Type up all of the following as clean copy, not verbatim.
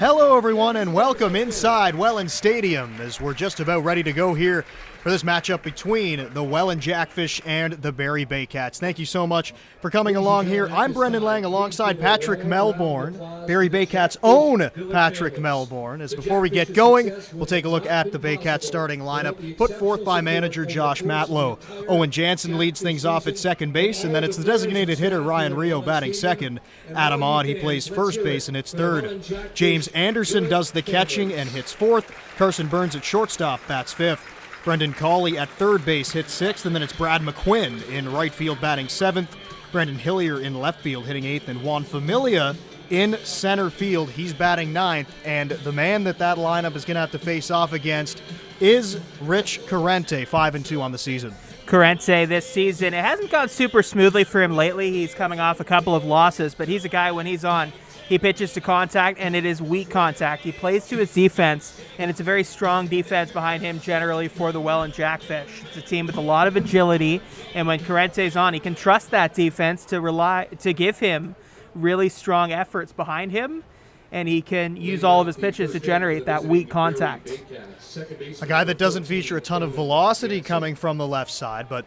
Hello everyone and welcome inside Welland Stadium as we're just about ready to go here for this matchup between the Welland Jackfish and the Barrie Baycats. Thank you so much for coming along here. I'm Brendan Lang alongside Patrick Melbourne, Barrie Baycats' own Patrick Melbourne. As before we get going, we'll take a look at the Baycats starting lineup put forth by manager Josh Matlow. Owen Jansen leads things off at second base, and then it's the designated hitter Ryan Rio batting second. Adam Odd, he plays first base and hits third. James Anderson does the catching and hits fourth. Carson Burns at shortstop bats fifth. Brendan Cawley at third base hits sixth, and then it's Brad McQuinn in right field batting seventh. Brendan Hillier in left field hitting eighth, and Juan Familia in center field. He's batting ninth, and the man that lineup is going to have to face off against is Rich Carente, 5-2 on the season. Carente this season, it hasn't gone super smoothly for him lately. He's coming off a couple of losses, but he's a guy when he's on, he pitches to contact, and it is weak contact. He plays to his defense, and it's a very strong defense behind him generally for the Welland Jackfish. It's a team with a lot of agility, and when Carente's on, he can trust that defense to give him really strong efforts behind him, and he can use all of his pitches to generate that weak contact. A guy that doesn't feature a ton of velocity coming from the left side, but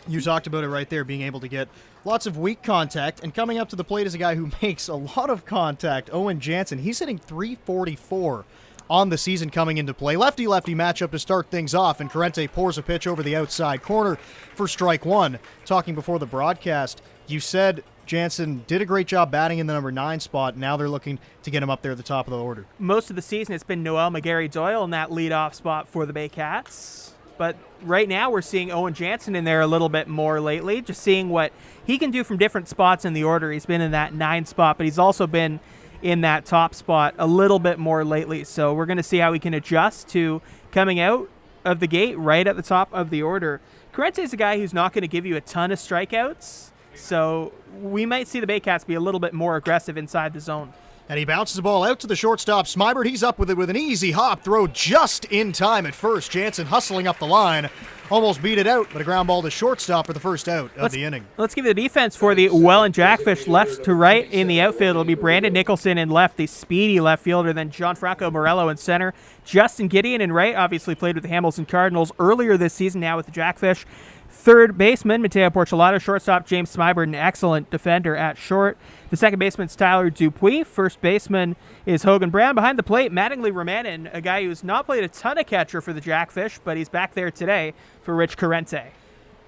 you talked about it right there, being able to get lots of weak contact, and coming up to the plate is a guy who makes a lot of contact, Owen Jansen. He's hitting .344 on the season coming into play. Lefty-lefty matchup to start things off, and Carente pours a pitch over the outside corner for strike one. Talking before the broadcast, you said Jansen did a great job batting in the number 9 spot. Now they're looking to get him up there at the top of the order. Most of the season, it's been Noel McGarry-Doyle in that leadoff spot for the Baycats. But right now we're seeing Owen Jansen in there a little bit more lately, just seeing what he can do from different spots in the order. He's been in that 9 spot, but he's also been in that top spot a little bit more lately. So we're going to see how he can adjust to coming out of the gate right at the top of the order. Carente is a guy who's not going to give you a ton of strikeouts, so we might see the Baycats be a little bit more aggressive inside the zone. And he bounces the ball out to the shortstop, Smybert. He's up with it with an easy hop throw just in time at first. Jansen hustling up the line. Almost beat it out, but a ground ball to shortstop for the first out of the inning. Let's give the defense for the Welland Jackfish left to right in the outfield. It'll be Brandon Nicholson in left, the speedy left fielder, then Gianfranco Morello in center. Justin Gideon in right, obviously played with the Hamilton Cardinals earlier this season, now with the Jackfish. Third baseman, Mateo Porchelato. Shortstop, James Smybert, an excellent defender at short. The second baseman's Tyler Dupuis. First baseman is Hogan Brown. Behind the plate, Mattingly Romanin, a guy who's not played a ton of catcher for the Jackfish, but he's back there today for Rich Carente.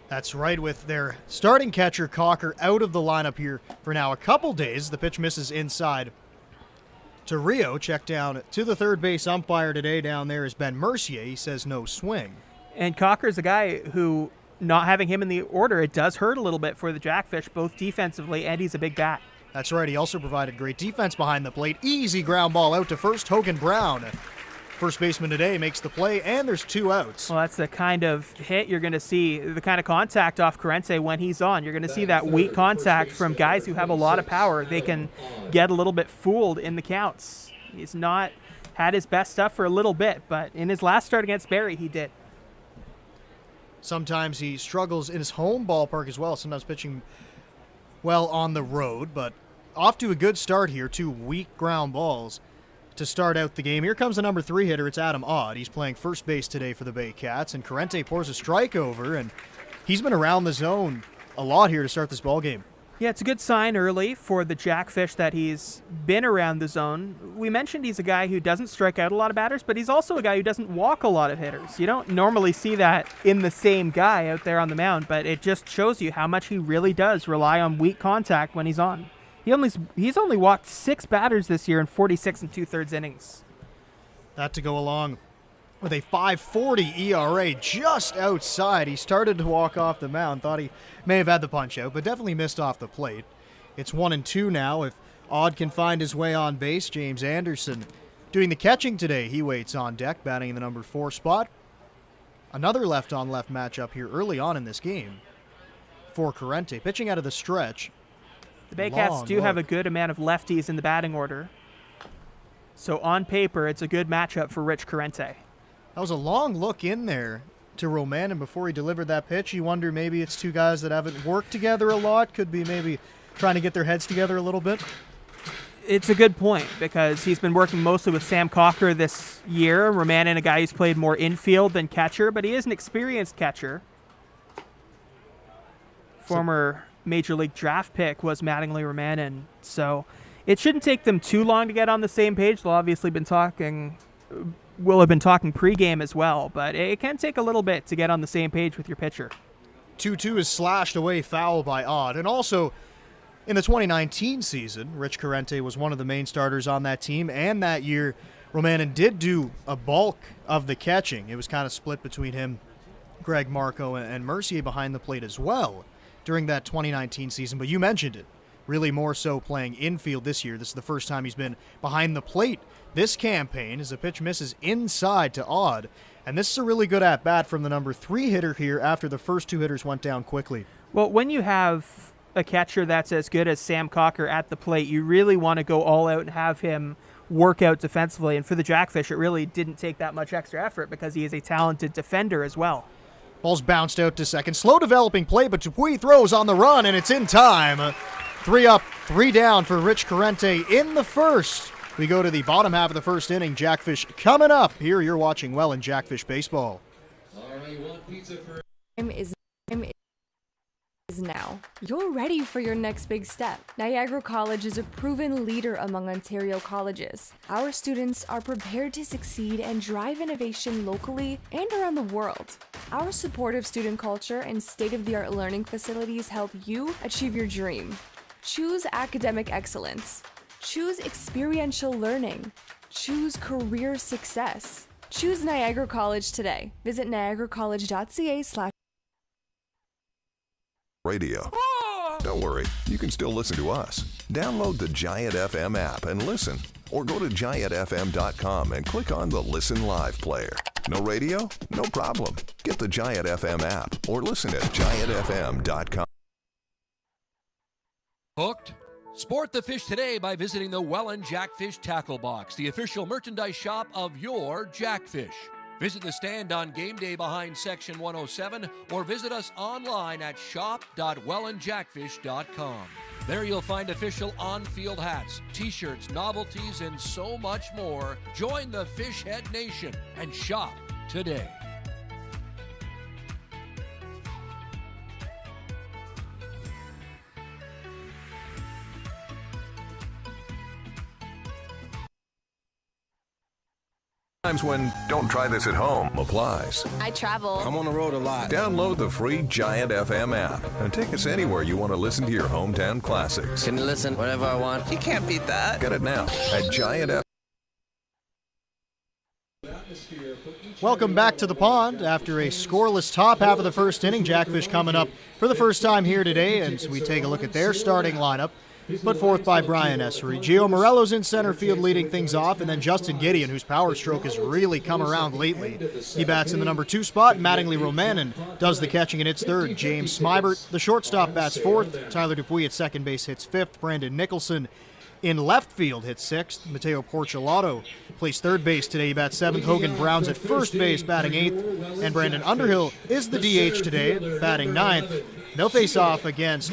That's right, with their starting catcher, Cocker, out of the lineup here for now a couple days. The pitch misses inside to Rio. Check down to the third base umpire today down there is Ben Mercier. He says no swing. And Cocker's a guy who, not having him in the order, it does hurt a little bit for the Jackfish, both defensively, and he's a big bat. That's right. He also provided great defense behind the plate. Easy ground ball out to first. Hogan Brown, first baseman today, makes the play, and there's 2 outs. Well, that's the kind of hit you're going to see, the kind of contact off Carente when he's on. You're going to see that weak contact from guys who have a lot of power. They can get a little bit fooled in the counts. He's not had his best stuff for a little bit, but in his last start against Barrie, he did. Sometimes he struggles in his home ballpark as well, sometimes pitching well on the road, but off to a good start here. 2 weak ground balls to start out the game. Here comes the number 3 hitter. It's Adam Odd. He's playing first base today for the Baycats, and Carente pours a strike over, and he's been around the zone a lot here to start this ball game. Yeah, it's a good sign early for the Jackfish that he's been around the zone. We mentioned he's a guy who doesn't strike out a lot of batters, but he's also a guy who doesn't walk a lot of hitters. You don't normally see that in the same guy out there on the mound, but it just shows you how much he really does rely on weak contact when he's on. He's only walked 6 batters this year in 46 2/3 innings. That to go along with a 5.40 ERA just outside. He started to walk off the mound, thought he may have had the punch out, but definitely missed off the plate. It's 1-2 now. If Odd can find his way on base, James Anderson doing the catching today. He waits on deck, batting in the number 4 spot. Another left-on-left matchup here early on in this game for Carente. Pitching out of the stretch. The Baycats do have a good amount of lefties in the batting order. So on paper, it's a good matchup for Rich Carente. That was a long look in there to Romanin before he delivered that pitch. You wonder maybe it's 2 guys that haven't worked together a lot. Could be maybe trying to get their heads together a little bit. It's a good point because he's been working mostly with Sam Cocker this year. Romanen, a guy who's played more infield than catcher, but he is an experienced catcher. Former Major League draft pick was Mattingly Romanen. So it shouldn't take them too long to get on the same page. They'll obviously will have been talking pregame as well, but it can take a little bit to get on the same page with your pitcher. 2-2 is slashed away foul by Odd. And also, in the 2019 season, Rich Carente was one of the main starters on that team, and that year, Romanen did do a bulk of the catching. It was kind of split between him, Greg Marco, and Mercier behind the plate as well during that 2019 season. But you mentioned it, really more so playing infield this year. This is the first time he's been behind the plate this campaign as the pitch misses inside to Odd. And this is a really good at-bat from the number 3 hitter here after the first 2 hitters went down quickly. Well, when you have a catcher that's as good as Sam Cocker at the plate, you really want to go all out and have him work out defensively. And for the Jackfish, it really didn't take that much extra effort because he is a talented defender as well. Ball's bounced out to second. Slow developing play, but Dupuis throws on the run, and it's in time. 3 up, 3 down for Rich Carente in the first. We go to the bottom half of the first inning. Jackfish coming up. Here you're watching Welland Jackfish Baseball. All right, one pizza for... Time is now. You're ready for your next big step. Niagara College is a proven leader among Ontario colleges. Our students are prepared to succeed and drive innovation locally and around the world. Our supportive student culture and state-of-the-art learning facilities help you achieve your dream. Choose academic excellence. Choose experiential learning. Choose career success. Choose Niagara College today. Visit niagaracollege.ca/. Radio. Don't worry, you can still listen to us. Download the Giant FM app and listen. Or go to giantfm.com and click on the Listen Live player. No radio? No problem. Get the Giant FM app or listen at giantfm.com. Hooked? Sport the fish today by visiting the Welland Jackfish Tackle Box, the official merchandise shop of your Jackfish. Visit the stand on game day behind Section 107 or visit us online at shop.wellandjackfish.com. There you'll find official on-field hats, t-shirts, novelties, and so much more. Join the Fishhead Nation and shop today. Times when don't try this at home applies. I travel. I'm on the road a lot. Download the free Giant FM app and take us anywhere you want to listen to your hometown classics. Can listen whatever I want. You can't beat that. Get it now at Giant FM. Welcome back to the pond after a scoreless top half of the first inning. Jackfish coming up for the first time here today, and we take a look at their starting lineup. Put forth by Brian Essery. Gio Morello's in center field leading things off, and then Justin Gideon, whose power stroke has really come around lately. He bats in the number 2 spot. Mattingly Romanen does the catching and hits third. James Smybert, the shortstop, bats fourth. Tyler Dupuis at second base hits fifth. Brandon Nicholson in left field hits sixth. Mateo Porcelato plays third base today. He bats seventh. Hogan Brown's at first base batting eighth. And Brandon Underhill is the DH today, batting ninth. They'll face off against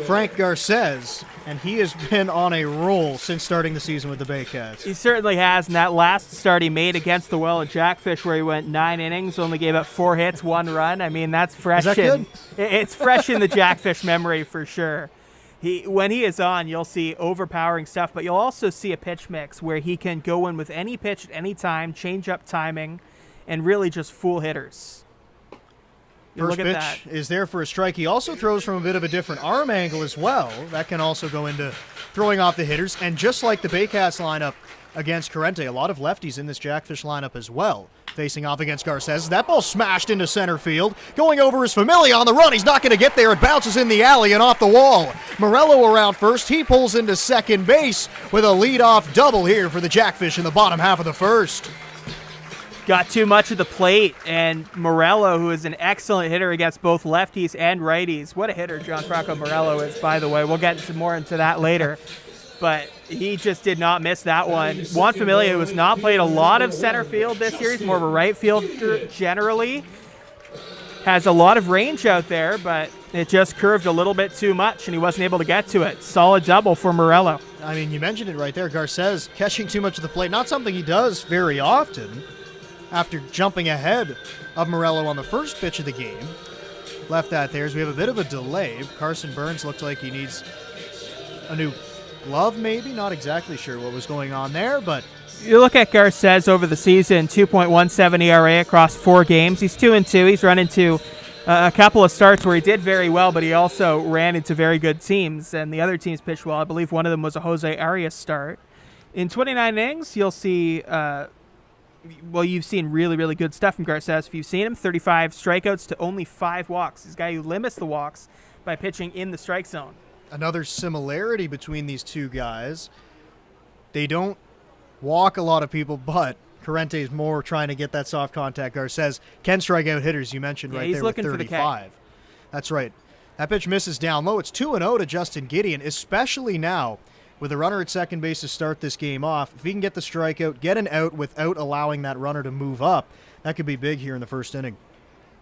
Frank Garces, and he has been on a roll since starting the season with the Baycats. He certainly has, and that last start he made against the Welland Jackfish where he went 9 innings, only gave up 4 hits, 1 run. I mean, that's fresh. Is that good? It's fresh in the Jackfish memory for sure. When he is on, you'll see overpowering stuff, but you'll also see a pitch mix where he can go in with any pitch at any time, change up timing, and really just fool hitters. First pitch is there for a strike. He also throws from a bit of a different arm angle as well. That can also go into throwing off the hitters. And just like the Baycats lineup against Carente, a lot of lefties in this Jackfish lineup as well. Facing off against Garces. That ball smashed into center field. Going over is Familia on the run. He's not going to get there. It bounces in the alley and off the wall. Morello around first. He pulls into second base with a leadoff double here for the Jackfish in the bottom half of the first. Got too much of the plate, and Morello, who is an excellent hitter against both lefties and righties. What a hitter Gianfranco Morello is, by the way. We'll get more into that later. But he just did not miss that one. Juan Familia, who has not played a lot of center field this year, he's more of a right fielder generally, has a lot of range out there, but it just curved a little bit too much, and he wasn't able to get to it. Solid double for Morello. I mean, you mentioned it right there. Garces catching too much of the plate. Not something he does very often after jumping ahead of Morello on the first pitch of the game. Left that there as we have a bit of a delay. Carson Burns looked like he needs a new glove, maybe. Not exactly sure what was going on there, but You look at Garces over the season, 2.17 ERA across 4 games. He's 2-2. He's run into a couple of starts where he did very well, but he also ran into very good teams, and the other teams pitched well. I believe one of them was a Jose Arias start. In 29 innings, you'll see, you've seen really, really good stuff from Garces. If you've seen him, 35 strikeouts to only 5 walks. He's a guy who limits the walks by pitching in the strike zone. Another similarity between these two guys, they don't walk a lot of people, but Corrente is more trying to get that soft contact. Garces can strike out hitters, you mentioned right he's there looking with for the K. 35. That's right. That pitch misses down low. It's 2-0 to Justin Gideon, especially now with a runner at second base to start this game off. If he can get the strikeout, get an out without allowing that runner to move up, that could be big here in the first inning.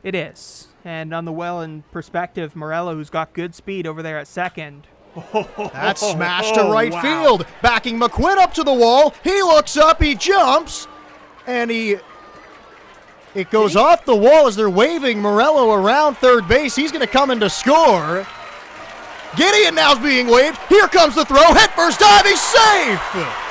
It is. And on the Welland perspective, Morello, who's got good speed over there at second. That's smashed to right field. Backing McQuinn up to the wall. He looks up, he jumps, and it goes off the wall as they're waving Morello around third base. He's going to come in to score. Gideon now's being waved. Here comes the throw. Head first dive. He's safe.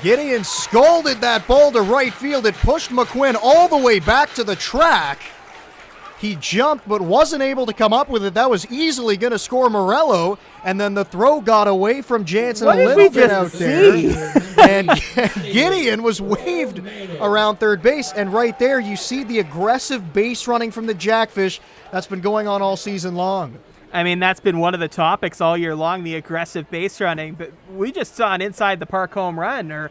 Gideon scolded that ball to right field. It pushed McQuinn all the way back to the track. He jumped but wasn't able to come up with it. That was easily going to score Morello. And then the throw got away from Jansen a little bit out there. And Gideon was waved around third base. And right there you see the aggressive base running from the Jackfish that's been going on all season long. I mean, that's been one of the topics all year long, the aggressive base running. But we just saw an inside-the-park home run, or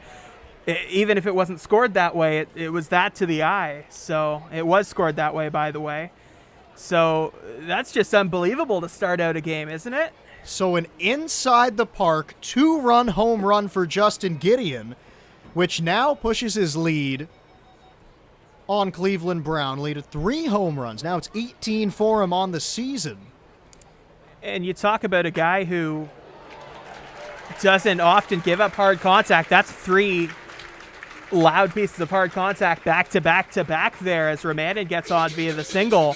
even if it wasn't scored that way, it was that to the eye. So it was scored that way, by the way. So that's just unbelievable to start out a game, isn't it? So an inside-the-park 2-run home run for Justin Gideon, which now pushes his lead on Cleveland Brown. Lead of 3 home runs. Now it's 18 for him on the season. And you talk about a guy who doesn't often give up hard contact. That's 3 loud pieces of hard contact back to back to back there as Romanin gets on via the single.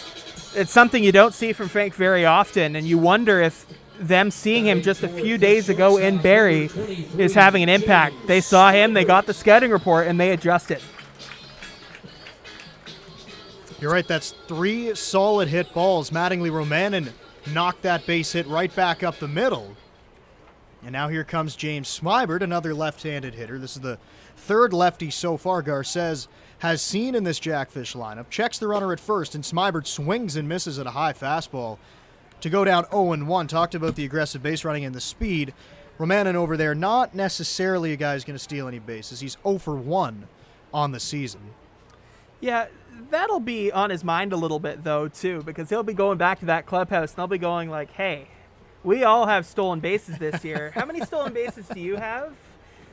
It's something you don't see from Frank very often, and you wonder if them seeing him just a few days ago in Barrie is having an impact. They saw him, they got the scouting report, and they adjusted. You're right, that's 3 solid hit balls. Mattingly Romanin knocked that base hit right back up the middle. And now here comes James Smybert, another left-handed hitter. This is the 3rd lefty so far Garces has seen in this Jackfish lineup. Checks the runner at first, and Smybert swings and misses at a high fastball to go down 0-1. Talked about the aggressive base running and the speed. Romanin over there, not necessarily a guy who's going to steal any bases. He's 0-for-1 on the season. Yeah, that'll be on his mind a little bit, though, too, because he'll be going back to that clubhouse, and they'll be going like, hey, we all have stolen bases this year. How many stolen bases do you have?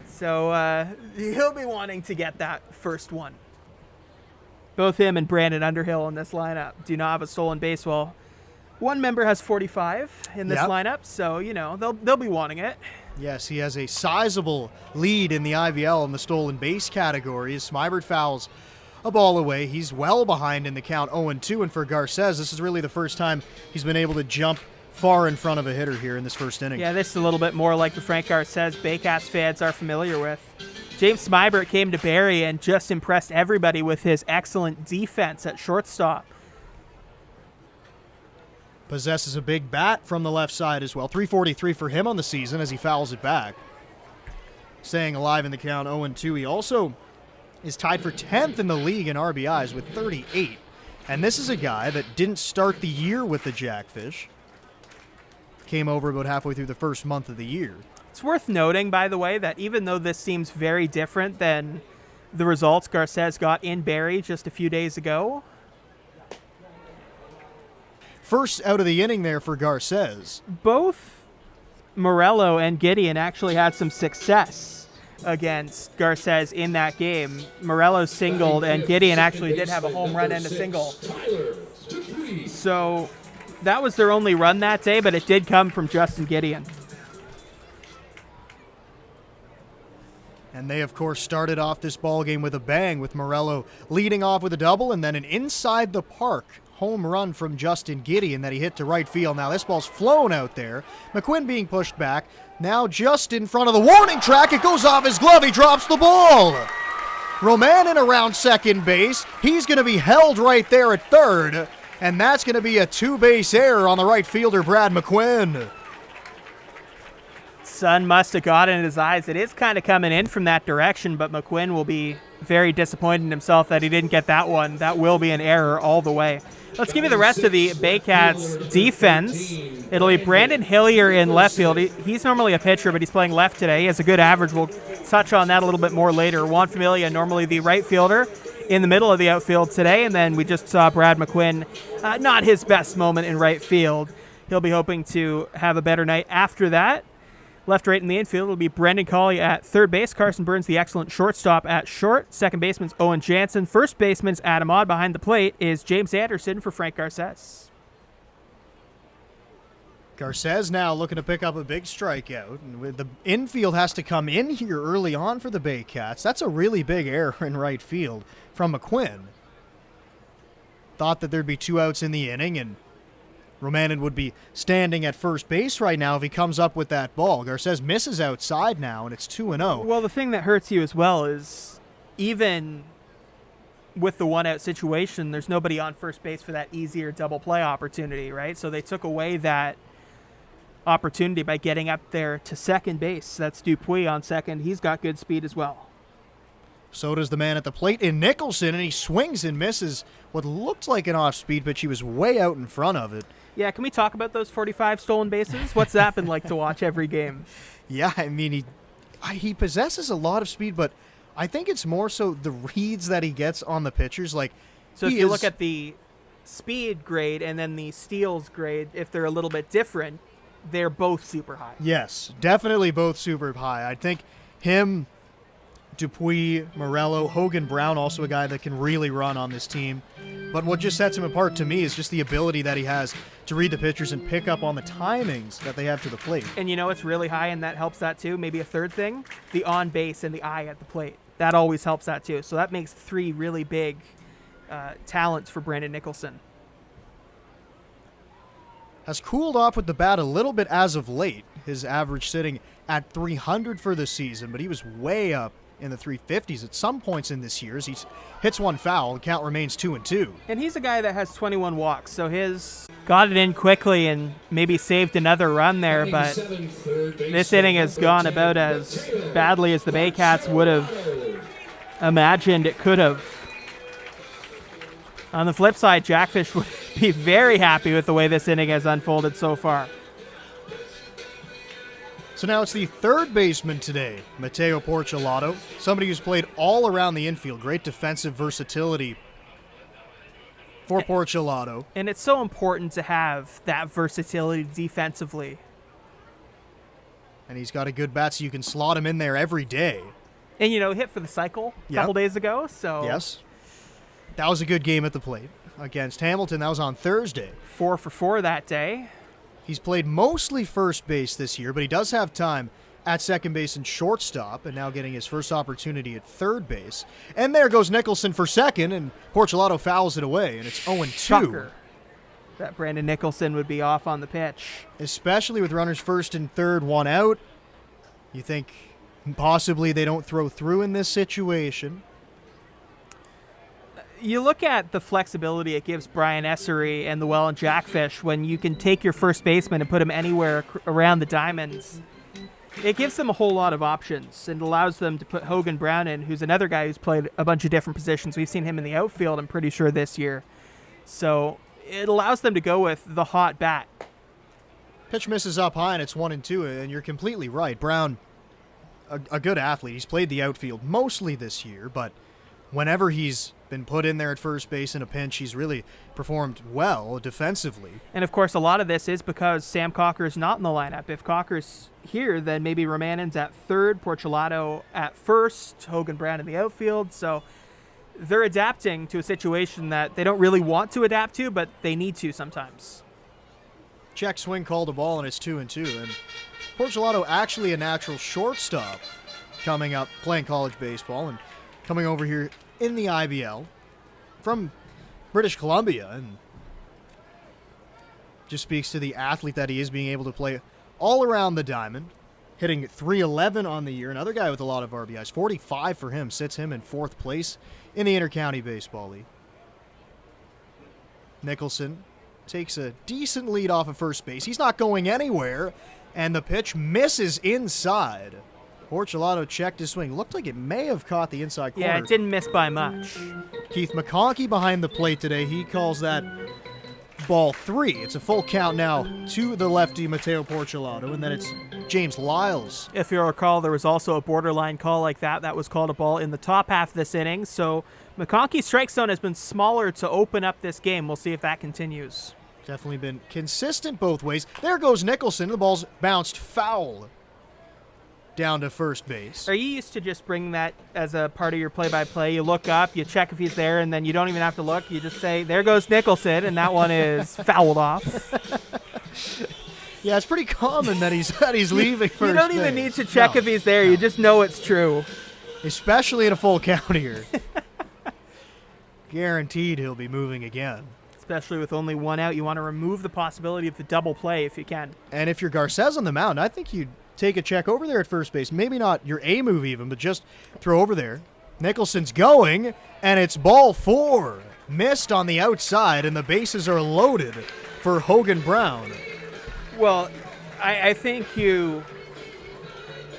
So he'll be wanting to get that first one. Both him and Brandon Underhill in this lineup do not have a stolen base. Well, one member has 45 in this lineup, so, you know, they'll be wanting it. Yes, he has a sizable lead in the IVL in the stolen base category as Smybert fouls a ball away. He's well behind in the count, 0-2, and for Garces, this is really the first time he's been able to jump far in front of a hitter here in this first inning. Yeah, this is a little bit more like the Frank Garces Baycats fans are familiar with. James Smybert came to Barrie and just impressed everybody with his excellent defense at shortstop. Possesses a big bat from the left side as well. 343 for him on the season as he fouls it back. Staying alive in the count, 0-2. He also is tied for 10th in the league in RBIs with 38. And this is a guy that didn't start the year with the Jackfish. Came over about halfway through the first month of the year. It's worth noting, by the way, that even though this seems very different than the results Garces got in Barrie just a few days ago. First out of the inning there for Garces. Both Morello and Gideon actually had some success against Garces in that game. Morello singled, and Gideon actually did have a home run and a single. So that was their only run that day, but it did come from Justin Gideon. And they, of course, started off this ball game with a bang, with Morello leading off with a double, and then an inside the park home run from Justin Gideon that he hit to right field. Now this ball's flown out there. McQuinn being pushed back. Now just in front of the warning track, it goes off his glove. He drops the ball. Romanin around second base. He's going to be held right there at third, and that's going to be a two-base error on the right fielder, Brad McQuinn. Sun must have got it in his eyes. It is kind of coming in from that direction, but McQuinn will be very disappointed in himself that he didn't get that one. That will be an error all the way. Let's give you the rest of the Baycats defense. It'll be Brandon Hillier in left field. He's normally a pitcher, but he's playing left today. He has a good average. We'll touch on that a little bit more later. Juan Familia, normally the right fielder, in the middle of the outfield today. And then we just saw Brad McQuinn, not his best moment in right field. He'll be hoping to have a better night after that. Left, right in the infield will be Brendan Colley at third base. Carson Burns, the excellent shortstop, at short. Second baseman's Owen Jansen. First baseman's Adam Odd. Behind the plate is James Anderson for Frank Garces. Garces now looking to pick up a big strikeout. And with the infield has to come in here early on for the Baycats. That's a really big error in right field from McQuinn. Thought that there'd be 2 outs in the inning, and Romanin would be standing at first base right now if he comes up with that ball. Garces misses outside now, and it's 2-0. Well, the thing that hurts you as well is even with the one-out situation, there's nobody on first base for that easier double play opportunity, right? So they took away that opportunity by getting up there to second base. That's Dupuis on second. He's got good speed as well. So does the man at the plate in Nicholson, and he swings and misses what looked like an off-speed pitch. He was way out in front of it. Yeah, can we talk about those 45 stolen bases? What's that been like to watch every game? Yeah, I mean, he possesses a lot of speed, but I think it's more so the reads that he gets on the pitchers. Like, so if you look at the speed grade and then the steals grade, if they're a little bit different, they're both super high. Yes, definitely both super high. I think him, Dupuis, Morello, Hogan Brown, also a guy that can really run on this team. But what just sets him apart to me is just the ability that he has to read the pitchers and pick up on the timings that they have to the plate. And you know what's really high, and that helps that too? Maybe a third thing? The on base and the eye at the plate. That always helps that too. So that makes 3 really big talents for Brandon Nicholson. Has cooled off with the bat a little bit as of late. His average sitting at 300 for the season, but he was way up in the 350s at some points in this year. He hits one foul, the count remains 2-2. And he's a guy that has 21 walks, so his got it in quickly and maybe saved another run there, but this inning has gone about as badly as the Baycats would have imagined it could have. On the flip side, Jackfish would be very happy with the way this inning has unfolded so far. So now it's the third baseman today, Mateo Porcelato, somebody who's played all around the infield. Great defensive versatility for Porcelato. And it's so important to have that versatility defensively. And he's got a good bat, so you can slot him in there every day. And, you know, hit for the cycle a couple days ago. So yes. That was a good game at the plate against Hamilton. That was on Thursday. 4 for 4 that day. He's played mostly first base this year, but he does have time at second base and shortstop, and now getting his first opportunity at third base. And there goes Nicholson for second, and Porcelato fouls it away, and it's 0-2. Shocker that Brandon Nicholson would be off on the pitch. Especially with runners first and third, 1 out. You think possibly they don't throw through in this situation. You look at the flexibility it gives Brian Essery and the Welland Jackfish when you can take your first baseman and put him anywhere around the diamonds. It gives them a whole lot of options and allows them to put Hogan Brown in, who's another guy who's played a bunch of different positions. We've seen him in the outfield, I'm pretty sure, this year. So it allows them to go with the hot bat. Pitch misses up high, and it's 1-2, and you're completely right. Brown, a good athlete. He's played the outfield mostly this year, but whenever he's been put in there at first base in a pinch, he's really performed well defensively. And, of course, a lot of this is because Sam Cocker's not in the lineup. If Cocker's here, then maybe Romanen's at third, Porcelato at first, Hogan Brown in the outfield. So they're adapting to a situation that they don't really want to adapt to, but they need to sometimes. Check swing called a ball, and it's 2-2. And Porcelato actually a natural shortstop coming up, playing college baseball, and coming over here in the IBL from British Columbia, and just speaks to the athlete that he is, being able to play all around the diamond, hitting .311 on the year. Another guy with a lot of RBIs, 45 for him, sits him in 4th place in the Intercounty Baseball League. Nicholson takes a decent lead off of first base. He's not going anywhere, and the pitch misses inside. Porcelato checked his swing. Looked like it may have caught the inside corner. Yeah, it didn't miss by much. Keith McConkey behind the plate today. He calls that ball 3. It's a full count now to the lefty Mateo Porcelato, and then it's James Lyles. If you recall, there was also a borderline call like that. That was called a ball in the top half of this inning. So McConkey's strike zone has been smaller to open up this game. We'll see if that continues. Definitely been consistent both ways. There goes Nicholson. The ball's bounced foul down to first base. Are you used to just bringing that as a part of your play-by-play? You look up, you check if he's there, and then you don't even have to look. You just say, there goes Nicholson, and that one is fouled off. Yeah, it's pretty common that he's leaving first base. You don't even need to check if he's there. You just know it's true. Especially in a full count here. Guaranteed he'll be moving again. Especially with only one out, you want to remove the possibility of the double play if you can. And if you're Garces on the mound, I think you'd take a check over there at first base. Maybe not your A move even, but just throw over there. Nicholson's going, and it's ball 4. Missed on the outside, and the bases are loaded for Hogan Brown. Well, I think you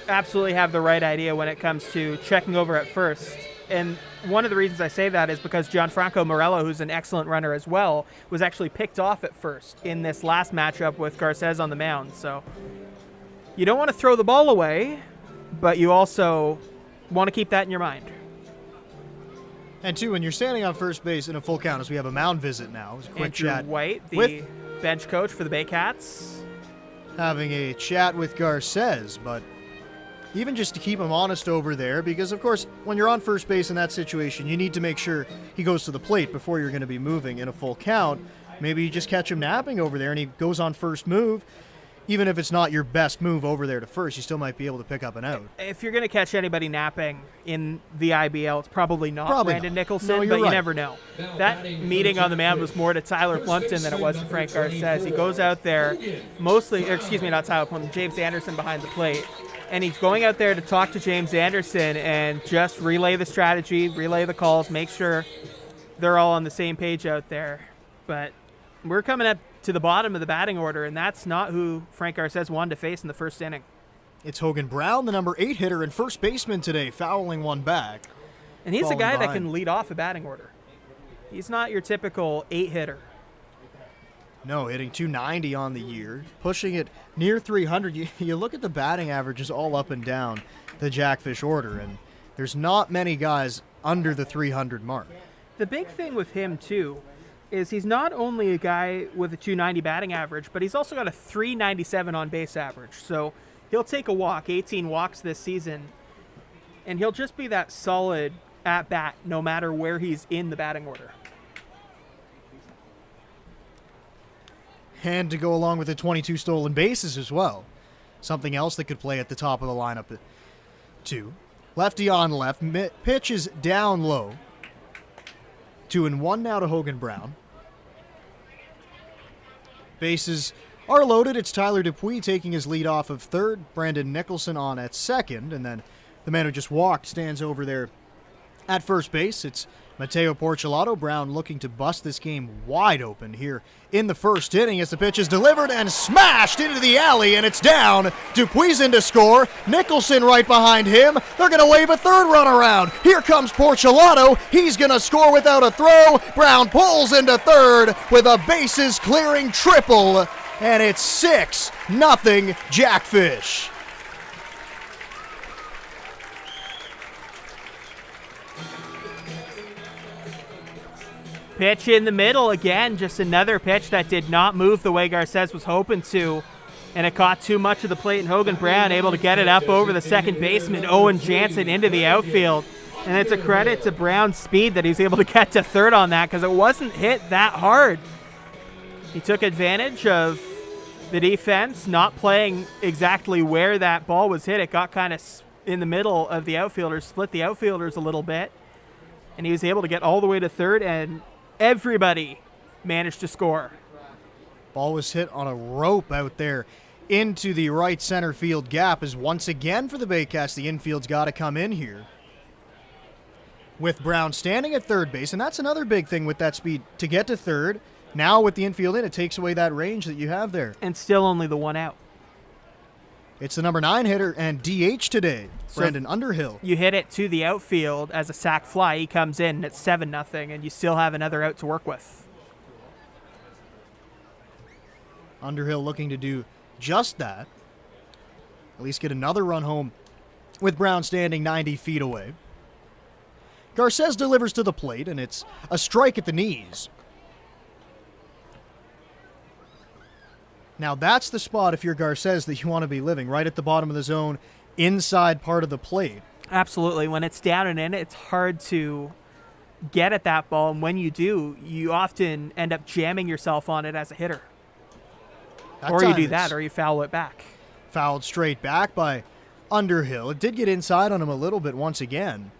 absolutely have the right idea when it comes to checking over at first. And one of the reasons I say that is because Gianfranco Morello, who's an excellent runner as well, was actually picked off at first in this last matchup with Garces on the mound. So you don't want to throw the ball away, but you also want to keep that in your mind. And two, when you're standing on first base in a full count, as we have a mound visit now, it's a quick Andrew chat White, the with bench coach for the Baycats. having a chat with Garces, but even just to keep him honest over there, because, of course, when you're on first base in that situation, you need to make sure he goes to the plate before you're going to be moving in a full count. Maybe you just catch him napping over there, and he goes on first move. Even if it's not your best move over there to first, you still might be able to pick up an out. If you're going to catch anybody napping in the IBL, it's probably not Brandon Nicholson, No, but you're you right. never know. That meeting on the mound was more to Tyler Plumpton than it was to Frank Garces. He goes out there not Tyler Plumpton, James Anderson behind the plate. And he's going out there to talk to James Anderson and just relay the strategy, relay the calls, make sure they're all on the same page out there. But we're coming up to the bottom of the batting order, and that's not who Frank Garces wanted to face in the first inning. It's Hogan Brown, the number 8 hitter and first baseman today, fouling one back. And he's a Falling guy that behind. can lead off a batting order. He's not your typical 8 hitter. No, hitting .290 on the year, pushing it near 300. You look at the batting averages all up and down the Jackfish order, and there's not many guys under the 300 mark. The big thing with him, too, is he's not only a guy with a .290 batting average, but he's also got a .397 on base average. So he'll take a walk, 18 walks this season, and he'll just be that solid at bat no matter where he's in the batting order. And to go along with the 22 stolen bases as well. Something else that could play at the top of the lineup, too. Lefty on left, pitch is down low. 2-1 now to Hogan Brown. Bases are loaded. It's Tyler Dupuis taking his lead off of third. Brandon Nicholson on at second. And then the man who just walked stands over there at first base. It's Mateo Porcelato. Brown looking to bust this game wide open here in the first inning as the pitch is delivered and smashed into the alley, and it's down. Dupuis in to score. Nicholson right behind him. They're going to wave a third run around. Here comes Porcelato. He's going to score without a throw. Brown pulls into third with a bases clearing triple, and it's 6-0 Jackfish. pitch in the middle again, just another pitch that did not move the way Garces was hoping to, and it caught too much of the plate, and Hogan Brown able to get it up over the second baseman, Owen Jansen, into the outfield. And it's a credit to Brown's speed that he's able to get to third on that, because it wasn't hit that hard. He took advantage of the defense not playing exactly where that ball was hit. It got kind of in the middle of the outfielders, split the outfielders a little bit, and he was able to get all the way to third, and everybody managed to score. Ball was hit on a rope out there into the right center field gap, as once again for the Baycats, the infield's got to come in here. With Brown standing at third base, and that's another big thing with that speed, to get to third. Now with the infield in, it takes away that range that you have there. And still only the one out. It's the number 9 hitter and DH today, Brendan Underhill. You hit it to the outfield as a sac fly. He comes in, and it's 7-0, and you still have another out to work with. Underhill looking to do just that. At least get another run home with Brown standing 90 feet away. Garces delivers to the plate, and it's a strike at the knees. Now that's the spot, if you're Garces, that you want to be living, right at the bottom of the zone, inside part of the plate. Absolutely. When it's down and in, it's hard to get at that ball, and when you do, you often end up jamming yourself on it as a hitter. Or you do that, or you foul it back. Fouled straight back by Underhill. It did get inside on him a little bit once again.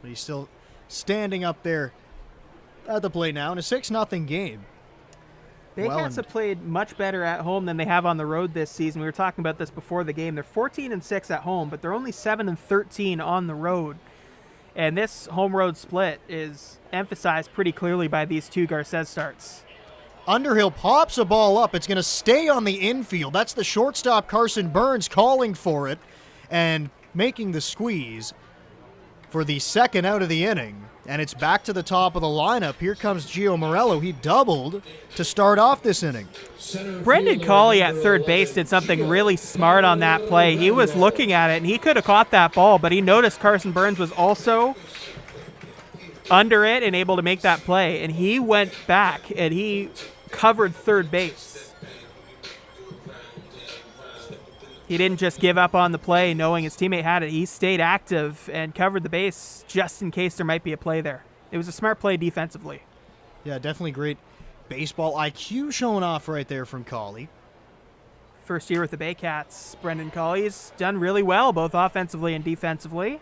But he's still standing up there at the plate now in a 6-0 game. Baycats have played much better at home than they have on the road this season. We were talking about this before the game. They're 14-6 at home, but they're only 7-13 on the road. And this home-road split is emphasized pretty clearly by these two Garces starts. Underhill pops a ball up. It's going to stay on the infield. That's the shortstop, Carson Burns, calling for it and making the squeeze for the second out of the inning. And it's back to the top of the lineup. Here comes Gio Morello. He doubled to start off this inning. Brendan Colley at third base did something really smart on that play. He was looking at it, and he could have caught that ball, but he noticed Carson Burns was also under it and able to make that play. And he went back, and he covered third base. He didn't just give up on the play knowing his teammate had it. He stayed active and covered the base just in case there might be a play there. It was a smart play defensively. Yeah, definitely great baseball IQ showing off right there from Colley. First year with the Baycats, Brendan Colley's done really well, both offensively and defensively.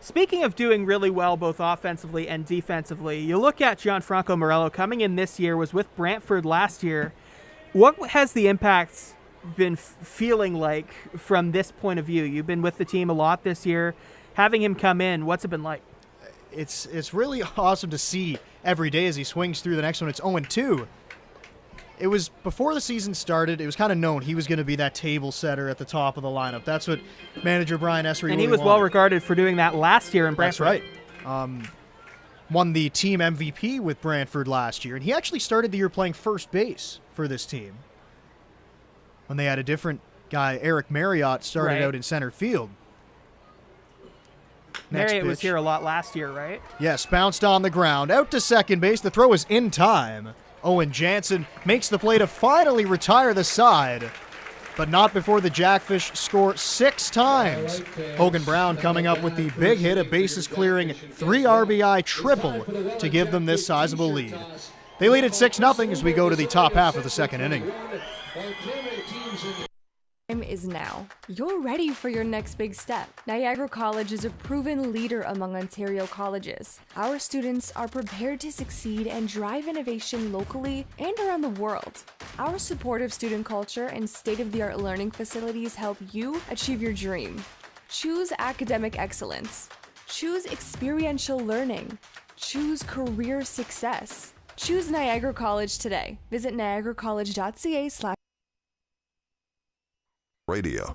Speaking of doing really well, both offensively and defensively, you look at Gianfranco Morello coming in this year, was with Brantford last year. What has the impact been feeling like from this point of view? You've been with the team a lot this year. Having him come in, what's it been like? It's really awesome to see every day as he swings through the next one. It's 0-2. It was before the season started, it was kind of known he was going to be that table setter at the top of the lineup. That's what manager Brian Essery and he was well regarded for doing that last year in Brantford. That's right. Won the team MVP with Brantford last year, and he actually started the year playing first base for this team when they had a different guy, Eric Marriott, started out in center field. Marriott was here a lot last year, right? Yes, bounced on the ground. Out to second base. The throw is in time. Owen Jansen makes the play to finally retire the side, but not before the Jackfish score 6 times. Hogan Brown coming up with the big hit, a bases-clearing 3 RBI triple to give them this sizable lead. They lead at 6-0 as we go to the top half of the second inning. Time is now. You're ready for your next big step. Niagara College is a proven leader among Ontario colleges. Our students are prepared to succeed and drive innovation locally and around the world. Our supportive student culture and state-of-the-art learning facilities help you achieve your dream. Choose academic excellence. Choose experiential learning. Choose career success. Choose Niagara College today. Visit niagaracollege.ca/. Radio.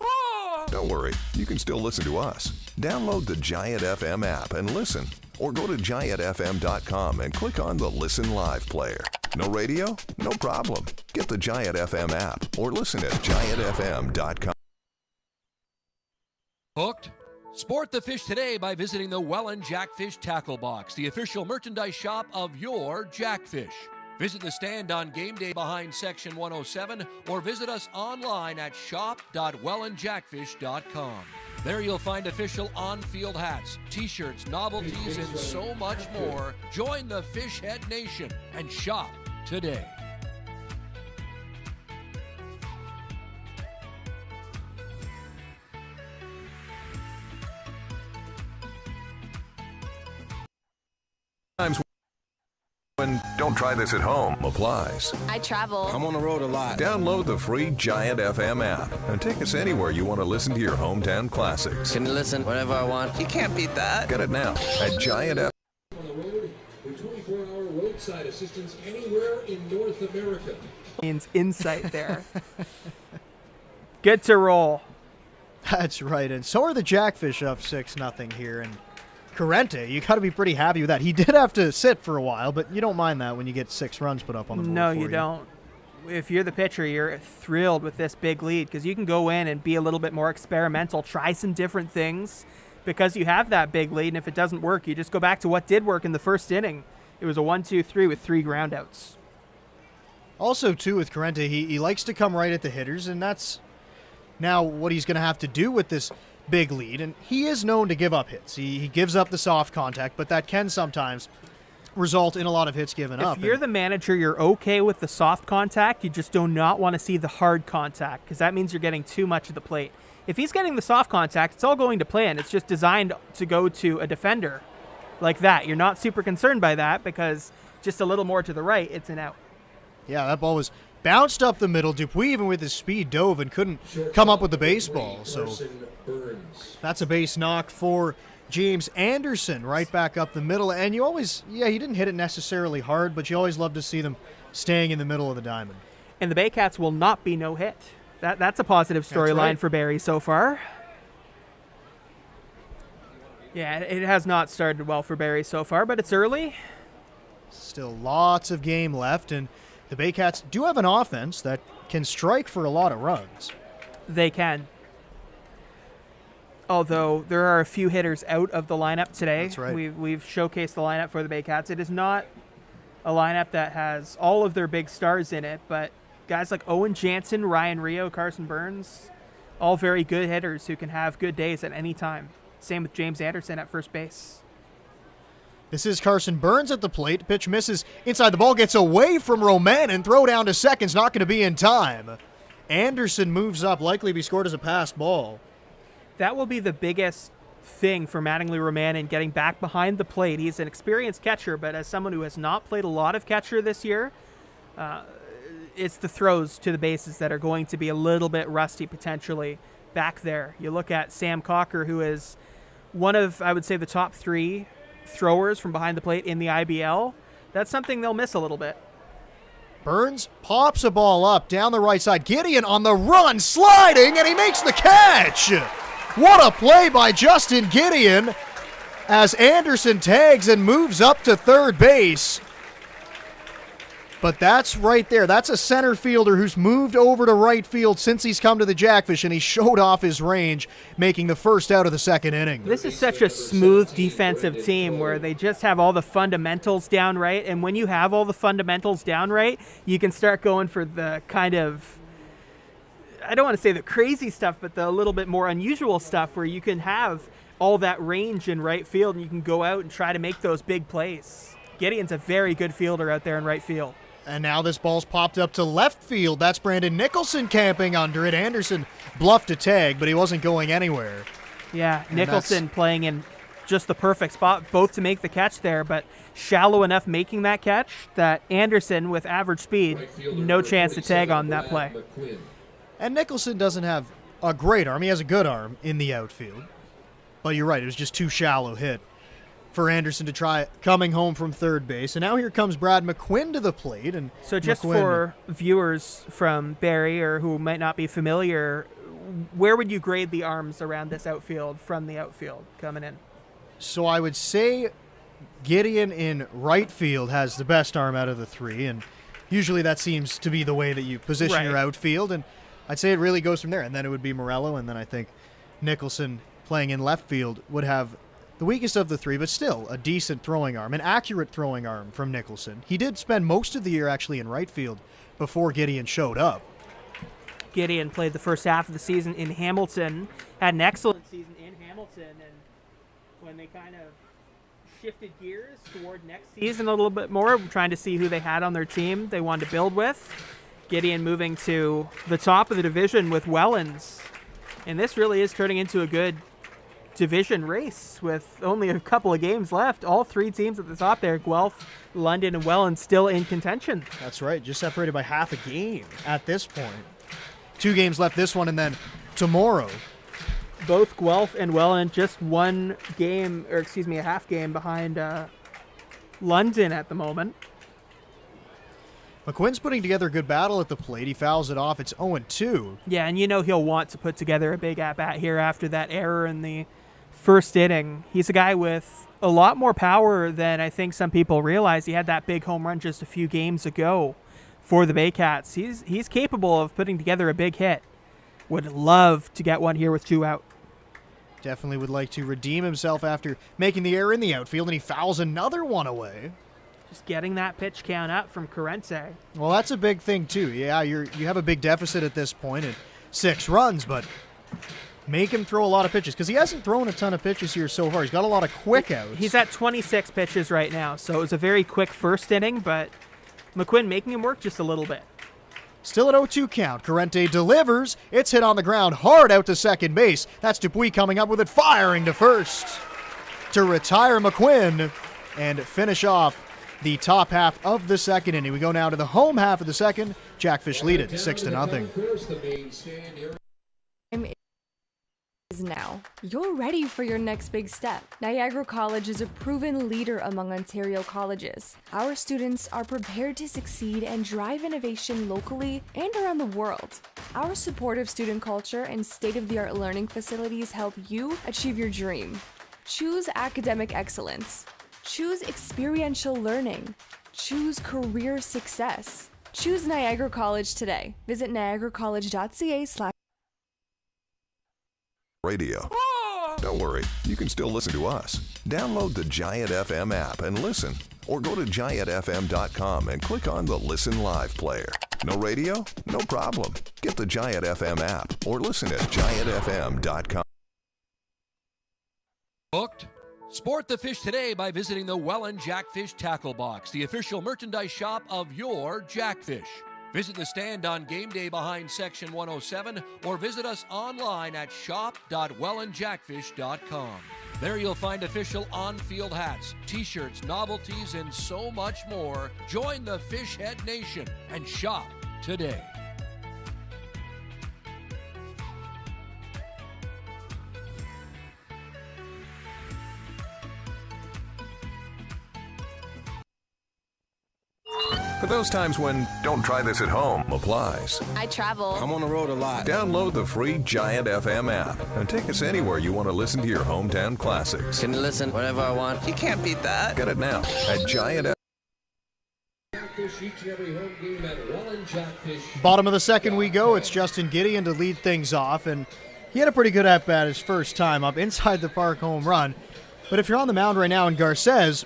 Don't worry, you can still listen to us. Download the Giant FM app and listen. Or go to giantfm.com and click on the Listen Live player. No radio? No problem. Get the Giant FM app or listen at giantfm.com. Hooked? Sport the fish today by visiting the Welland Jackfish Tackle Box, the official merchandise shop of your Jackfish. Visit the stand on game day behind Section 107 or visit us online at shop.wellandjackfish.com. There you'll find official on-field hats, t-shirts, novelties, and so much more. Join the Fishhead Nation and shop today. Times when don't try this at home applies. I travel. I'm on the road a lot. Download the free Giant FM app and take us anywhere you want to listen to your hometown classics. Can you listen whenever I want? You can't beat that. Get it now at Giant FM. On the road with 24-hour roadside assistance anywhere in North America. Means insight there. Good to roll. That's right, and so are the Jackfish up 6-0 here, and Corrente, you got to be pretty happy with that. He did have to sit for a while, but you don't mind that when you get 6 runs put up on the board. No, for you don't. If you're the pitcher, you're thrilled with this big lead because you can go in and be a little bit more experimental, try some different things because you have that big lead, and if it doesn't work, you just go back to what did work in the first inning. It was a 1-2-3 with 3 groundouts. Also, too, with Corrente, he likes to come right at the hitters, and that's now what he's going to have to do with this big lead, and he is known to give up hits. He gives up the soft contact, but that can sometimes result in a lot of hits given up. If you're the manager, you're okay with the soft contact. You just do not want to see the hard contact because that means you're getting too much of the plate. If he's getting the soft contact, it's all going to plan. It's just designed to go to a defender like that. You're not super concerned by that because just a little more to the right, it's an out. Yeah, that ball was bounced up the middle. Dupuis, even with his speed, dove and couldn't come up with the baseball. So that's a base knock for James Anderson right back up the middle. And you always, he didn't hit it necessarily hard, but you always love to see them staying in the middle of the diamond. And the Baycats will not be no hit. That's a positive storyline right. for Barrie so far. Yeah, it has not started well for Barrie so far, but it's early. Still lots of game left, and the Baycats do have an offense that can strike for a lot of runs. They can. Although there are a few hitters out of the lineup today. That's right. We've showcased the lineup for the Baycats. It is not a lineup that has all of their big stars in it, but guys like Owen Jansen, Ryan Rio, Carson Burns, all very good hitters who can have good days at any time. Same with James Anderson at first base. This is Carson Burns at the plate. Pitch misses inside. The ball gets away from Roman, and throw down to second's not going to be in time. Anderson moves up, likely to be scored as a passed ball. That will be the biggest thing for Mattingly Roman in getting back behind the plate. He's an experienced catcher, but as someone who has not played a lot of catcher this year, it's the throws to the bases that are going to be a little bit rusty potentially back there. You look at Sam Cocker, who is one of, I would say, the top 3 throwers from behind the plate in the IBL. That's something they'll miss a little bit. Burns pops a ball up down the right side. Gideon on the run, sliding, and he makes the catch. What a play by Justin Gideon as Anderson tags and moves up to third base. But that's right there. That's a center fielder who's moved over to right field since he's come to the Jackfish, and he showed off his range, making the first out of the second inning. This is such a smooth defensive team where they just have all the fundamentals down right, and when you have all the fundamentals down right, you can start going for the kind of, I don't want to say the crazy stuff, but the little bit more unusual stuff where you can have all that range in right field and you can go out and try to make those big plays. Gideon's a very good fielder out there in right field. And now this ball's popped up to left field. That's Brandon Nicholson camping under it. Anderson bluffed a tag, but he wasn't going anywhere. Yeah, Nicholson playing in just the perfect spot, both to make the catch there, but shallow enough making that catch that Anderson, with average speed, no chance to tag on that play. And Nicholson doesn't have a great arm. He has a good arm in the outfield. But you're right, it was just too shallow hit for Anderson to try coming home from third base. And now here comes Brad McQuinn to the plate. And so just McQuinn, for viewers from Barrie or who might not be familiar, where would you grade the arms around this outfield from the outfield coming in? So I would say Gideon in right field has the best arm out of the 3. And usually that seems to be the way that you position your outfield. And I'd say it really goes from there. And then it would be Morello. And then I think Nicholson playing in left field, would have the weakest of the three, but still a decent throwing arm, an accurate throwing arm from Nicholson. He did spend most of the year actually in right field before Gideon showed up. Gideon played the first half of the season in Hamilton, had an excellent season in Hamilton, and when they kind of shifted gears toward next season a little bit more, trying to see who they had on their team they wanted to build with, Gideon moving to the top of the division with Welland's. And this really is turning into a good division race with only a couple of games left. All three teams at the top there, Guelph, London, and Welland, still in contention. That's right, just separated by half a game at this point. 2 games left this one, and then tomorrow. Both Guelph and Welland just one game, or excuse me, a half game behind London at the moment. McQuinn's putting together a good battle at the plate. He fouls it off. It's 0-2. Yeah, and you know he'll want to put together a big at-bat here after that error in the first inning. He's a guy with a lot more power than I think some people realize. He had that big home run just a few games ago for the Baycats. He's capable of putting together a big hit. Would love to get one here with 2 out. Definitely would like to redeem himself after making the error in the outfield, and he fouls another one away. Just getting that pitch count up from Carente. Well, that's a big thing, too. Yeah, you have a big deficit at this point, and 6 runs, but make him throw a lot of pitches, because he hasn't thrown a ton of pitches here so far. He's got a lot of quick outs. He's at 26 pitches right now, so it was a very quick first inning, but McQuinn making him work just a little bit. Still at 0-2 count. Carente delivers. It's hit on the ground hard out to second base. That's Dupuis coming up with it, firing to first to retire McQuinn and finish off the top half of the second inning. We go now to the home half of the second. Jackfish lead it 6-0. Is now. You're ready for your next big step. Niagara College is a proven leader among Ontario colleges. Our students are prepared to succeed and drive innovation locally and around the world. Our supportive student culture and state-of-the-art learning facilities help you achieve your dream. Choose academic excellence. Choose experiential learning. Choose career success. Choose Niagara College today. Visit niagaracollege.ca/. Radio. Don't worry, you can still listen to us. Download the Giant FM app and listen. Or go to giantfm.com and click on the Listen Live player. No radio? No problem. Get the Giant FM app or listen at giantfm.com. Booked? Sport the fish today by visiting the Welland Jackfish Tackle Box, the official merchandise shop of your Jackfish. Visit the stand on game day behind Section 107 or visit us online at shop.wellandjackfish.com. There you'll find official on-field hats, t-shirts, novelties, and so much more. Join the Fishhead Nation and shop today. For those times when don't try this at home applies. I travel. I'm on the road a lot. Download the free Giant FM app and take us anywhere you want to listen to your hometown classics. Can listen whenever I want. You can't beat that. Get it now at Giant Jackfish each and every home game at Welland Jackfish. Bottom of the second we go. It's Justin Gideon to lead things off, and he had a pretty good at-bat his first time up inside the park home run. But if you're on the mound right now in Garces,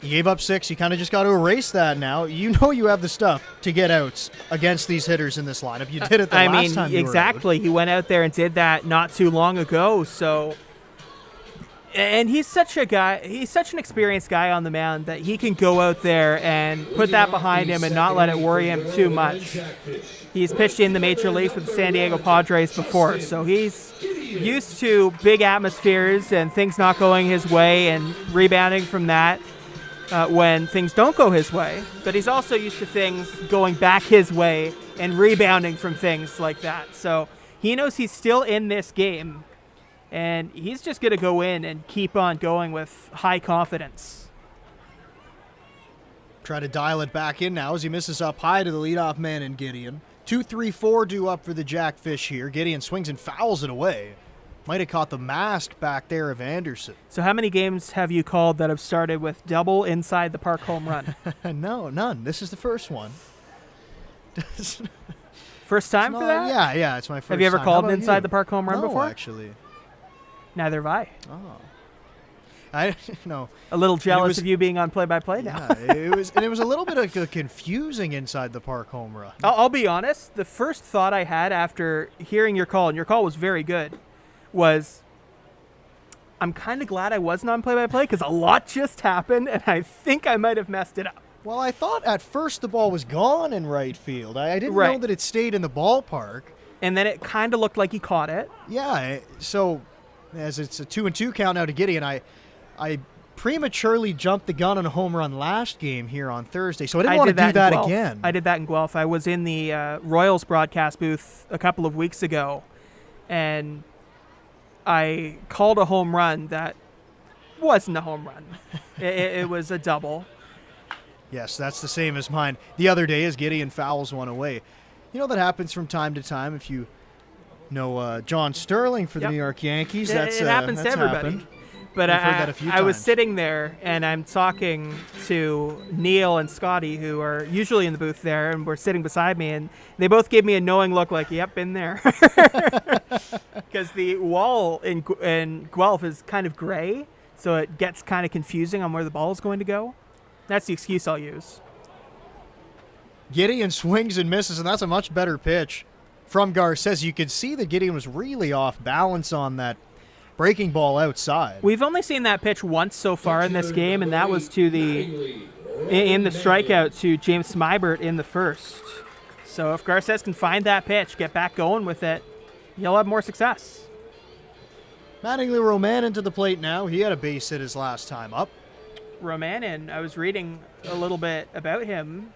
he gave up 6. You kind of just got to erase that now. You know you have the stuff to get outs against these hitters in this lineup. You did it the last time you exactly. He went out there and did that not too long ago. So, and he's such a guy. He's such an experienced guy on the mound that he can go out there and put that behind him and not let it worry him too much. He's pitched in the major leagues with the San Diego Padres before, so he's used to big atmospheres and things not going his way and rebounding from that. When things don't go his way, but he's also used to things going back his way and rebounding from things like that. So he knows he's still in this game, and he's just going to go in and keep on going with high confidence. Try to dial it back in now as he misses up high to the leadoff man in Gideon. 2-3-4 due up for the Jackfish here. Gideon swings and fouls it away. Might have caught the mask back there of Anderson. So how many games have you called that have started with double inside the park home run? No, none. This is the first one. First time for that? Yeah, it's my first time. Have you ever called an inside you? the park home run No, before? Actually. Neither have I. Oh. I know. A little jealous of you being on play-by-play now. Yeah, it was a little bit of confusing inside the park home run. I'll be honest. The first thought I had after hearing your call, and your call was very good, was I'm kind of glad I wasn't on play-by-play because a lot just happened, and I think I might have messed it up. Well, I thought at first the ball was gone in right field. I didn't know that it stayed in the ballpark. And then it kind of looked like he caught it. Yeah, so as it's a 2-2 count now to Gideon, I prematurely jumped the gun on a home run last game here on Thursday, so I didn't want to do that again. I did that in Guelph. I was in the Royals broadcast booth a couple of weeks ago, and I called a home run that wasn't a home run. It was a double. Yes, that's the same as mine. The other day as Gideon fouls one away. You know that happens from time to time. If you know John Sterling for the New York Yankees, it happens to everybody. Happened. But I've heard that a few I was times. sitting there, and I'm talking to Neil and Scotty, who are usually in the booth there, and were sitting beside me, and they both gave me a knowing look like, yep, been there. Because the wall in Guelph is kind of gray, so it gets kind of confusing on where the ball is going to go. That's the excuse I'll use. Gideon swings and misses, and that's a much better pitch from Garces. You could see that Gideon was really off balance on that breaking ball outside. We've only seen that pitch once so far in this game, and that was to in the strikeout to James Smybert in the first. So if Garces can find that pitch, get back going with it, he'll have more success. Mattingly Romanin to the plate now. He had a base hit his last time up. Romanin, I was reading a little bit about him,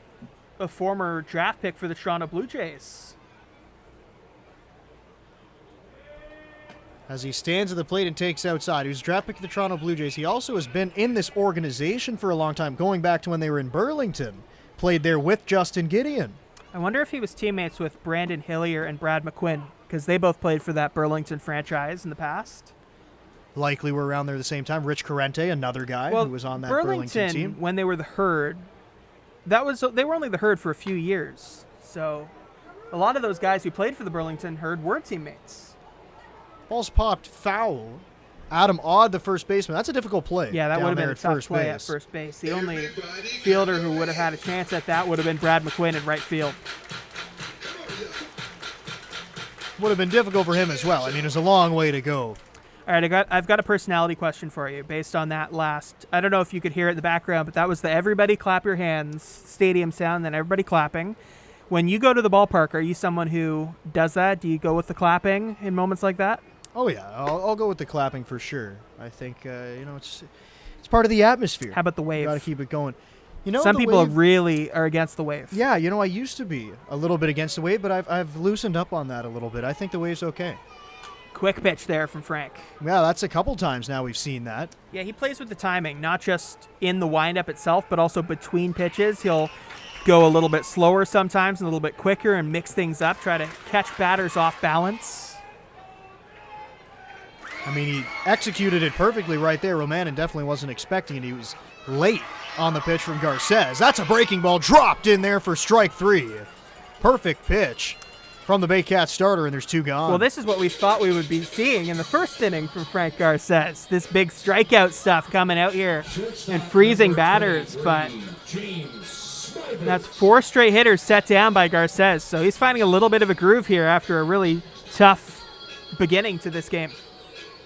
a former draft pick for the Toronto Blue Jays. As he stands at the plate and takes outside. He was a draft pick of the Toronto Blue Jays. He also has been in this organization for a long time, going back to when they were in Burlington. Played there with Justin Gideon. I wonder if he was teammates with Brandon Hillier and Brad McQuinn, because they both played for that Burlington franchise in the past. Likely were around there at the same time. Rich Corrente, another guy who was on that Burlington team. When they were the Herd, they were only the Herd for a few years. So a lot of those guys who played for the Burlington Herd were teammates. Ball's popped foul. Adam Odd, the first baseman. That's a difficult play. Yeah, that would have been a tough first play base. at first base. The only fielder who would have had a chance at that would have been Brad McQuinn in right field. Would have been difficult for him as well. I mean, there's a long way to go. All right, I've got a personality question for you based on that last. I don't know if you could hear it in the background, but that was the everybody clap your hands stadium sound, then everybody clapping. When you go to the ballpark, are you someone who does that? Do you go with the clapping in moments like that? Oh, yeah. I'll go with the clapping for sure. I think, it's part of the atmosphere. How about the wave? Got to keep it going. You know, some people wave, really are against the wave. Yeah, I used to be a little bit against the wave, but I've loosened up on that a little bit. I think the wave's okay. Quick pitch there from Frank. Yeah, that's a couple times now we've seen that. Yeah, he plays with the timing, not just in the windup itself, but also between pitches. He'll go a little bit slower sometimes and a little bit quicker and mix things up, try to catch batters off balance. I mean, he executed it perfectly right there. Romanin definitely wasn't expecting it. He was late on the pitch from Garces. That's a breaking ball dropped in there for strike three. Perfect pitch from the Baycats starter, and there's two gone. Well, this is what we thought we would be seeing in the first inning from Frank Garces. This big strikeout stuff coming out here and freezing batters, but that's 4 straight hitters set down by Garces, so he's finding a little bit of a groove here after a really tough beginning to this game.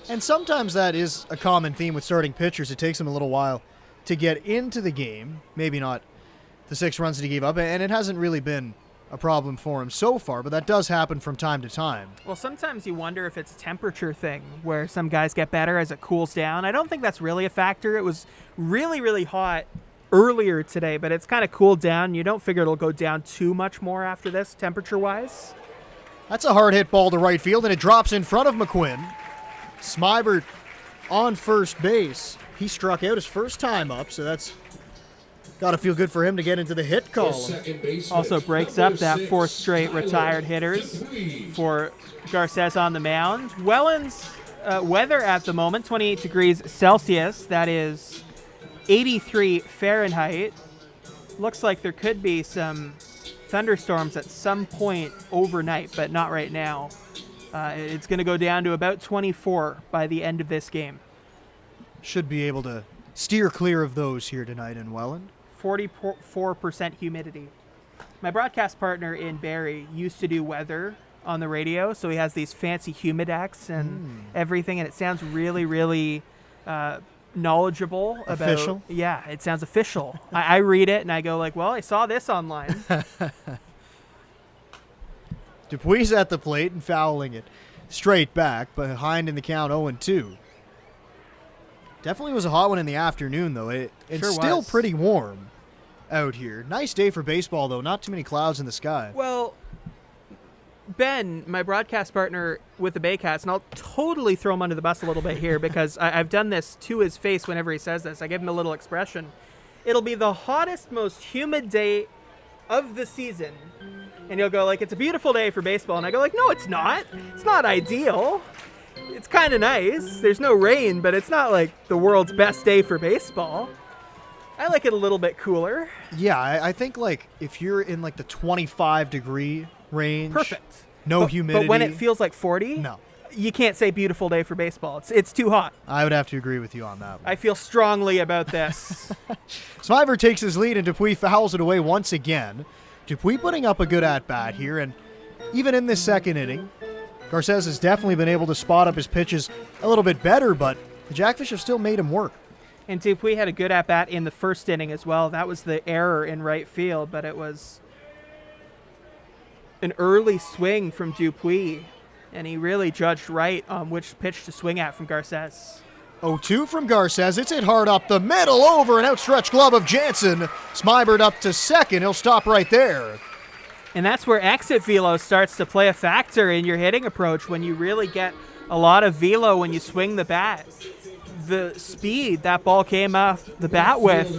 And sometimes that is a common theme with starting pitchers. It takes them a little while to get into the game, maybe not the 6 runs that he gave up, and it hasn't really been a problem for him so far, but that does happen from time to time. Well, sometimes you wonder if it's a temperature thing where some guys get better as it cools down. I don't think that's really a factor. It was really, really hot earlier today, but it's kind of cooled down. You don't figure it'll go down too much more after this, temperature-wise. That's a hard hit ball to right field, and it drops in front of McQuinn. Smybert on first base. He struck out his first time up, so that's got to feel good for him to get into the hit column. Also breaks up that 4 straight retired hitters for Garces on the mound. Welland's weather at the moment, 28 degrees Celsius. That is 83 Fahrenheit. Looks like there could be some thunderstorms at some point overnight, but not right now. It's going to go down to about 24 by the end of this game. Should be able to steer clear of those here tonight in Welland. 44% humidity. My broadcast partner in Barrie used to do weather on the radio, so he has these fancy humidex and everything, and it sounds really, really knowledgeable. Official? Yeah, it sounds official. I read it, and I go like, well, I saw this online. Dupuis at the plate and fouling it straight back, behind in the count 0-2. Definitely was a hot one in the afternoon, though. It's Sure still was. pretty warm out here. Nice day for baseball, though. Not too many clouds in the sky. Well, Ben, my broadcast partner with the Baycats, and I'll totally throw him under the bus a little bit here because I've done this to his face whenever he says this. I give him a little expression. It'll be the hottest, most humid day of the season. And he'll go like, it's a beautiful day for baseball. And I go like, no, it's not. It's not ideal. It's kind of nice. There's no rain, but it's not like the world's best day for baseball. I like it a little bit cooler. Yeah, I think like if you're in like the 25-degree range. Perfect. No humidity. But when it feels like 40, No. you can't say beautiful day for baseball. It's too hot. I would have to agree with you on that one. I feel strongly about this. Smiver takes his lead and Dupuis fouls it away once again. Dupuis putting up a good at-bat here, and even in this second inning, Garces has definitely been able to spot up his pitches a little bit better, but the Jackfish have still made him work. And Dupuis had a good at-bat in the first inning as well. That was the error in right field, but it was an early swing from Dupuis, and he really judged right on which pitch to swing at from Garces. 0-2 from Garces. It's hit hard up the middle over an outstretched glove of Jansen. Smybert up to second. He'll stop right there. And that's where exit velo starts to play a factor in your hitting approach when you really get a lot of velo when you swing the bat. The speed that ball came off the bat with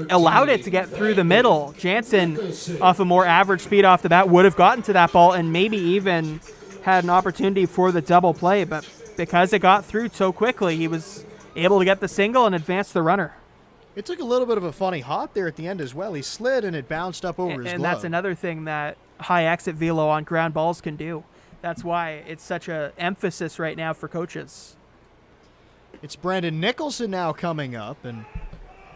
allowed it to get through the middle. Jansen, off a more average speed off the bat, would have gotten to that ball and maybe even had an opportunity for the double play, but because it got through so quickly, he was able to get the single and advance the runner. It took a little bit of a funny hop there at the end as well. He slid and it bounced up over his glove. And that's another thing that high exit velo on ground balls can do. That's why it's such an emphasis right now for coaches. It's Brandon Nicholson now coming up, and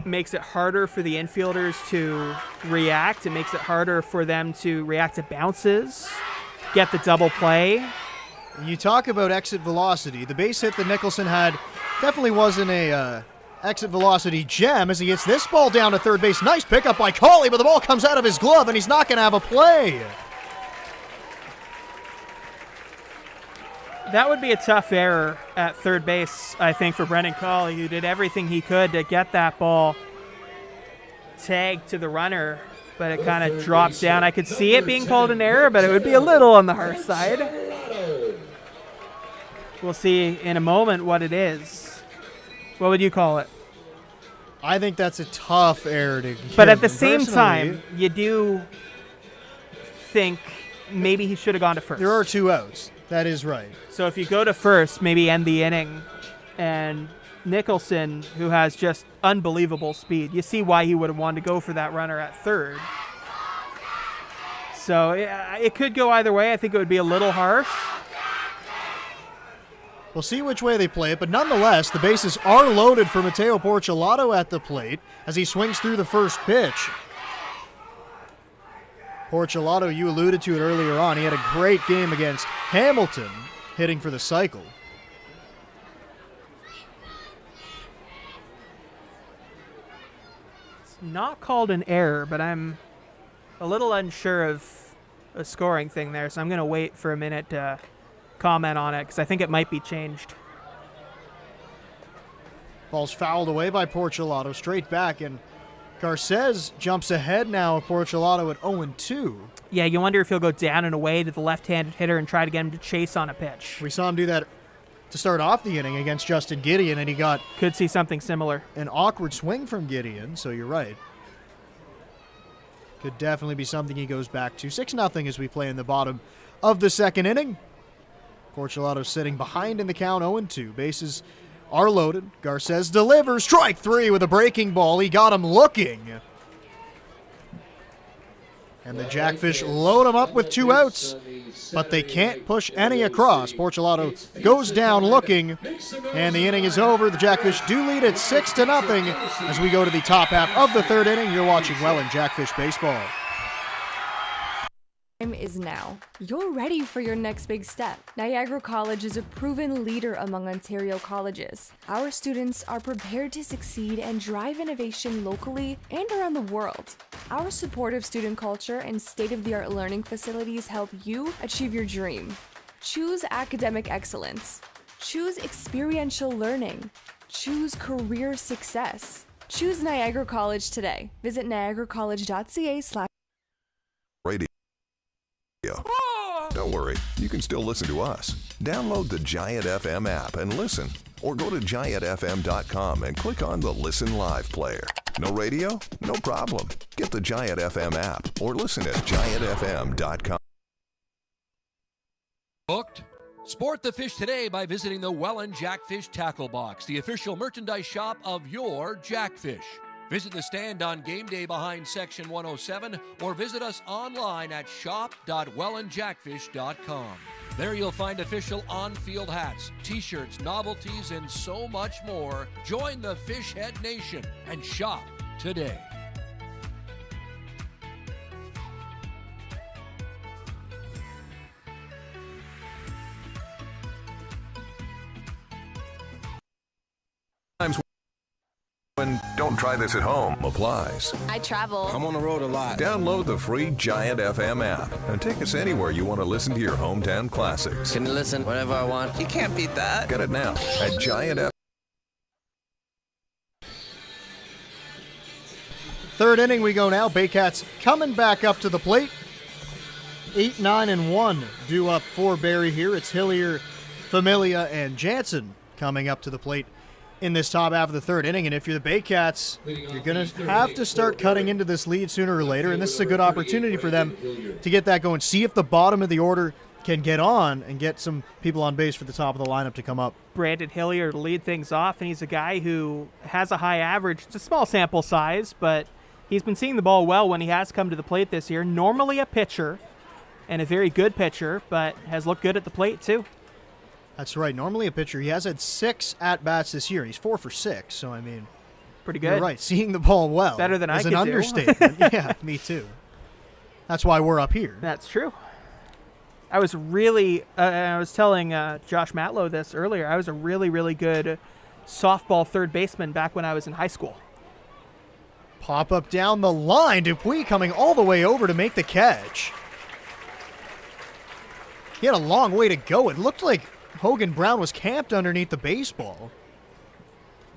Makes it harder for the infielders to react. It makes it harder for them to react to bounces, get the double play. you talk about exit velocity. The base hit that Nicholson had definitely wasn't a exit velocity gem as he hits this ball down to third base. Nice pickup by Cawley, but the ball comes out of his glove, and he's not going to have a play. That would be a tough error at third base, I think, for Brendan Cawley, who did everything he could to get that ball tagged to the runner, but it kind of dropped down. I could see it being called an error, but it would be a little on the harsh side. We'll see in a moment what it is. What would you call it? I think that's a tough error to give. But at the same Personally, time, you do think maybe he should have gone to first. there are two outs. That is right. So if you go to first, maybe end the inning, and Nicholson, who has just unbelievable speed, you see why he would have wanted to go for that runner at third. So it could go either way. I think it would be a little harsh. We'll see which way they play it, but nonetheless, the bases are loaded for Mateo Porcelato at the plate as he swings through the first pitch. Porcelato, you alluded to it earlier on. He had a great game against Hamilton, hitting for the cycle. It's not called an error, but I'm a little unsure of a scoring thing there, so I'm going to wait for a minute to comment on it because I think it might be changed. Ball's fouled away by Porcelato, straight back, and Garces jumps ahead now of Porcelato at 0-2. Yeah, you wonder if he'll go down and away to the left-handed hitter and try to get him to chase on a pitch. We saw him do that to start off the inning against Justin Gideon, and he got Could see something similar. an awkward swing from Gideon, so you're right. Could definitely be something he goes back to. 6-0 as we play in the bottom of the second inning. Porcelato sitting behind in the count, 0-2. Bases are loaded. Garces delivers. Strike three with a breaking ball. He got him looking. And the Jackfish load them up with 2 outs, but they can't push any across. Porcelato goes down looking, and the inning is over. The Jackfish do lead at 6-0 as we go to the top half of the 3rd inning. You're watching Welland Jackfish Baseball. Time is now. You're ready for your next big step. Niagara College is a proven leader among Ontario colleges. Our students are prepared to succeed and drive innovation locally and around the world. Our supportive student culture and state-of-the-art learning facilities help you achieve your dream. Choose academic excellence. Choose experiential learning. Choose career success. Choose Niagara College today. Visit niagaracollege.ca/. Don't worry, you can still listen to us. Download the Giant FM app and listen, or go to giantfm.com and click on the Listen Live player. No radio? No problem. Get the Giant FM app or listen at giantfm.com. Booked? Sport the fish today by visiting the Welland Jackfish Tackle Box, the official merchandise shop of your Jackfish. Visit the stand on game day behind Section 107 or visit us online at shop.wellandjackfish.com. There you'll find official on-field hats, t-shirts, novelties, and so much more. Join the Fishhead Nation and shop today. And don't try this at home applies. I travel. I'm on the road a lot. Download the free Giant FM app and take us anywhere you want to listen to your hometown classics. Can you listen whenever I want? You can't beat that. Get it now at Giant FM. 3rd inning we go now. Baycats coming back up to the plate. 8-9-1 due up for Barrie here. It's Hillier, Familia, and Jansen coming up to the plate in this top half of the 3rd inning. And if you're the Baycats, you're going to have to start cutting into this lead sooner or later, and this is a good opportunity for them to get that going. See if the bottom of the order can get on and get some people on base for the top of the lineup to come up. Brandon Hillier to lead things off, and he's a guy who has a high average. It's a small sample size, but he's been seeing the ball well when he has come to the plate this year. Normally a pitcher, and a very good pitcher, but has looked good at the plate too. That's right. Normally a pitcher. He has had 6 at-bats this year. He's 4 for 6, so I mean, pretty good. You're right. Seeing the ball well. Better than I could do. Is an understatement. Yeah, me too. That's why we're up here. That's true. I was really, I was telling Josh Matlow this earlier, I was a really, really good softball third baseman back when I was in high school. Pop up down the line. Dupuis coming all the way over to make the catch. He had a long way to go. It looked like Hogan Brown was camped underneath the baseball,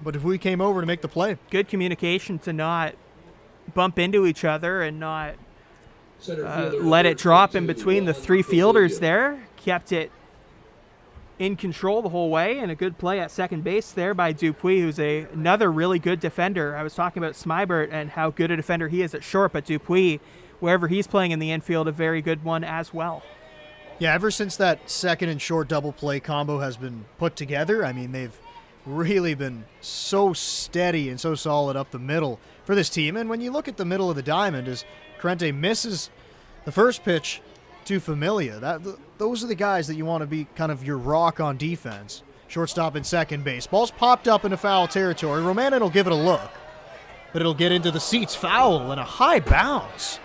but Dupuis came over to make the play. Good communication to not bump into each other and not let it drop in between the 3 fielders there. Kept it in control the whole way, and a good play at second base there by Dupuis, who's another really good defender. I was talking about Smybert and how good a defender he is at short, but Dupuis, wherever he's playing in the infield, a very good one as well. Yeah, ever since that second and short double play combo has been put together, I mean, they've really been so steady and so solid up the middle for this team. And when you look at the middle of the diamond, as Corrente misses the first pitch to Familia, those are the guys that you want to be kind of your rock on defense. Shortstop and second base. Ball's popped up into foul territory. Romanin will give it a look, but it'll get into the seats. Foul and a high bounce.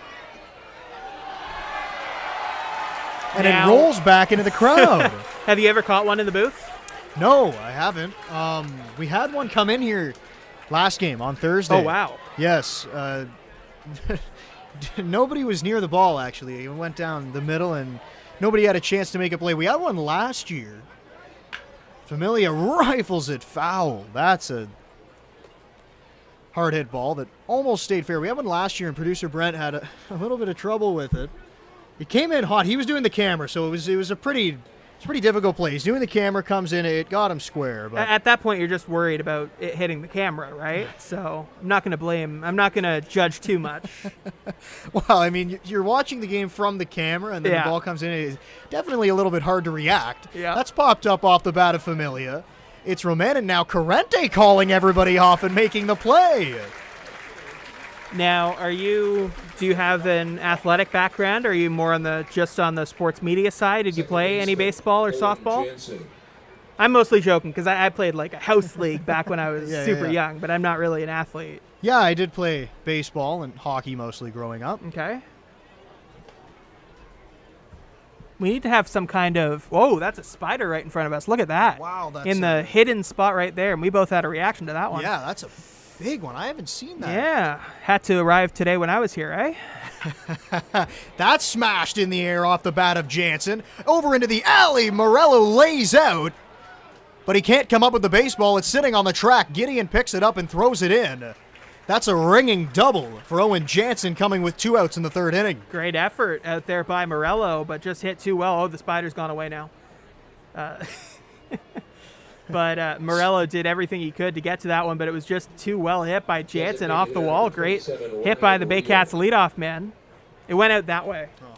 And it rolls back into the crowd. Have you ever caught one in the booth? No, I haven't. We had one come in here last game on Thursday. Oh, wow. Yes. Nobody was near the ball, actually. It went down the middle, and nobody had a chance to make a play. We had one last year. Familia rifles it foul. That's a hard-hit ball that almost stayed fair. We had one last year, and producer Brent had a little bit of trouble with it. It came in hot. He was doing the camera, so it was a pretty difficult play. He's doing the camera, comes in, it got him square. But at that point, you're just worried about it hitting the camera, right? So I'm not going to blame. I'm not going to judge too much. Well, I mean, you're watching the game from the camera, and then the ball comes in. It's definitely a little bit hard to react. Yeah. That's popped up off the bat of Familia. It's Romanin now. Corrente calling everybody off and making the play. Now, do you have an athletic background? Or are you more just on the sports media side? Did you play any baseball or softball? I'm mostly joking because I played like a house league back when I was super young, but I'm not really an athlete. Yeah, I did play baseball and hockey mostly growing up. Okay. We need to have some kind of... Whoa, that's a spider right in front of us. Look at that. Wow, that's in the hidden spot right there, and we both had a reaction to that one. Yeah, that's a big one. I haven't seen that. Yeah. Had to arrive today when I was here, eh? That's smashed in the air off the bat of Jansen. Over into the alley. Morello lays out. But he can't come up with the baseball. It's sitting on the track. Gideon picks it up and throws it in. That's a ringing double for Owen Jansen, coming with 2 outs in the 3rd inning. Great effort out there by Morello, but just hit too well. Oh, the spider's gone away now. But Morello did everything he could to get to that one, but it was just too well hit by Jansen off the wall. Great hit by the Baycats leadoff man. It went out that way. Oh.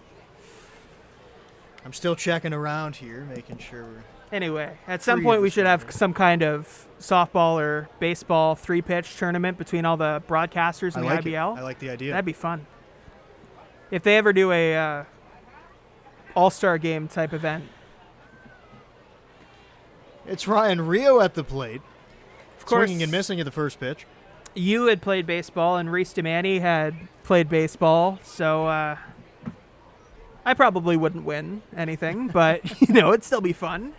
I'm still checking around here, making sure we're... Anyway, at some point we should have some kind of softball or baseball 3-pitch tournament between all the broadcasters in the IBL. I like the idea. That'd be fun. If they ever do a all-star game type event. It's Ryan Rio at the plate. Of course, swinging and missing at the first pitch. You had played baseball, and Reese DeManny had played baseball, so I probably wouldn't win anything, but, it'd still be fun.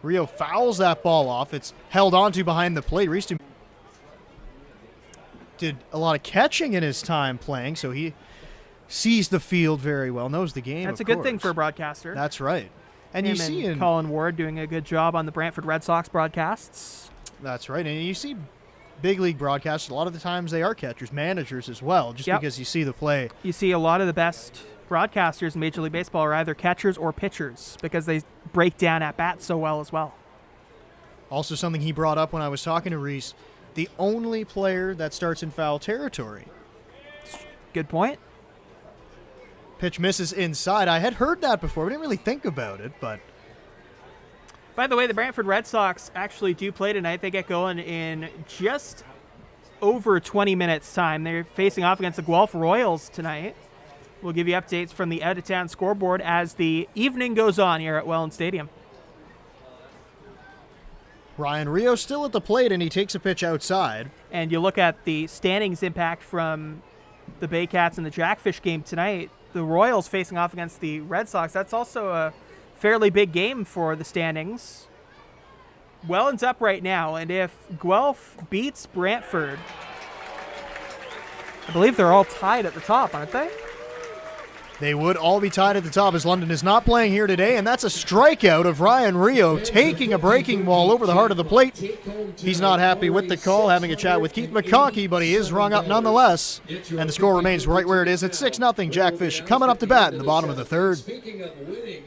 Rio fouls that ball off. It's held onto behind the plate. Reese did a lot of catching in his time playing, so he sees the field very well, knows the game. That's a good thing for a broadcaster. That's right. And you see Colin Ward doing a good job on the Brantford Red Sox broadcasts. That's right. And you see big league broadcasts, a lot of the times they are catchers, managers as well, just because you see the play. You see a lot of the best broadcasters in Major League Baseball are either catchers or pitchers because they break down at bats so well as well. Also something he brought up when I was talking to Reese, the only player that starts in foul territory. Good point. Pitch misses inside. I had heard that before. We didn't really think about it, but... By the way, the Brantford Red Sox actually do play tonight. They get going in just over 20 minutes' time. They're facing off against the Guelph Royals tonight. We'll give you updates from the out-of-town scoreboard as the evening goes on here at Welland Stadium. Ryan Rio still at the plate, and he takes a pitch outside. And you look at the standings impact from the Baycats and the Jackfish game tonight. The Royals facing off against the Red Sox. That's also a fairly big game for the standings. Welland's up right now, and if Guelph beats Brantford, I believe they're all tied at the top, aren't they? They would all be tied at the top as London is not playing here today, and that's a strikeout of Ryan Rio taking a breaking ball over the heart of the plate. He's not happy with the call, having a chat with Keith McConkey, but he is rung up nonetheless, and the score remains right where it is at 6-0. Jackfish coming up to bat in the bottom of the 3rd. Speaking of winning,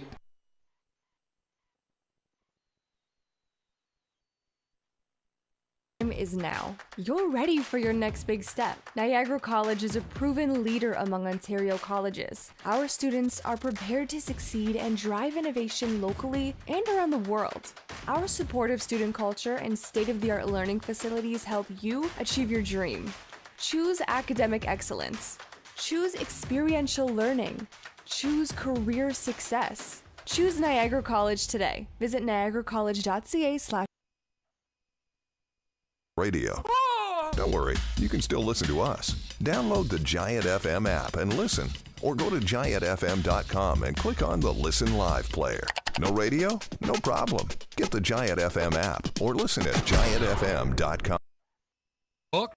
Is now. You're ready for your next big step. Niagara College is a proven leader among Ontario colleges. Our students are prepared to succeed and drive innovation locally and around the world. Our supportive student culture and state-of-the-art learning facilities help you achieve your dream. Choose academic excellence. Choose experiential learning. Choose career success. Choose Niagara College today. Visit niagaracollege.ca/. Radio. Don't worry, you can still listen to us. Download the Giant FM app and listen. Or go to giantfm.com and click on the Listen Live player. No radio? No problem. Get the Giant FM app or listen at giantfm.com. Book.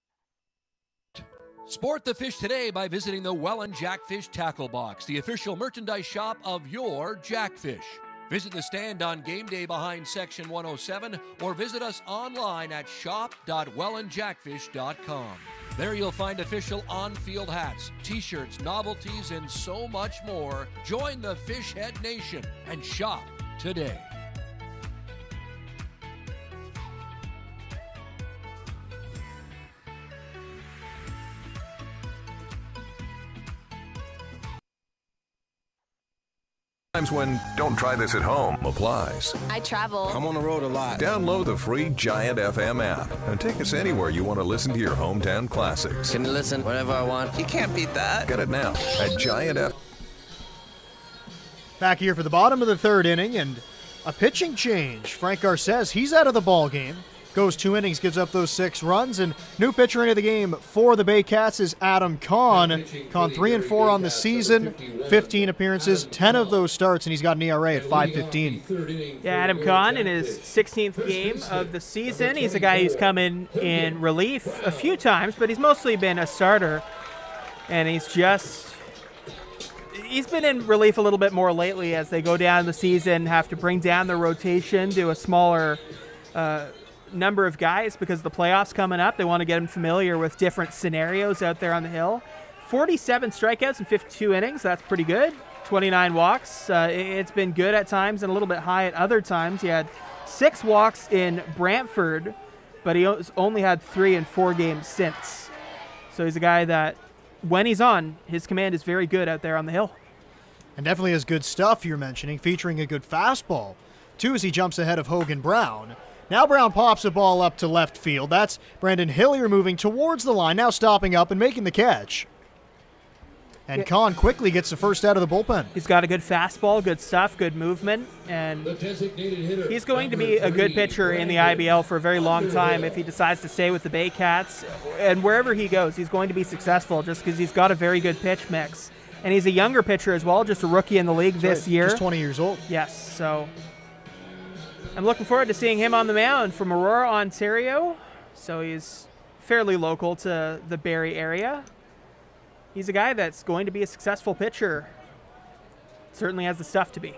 Sport the fish today by visiting the Welland Jackfish Tackle Box, the official merchandise shop of your Jackfish. Visit the stand on game day behind Section 107 or visit us online at shop.wellandjackfish.com. There you'll find official on-field hats, t-shirts, novelties, and so much more. Join the Fishhead Nation and shop today. Times when don't try this at home applies. I travel. I'm on the road a lot. Download the free Giant FM app and take us anywhere you want to listen to your hometown classics. Can listen whenever I want. You can't beat that. Get it now at Giant FM. Back here for the bottom of the third inning and a pitching change. Frank Garces, he's out of the ball game. Goes 2 innings, gives up those 6 runs, and new pitcher into the game for the Baycats is Adam Kahn. Kahn 3-4 on the season, 15 appearances, 10 of those starts, and he's got an ERA at 5.15. Yeah, Adam Kahn in his 16th game of the season. He's a guy who's come in relief a few times, but he's mostly been a starter, and he's been in relief a little bit more lately as they go down the season, have to bring down the rotation to a smaller number of guys because the playoffs coming up. They want to get him familiar with different scenarios out there on the hill. 47 strikeouts in 52 innings. That's pretty good. 29 walks. It's been good at times and a little bit high at other times. He had 6 walks in Brantford, but he only had 3 in 4 games since. So he's a guy that, when he's on, his command is very good out there on the hill. And definitely has good stuff you're mentioning, featuring a good fastball. 2 as he jumps ahead of Hogan Brown. Now Brown pops a ball up to left field. That's Brandon Hillier moving towards the line, now stopping up and making the catch. And Kahn quickly gets the first out of the bullpen. He's got a good fastball, good stuff, good movement, and he's going to be a good pitcher in the IBL for a very long time if he decides to stay with the Baycats. And wherever he goes, he's going to be successful just because he's got a very good pitch mix. And he's a younger pitcher as well, just a rookie in the league this year. Just 20 years old. Yes, so I'm looking forward to seeing him on the mound from Aurora, Ontario. So he's fairly local to the Barrie area. He's a guy that's going to be a successful pitcher. Certainly has the stuff to be.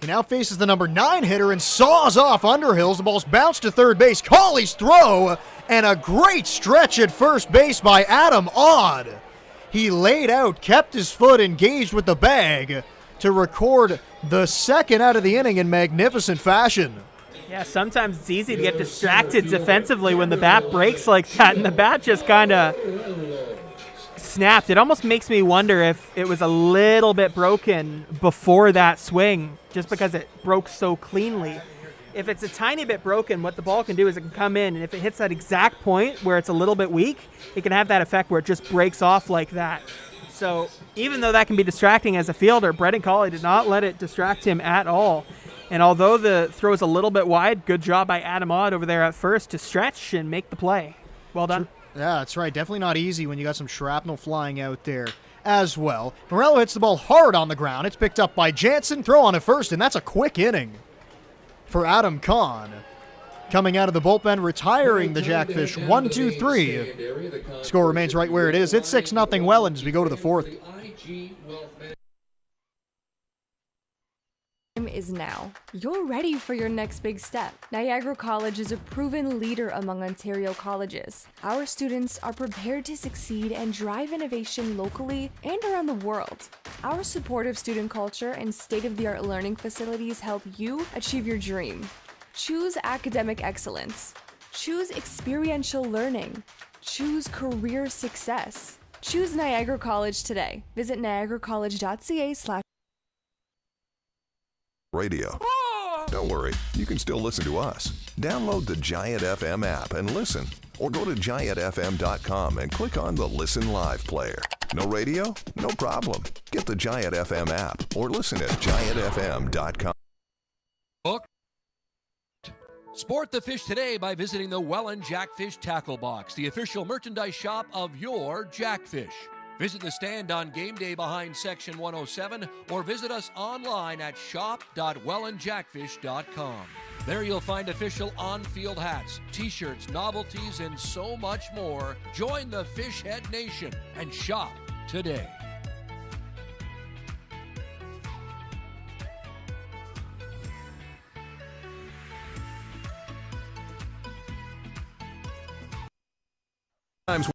He now faces the number 9 hitter and saws off Underhills. The ball's bounced to third base. Cawley's throw, and a great stretch at first base by Adam Odd. He laid out, kept his foot engaged with the bag to record the second out of the inning in magnificent fashion. Yeah, sometimes it's easy to get distracted defensively when the bat breaks like that, and the bat just kind of snapped. It almost makes me wonder if it was a little bit broken before that swing, just because it broke so cleanly. If it's a tiny bit broken, what the ball can do is it can come in, and if it hits that exact point where it's a little bit weak, it can have that effect where it just breaks off like that. So even though that can be distracting as a fielder, Brendan Cawley did not let it distract him at all. And although the throw is a little bit wide, good job by Adam Odd over there at first to stretch and make the play. Well done. Yeah, that's right. Definitely not easy when you got some shrapnel flying out there as well. Morello hits the ball hard on the ground. It's picked up by Jansen. Throw on at first, and that's a quick inning for Adam Kahn. Coming out of the bullpen, retiring the Jackfish 1-2-3. Score remains right where it is. It's 6-0 Welland as we go to the fourth. Time is now. You're ready for your next big step. Niagara College is a proven leader among Ontario colleges. Our students are prepared to succeed and drive innovation locally and around the world. Our supportive student culture and state-of-the-art learning facilities help you achieve your dream. Choose academic excellence. Choose experiential learning. Choose career success. Choose Niagara College today. Visit niagaracollege.ca/. Radio. Don't worry, you can still listen to us. Download the Giant FM app and listen. Or go to giantfm.com and click on the Listen Live player. No radio? No problem. Get the Giant FM app or listen at giantfm.com. Sport the fish today by visiting the Welland Jackfish Tackle Box, the official merchandise shop of your Jackfish. Visit the stand on game day behind Section 107 or visit us online at shop.wellandjackfish.com. There you'll find official on-field hats, t-shirts, novelties, and so much more. Join the Fishhead Nation and shop today. Times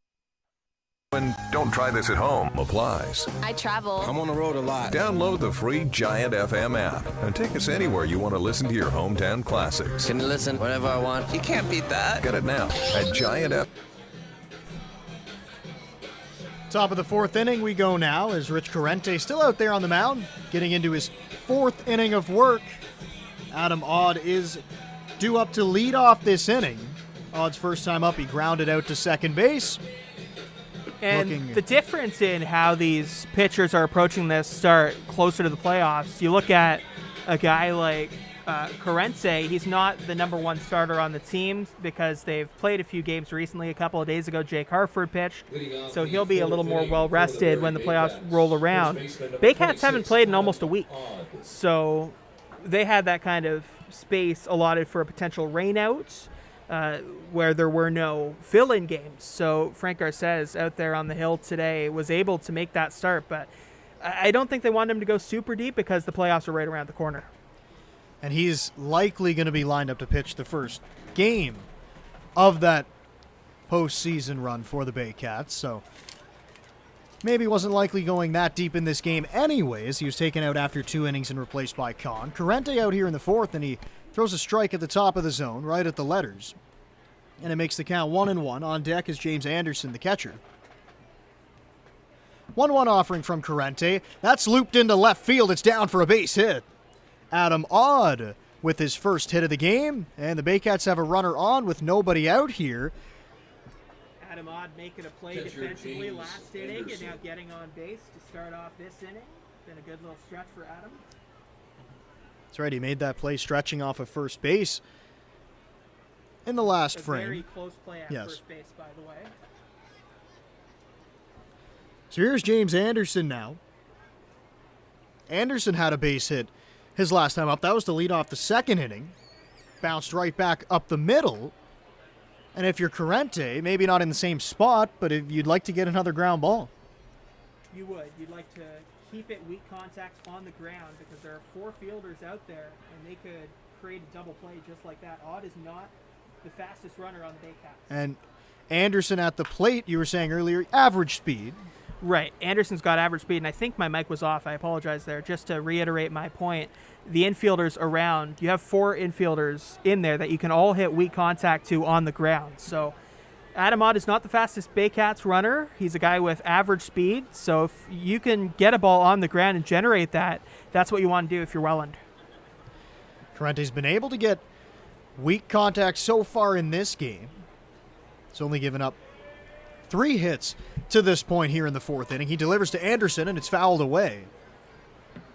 when don't try this at home applies. I travel. I'm on the road a lot. Download the free Giant FM app and take us anywhere you want to listen to your hometown classics. Can listen whenever I want. You can't beat that. Get it now at Giant FM. Top of the fourth inning we go now as Rich Corrente still out there on the mound, getting into his fourth inning of work. Adam Odd is due up to lead off this inning. Odd's first time up, he grounded out to second base. And the difference in how these pitchers are approaching this start closer to the playoffs, you look at a guy like Corrente, he's not the number one starter on the team because they've played a few games recently. A couple of days ago, Jake Hartford pitched, so he'll be a little more well-rested when the playoffs roll around. Baycats haven't played in almost a week, so they had that kind of space allotted for a potential rainout where there were no fill-in games. So Frank Garces out there on the hill today was able to make that start, but I don't think they want him to go super deep because the playoffs are right around the corner. And he's likely going to be lined up to pitch the first game of that postseason run for the Baycats. So maybe wasn't likely going that deep in this game anyways. He was taken out after 2 innings and replaced by Kahn. Corrente out here in the fourth, and he throws a strike at the top of the zone, right at the letters. And it makes the count 1-1. On deck is James Anderson, the catcher. 1-1 offering from Corrente. That's looped into left field. It's down for a base hit. Adam Odd with his first hit of the game, and the Baycats have a runner on with nobody out here. Adam Odd making a play defensively last inning and now getting on base to start off this inning. Been a good little stretch for Adam. That's right, he made that play stretching off of first base in the last frame. Very close play at first base, by the way. So here's James Anderson now. Anderson had a base hit his last time up. That was to lead off the second inning. Bounced right back up the middle. And if you're Corrente, maybe not in the same spot, but if you'd like to get another ground ball. You would. You'd like to keep it weak contact on the ground because there are 4 fielders out there and they could create a double play just like that. Odd is not the fastest runner on the Baycats. And Anderson at the plate, you were saying earlier, average speed. Right. Anderson's got average speed, and I think my mic was off. I apologize there. Just to reiterate my point, the infielders around, you have 4 infielders in there that you can all hit weak contact to on the ground. So Adam Odd is not the fastest Baycats runner. He's a guy with average speed. So if you can get a ball on the ground and generate that, that's what you want to do if you're Welland. Corrente's been able to get weak contact so far in this game. It's only given up 3 hits to this point here in the fourth inning. He delivers to Anderson, and it's fouled away.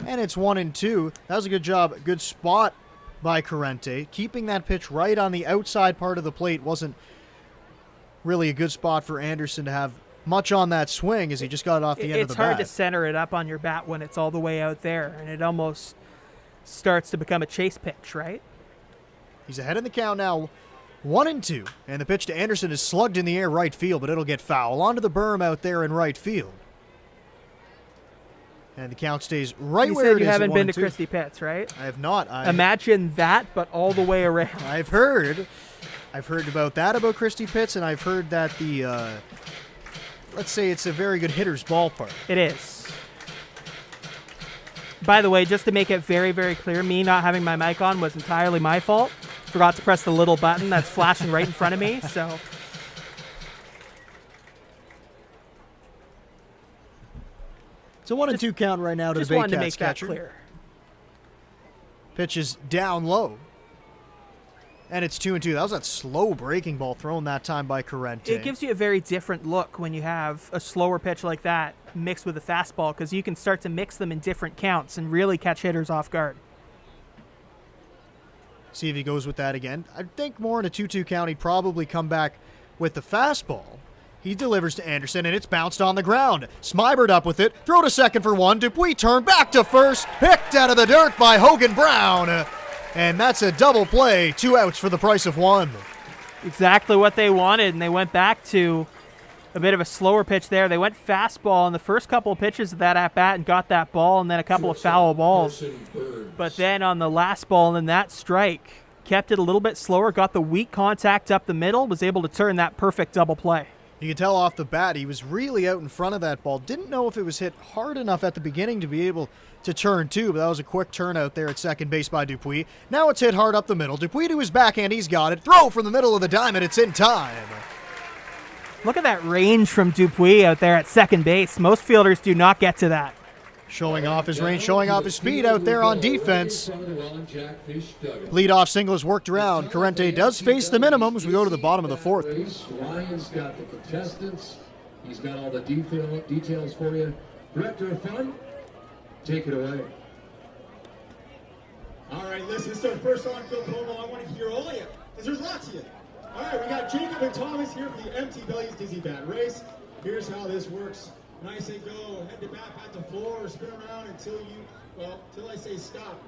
And it's 1-2. That was a good job, good spot by Corrente. Keeping that pitch right on the outside part of the plate wasn't really a good spot for Anderson to have much on that swing as he just got it off the end of the bat. It's hard to center it up on your bat when it's all the way out there, and it almost starts to become a chase pitch, right? He's ahead in the count now, 1-2, and the pitch to Anderson is slugged in the air right field, but it'll get foul onto the berm out there in right field. And the count stays right where it is. You haven't been to 1-2. Christie Pitts, right? I have not. Imagine that, but all the way around. I've heard about that about Christie Pitts, and I've heard that the, let's say it's a very good hitter's ballpark. It is. By the way, just to make it very, very clear, me not having my mic on was entirely my fault. Forgot to press the little button that's flashing right in front of me, so. It's a 1-2 count right now to the Just wanted to Baycats make that catcher. clear. Pitch is down low. And it's 2-2. That was that slow breaking ball thrown that time by Corrente. It gives you a very different look when you have a slower pitch like that mixed with a fastball because you can start to mix them in different counts and really catch hitters off guard. See if he goes with that again. I think more in a 2-2 count, he'd probably come back with the fastball. He delivers to Anderson, and it's bounced on the ground. Smybert up with it. Throw to second for 1. Dupuis turned back to first. Picked out of the dirt by Hogan Brown. And that's a double play. 2 outs for the price of 1. Exactly what they wanted, and they went back to a bit of a slower pitch there. They went fastball in the first couple of pitches of that at-bat and got that ball, and then a couple of foul balls. But then on the last ball and then that strike, kept it a little bit slower, got the weak contact up the middle, was able to turn that perfect double play. You can tell off the bat he was really out in front of that ball. Didn't know if it was hit hard enough at the beginning to be able to turn too, but that was a quick turn out there at second base by Dupuis. Now it's hit hard up the middle. Dupuis to his backhand, he's got it. Throw from the middle of the diamond, it's in time. Look at that range from Dupuis out there at second base. Most fielders do not get to that. Showing off his range, showing off his speed out there on defense. Leadoff single is worked around. Corrente does face the minimum as we go to the bottom of the fourth. Ryan's got the contestants. He's got all the details for you. Director of Fun, take it away. All right, listen, this is our first on-field promo. I want to hear all of you, because there's lots of you. All right, we got Jacob and Thomas here for the Empty Bellies Dizzy Bat Race. Here's how this works. When I say go, head to bat, pat the floor, or spin around until I say stop.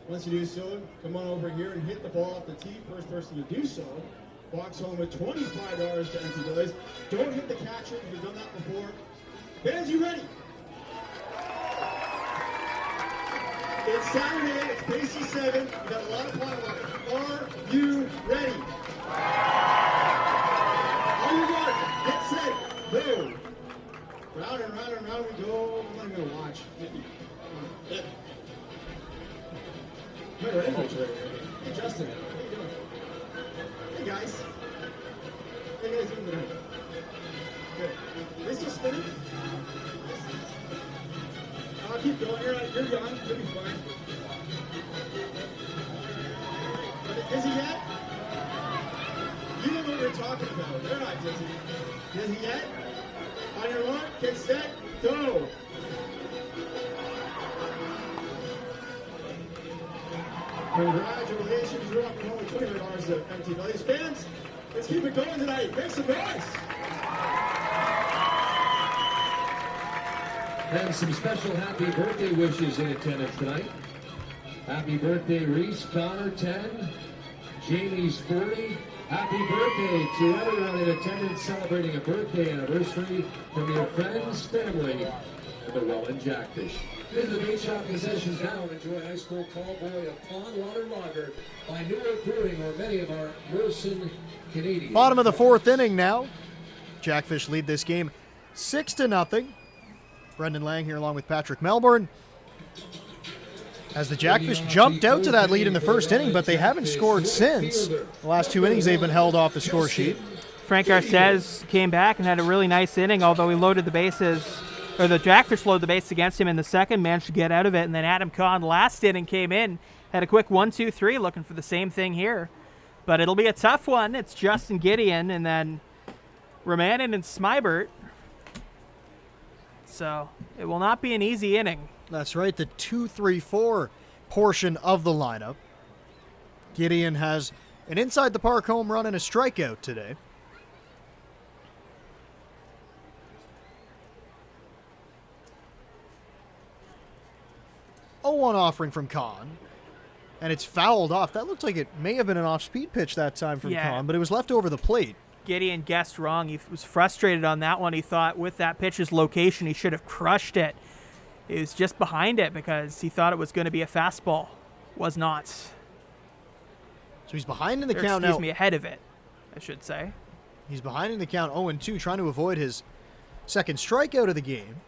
Once you do so, come on over here and hit the ball off the tee. First person to do so walks home with $25 to Empty Bellies. Don't hit the catcher, you've done that before. Bands, you ready? It's Saturday, it's Pacey 7, we got a lot of pot left. Are you ready? On your mark, get set, go. Round and round and round we go. I'm gonna watch. Yeah. Remember, English right here. Hey, Justin, how you doing? Hey, guys. How you guys doing tonight? Good. They still spinning? I'll keep going. You're young. You'll be fine. Are they dizzy yet? You don't know what you're talking about. They're not dizzy. Dizzy yet? On your mark, get set, go! Congratulations, you're up home with $200 to Empty Bellies. Fans, let's keep it going tonight. Make some noise! And some special happy birthday wishes in attendance tonight. Happy birthday, Reese, Connor, 10. Jamie's 40. Happy birthday to everyone in attendance celebrating a birthday anniversary from your friends, family, and the Welland Jackfish. Visit the bait shop concessions now and enjoy ice cold tall boy of pond water lager by New York Brewing or many of our Wilson Canadian. Bottom of the fourth inning now. Jackfish lead this game 6-0. Brendan Lang here along with Patrick Melbourne. As the Jackfish jumped out to that lead in the first inning, but they haven't scored since. The last two innings, they've been held off the score sheet. Frank Garces came back and had a really nice inning, although he loaded the bases, or the Jackfish loaded the base against him in the second, managed to get out of it, and then Adam Kahn last inning came in, had a quick 1-2-3, looking for the same thing here. But it'll be a tough one. It's Justin Gideon and then Romanin and Smybert. So it will not be an easy inning. That's right, the 2-3-4 portion of the lineup. Gideon has an inside the park home run and a strikeout today. A 1 offering from Kahn. And it's fouled off. That looked like it may have been an off-speed pitch that time from Kahn, but it was left over the plate. Gideon guessed wrong. He was frustrated on that one. He thought with that pitch's location, he should have crushed it. It was just behind it because he thought it was going to be a fastball. Was not. So he's behind in the count now. Excuse me, ahead of it, I should say. He's behind in the count 0-2, trying to avoid his second strikeout of the game.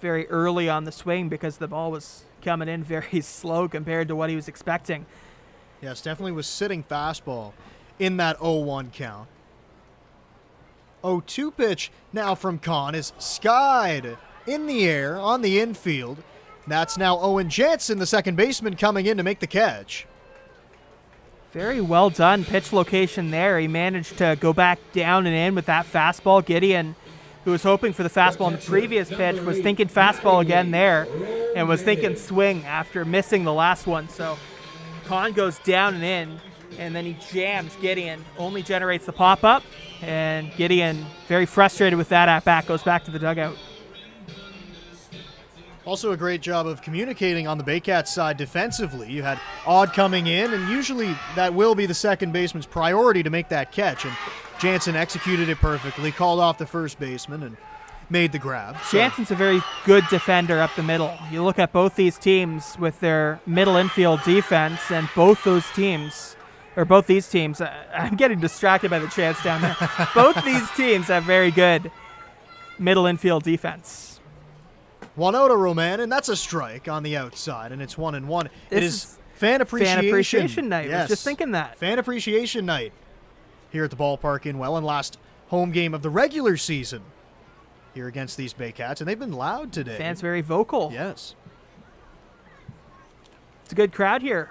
Very early on the swing because the ball was coming in very slow compared to what he was expecting. Yes, definitely was sitting fastball in that 0-1 count. 0-2 pitch now from Kahn is skied in the air on the infield. That's now Owen Jansen, the second baseman, coming in to make the catch. Very well done pitch location there. He managed to go back down and in with that fastball. Gideon, who was hoping for the fastball in the previous pitch, was thinking fastball again there and was thinking swing after missing the last one. So Kahn goes down and in, and then he jams Gideon, only generates the pop-up, and Gideon, very frustrated with that at-bat, goes back to the dugout. Also a great job of communicating on the Baycats side defensively. You had Odd coming in, and usually that will be the second baseman's priority to make that catch, and Jansen executed it perfectly, called off the first baseman, and made the grab. Jansen's a very good defender up the middle. You look at both these teams with their middle infield defense, and both these teams, I'm getting distracted by the chants down there. Both these teams have very good middle infield defense. 1-0 to Roman, and that's a strike on the outside, and it's 1-1. It is fan appreciation night. Yes. I was just thinking that. Fan appreciation night. here at the ballpark in Welland. Last home game of the regular season here against these Baycats, and they've been loud today. Fans very vocal. Yes. It's a good crowd here.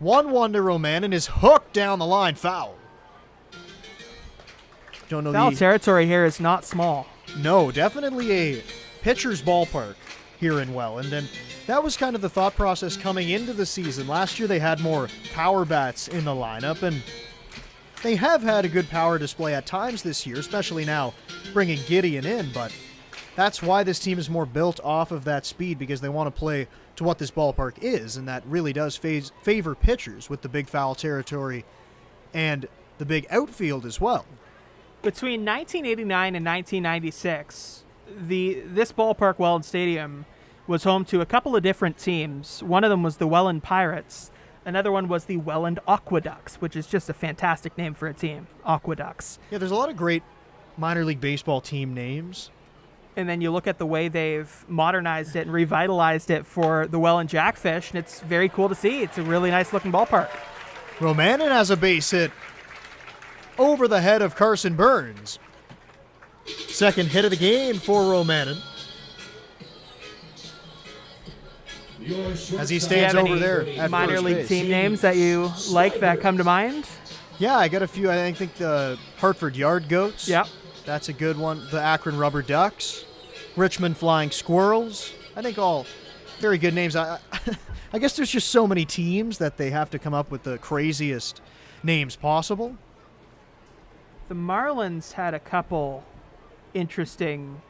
1-1 to Roman, and is hooked down the line. Foul. Don't know Foul the territory here is not small. No, definitely a pitcher's ballpark here in Welland, and that was kind of the thought process coming into the season. Last year they had more power bats in the lineup, and they have had a good power display at times this year, especially now bringing Gideon in, but that's why this team is more built off of that speed, because they want to play to what this ballpark is, and that really does favor pitchers with the big foul territory and the big outfield as well. Between 1989 and 1996, this ballpark, Welland Stadium, was home to a couple of different teams. One of them was the Welland Pirates. Another one was the Welland Aqueducts, which is just a fantastic name for a team, Aqueducts. Yeah, there's a lot of great minor league baseball team names. And then you look at the way they've modernized it and revitalized it for the Welland Jackfish, and it's very cool to see. It's a really nice-looking ballpark. Romanen has a base hit over the head of Carson Burns. Second hit of the game for Romanen. As he stands over there at minor first league base. team names that you like that come to mind? Yeah, I got a few. I think the Hartford Yard Goats. Yep. That's a good one. The Akron Rubber Ducks. Richmond Flying Squirrels. I think all very good names. I guess there's just so many teams that they have to come up with the craziest names possible. The Marlins had a couple interesting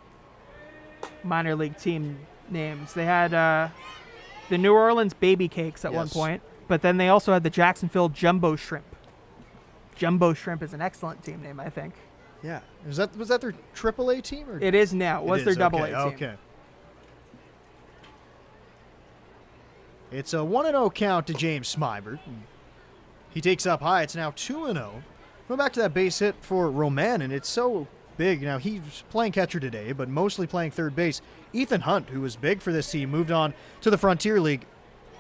minor league team names. They had the New Orleans Baby Cakes at one point, but then they also had the Jacksonville Jumbo Shrimp. Jumbo Shrimp is an excellent team name, I think. Yeah. Was that their AAA team? Or? It is now. It was their AA team. Okay. It's a 1-0 count to James Smybert. He takes up high. It's now 2-0. Going back to that base hit for Roman, and it's so big. Now, he's playing catcher today, but mostly playing third base. Ethan Hunt, who was big for this team, moved on to the Frontier League.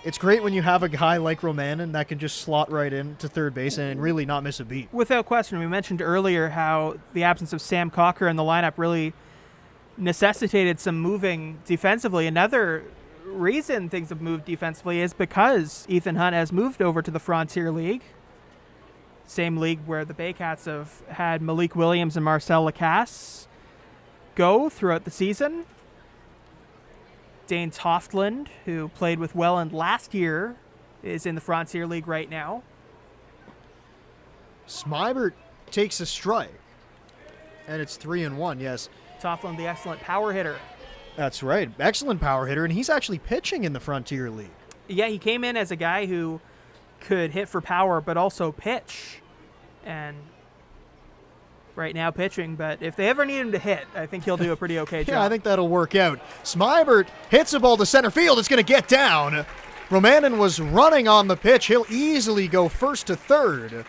It's great when you have a guy like Romanen that can just slot right in to third base and really not miss a beat. Without question. We mentioned earlier how the absence of Sam Cocker in the lineup really necessitated some moving defensively. Another reason things have moved defensively is because Ethan Hunt has moved over to the Frontier League. Same league where the Baycats have had Malik Williams and Marcel Lacasse go throughout the season. Dane Toftland, who played with Welland last year, is in the Frontier League right now. Smybert takes a strike, and it's 3-1, yes. Toftland, the excellent power hitter. That's right. Excellent power hitter, and he's actually pitching in the Frontier League. Yeah, he came in as a guy who could hit for power but also pitch. And right now pitching, but if they ever need him to hit, I think he'll do a pretty okay job. Yeah, I think that'll work out. Smybert hits a ball to center field. It's going to get down. Romanen was running on the pitch. He'll easily go first to third.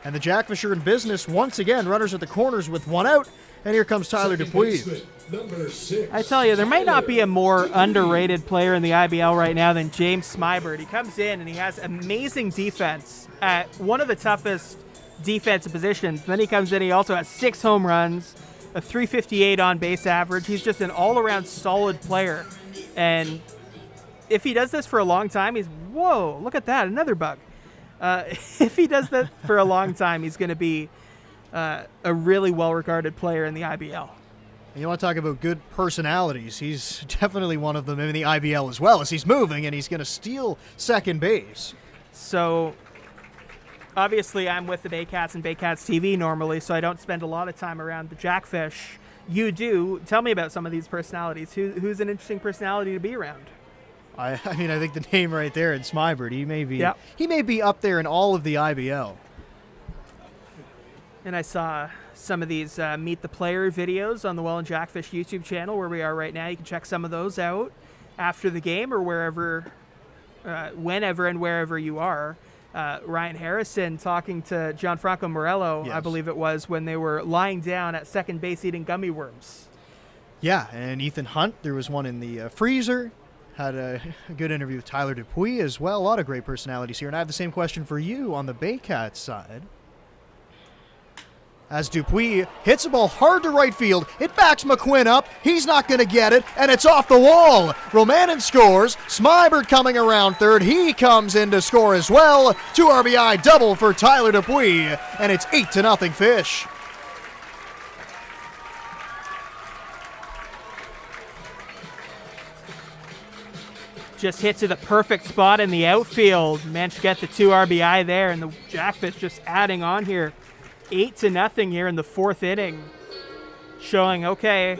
And the Jackfish are in business once again. Runners at the corners with one out. And here comes Tyler Dupuis. I tell you, there might not be a more underrated player in the IBL right now than James Smybert. He comes in and he has amazing defense at one of the toughest defensive positions. Then he comes in, he also has 6 home runs, a .358 on base average. He's just an all-around solid player. And if he does this for a long time, whoa, look at that, another bug. If he does that for a long time, he's going to be a really well-regarded player in the IBL. And you want to talk about good personalities. He's definitely one of them in the IBL as well, as he's moving, and he's going to steal second base. So obviously, I'm with the Baycats and Baycats TV normally, so I don't spend a lot of time around the Jackfish. You do. Tell me about some of these personalities. Who's an interesting personality to be around? I mean, I think the name right there in Smybert, he may be up there in all of the IBL. And I saw some of these Meet the Player videos on the Welland Jackfish YouTube channel where we are right now. You can check some of those out after the game or wherever, whenever and wherever you are. Ryan Harrison talking to Gianfranco Morello, yes. I believe it was, when they were lying down at second base eating gummy worms. Yeah, and Ethan Hunt, there was one in the freezer, Had a good interview with Tyler Dupuis as well. A lot of great personalities here. And I have the same question for you on the Baycats side. As Dupuis hits a ball hard to right field, it backs McQuinn up. He's not going to get it, and it's off the wall. Romanin scores. Smybert coming around third. He comes in to score as well. 2 RBI double for Tyler Dupuis, and it's 8-0 Fish. Just hit to the perfect spot in the outfield. Managed to get the 2 RBI there, and the Jackfish just adding on here. 8-0 here in the 4th inning. Showing, okay,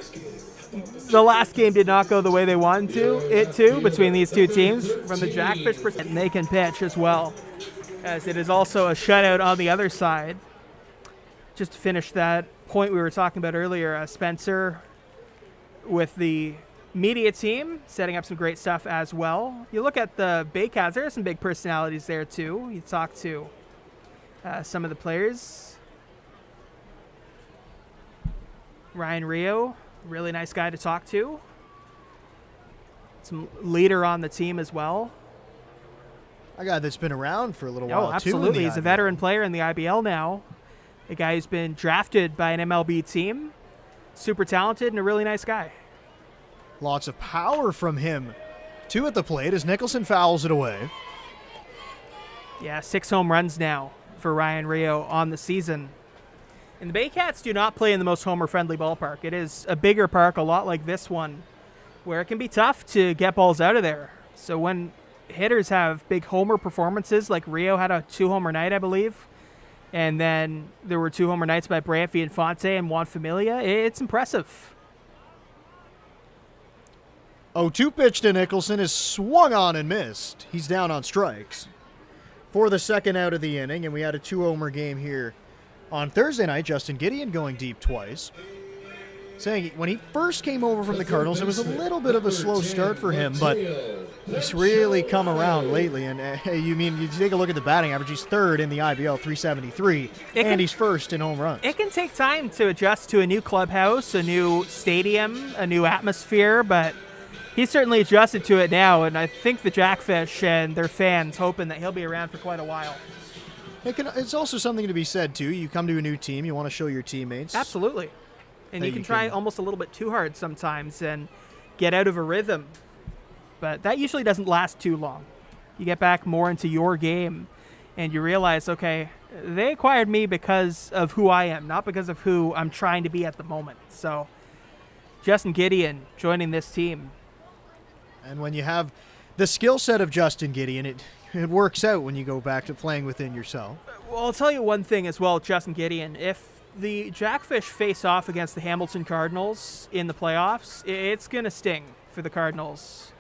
the last game did not go the way they wanted it to between these two teams from the Jackfish perspective. And they can pitch as well, as it is also a shutout on the other side. Just to finish that point we were talking about earlier, Spencer with the media team setting up some great stuff as well. You look at the Baycats, there are some big personalities there too. You talk to some of the players. Ryan Rio, really nice guy to talk to. Some leader on the team as well. A guy that's been around for a little while, absolutely. too. He's a veteran player in the IBL now. A guy who's been drafted by an MLB team. Super talented and a really nice guy. Lots of power from him. 2 at the plate as Nicholson fouls it away. Yeah, 6 home runs now for Ryan Rio on the season. And the Baycats do not play in the most homer-friendly ballpark. It is a bigger park, a lot like this one, where it can be tough to get balls out of there. So when hitters have big homer performances, like Rio had a 2-homer night, I believe, and then there were 2 homer nights by Branfy and Fonte and Juan Familia, it's impressive. 0-2 pitch to Nicholson is swung on and missed. He's down on strikes for the second out of the inning, and we had a 2-homer game here on Thursday night. Justin Gideon going deep twice, saying when he first came over from the Cardinals, it was a little bit of a slow start for him, but he's really come around lately. And you take a look at the batting average, he's 3rd in the IBL, 373, and he's 1st in home runs. It can take time to adjust to a new clubhouse, a new stadium, a new atmosphere, but he's certainly adjusted to it now, and I think the Jackfish and their fans hoping that he'll be around for quite a while. It's also something to be said, too. You come to a new team, you want to show your teammates. Absolutely. And you can try almost a little bit too hard sometimes and get out of a rhythm. But that usually doesn't last too long. You get back more into your game, and you realize, okay, they acquired me because of who I am, not because of who I'm trying to be at the moment. So Justin Gideon joining this team. And when you have the skill set of Justin Gideon, it works out when you go back to playing within yourself. Well, I'll tell you one thing as well, Justin Gideon. If the Jackfish face off against the Hamilton Cardinals in the playoffs, it's going to sting for the Cardinals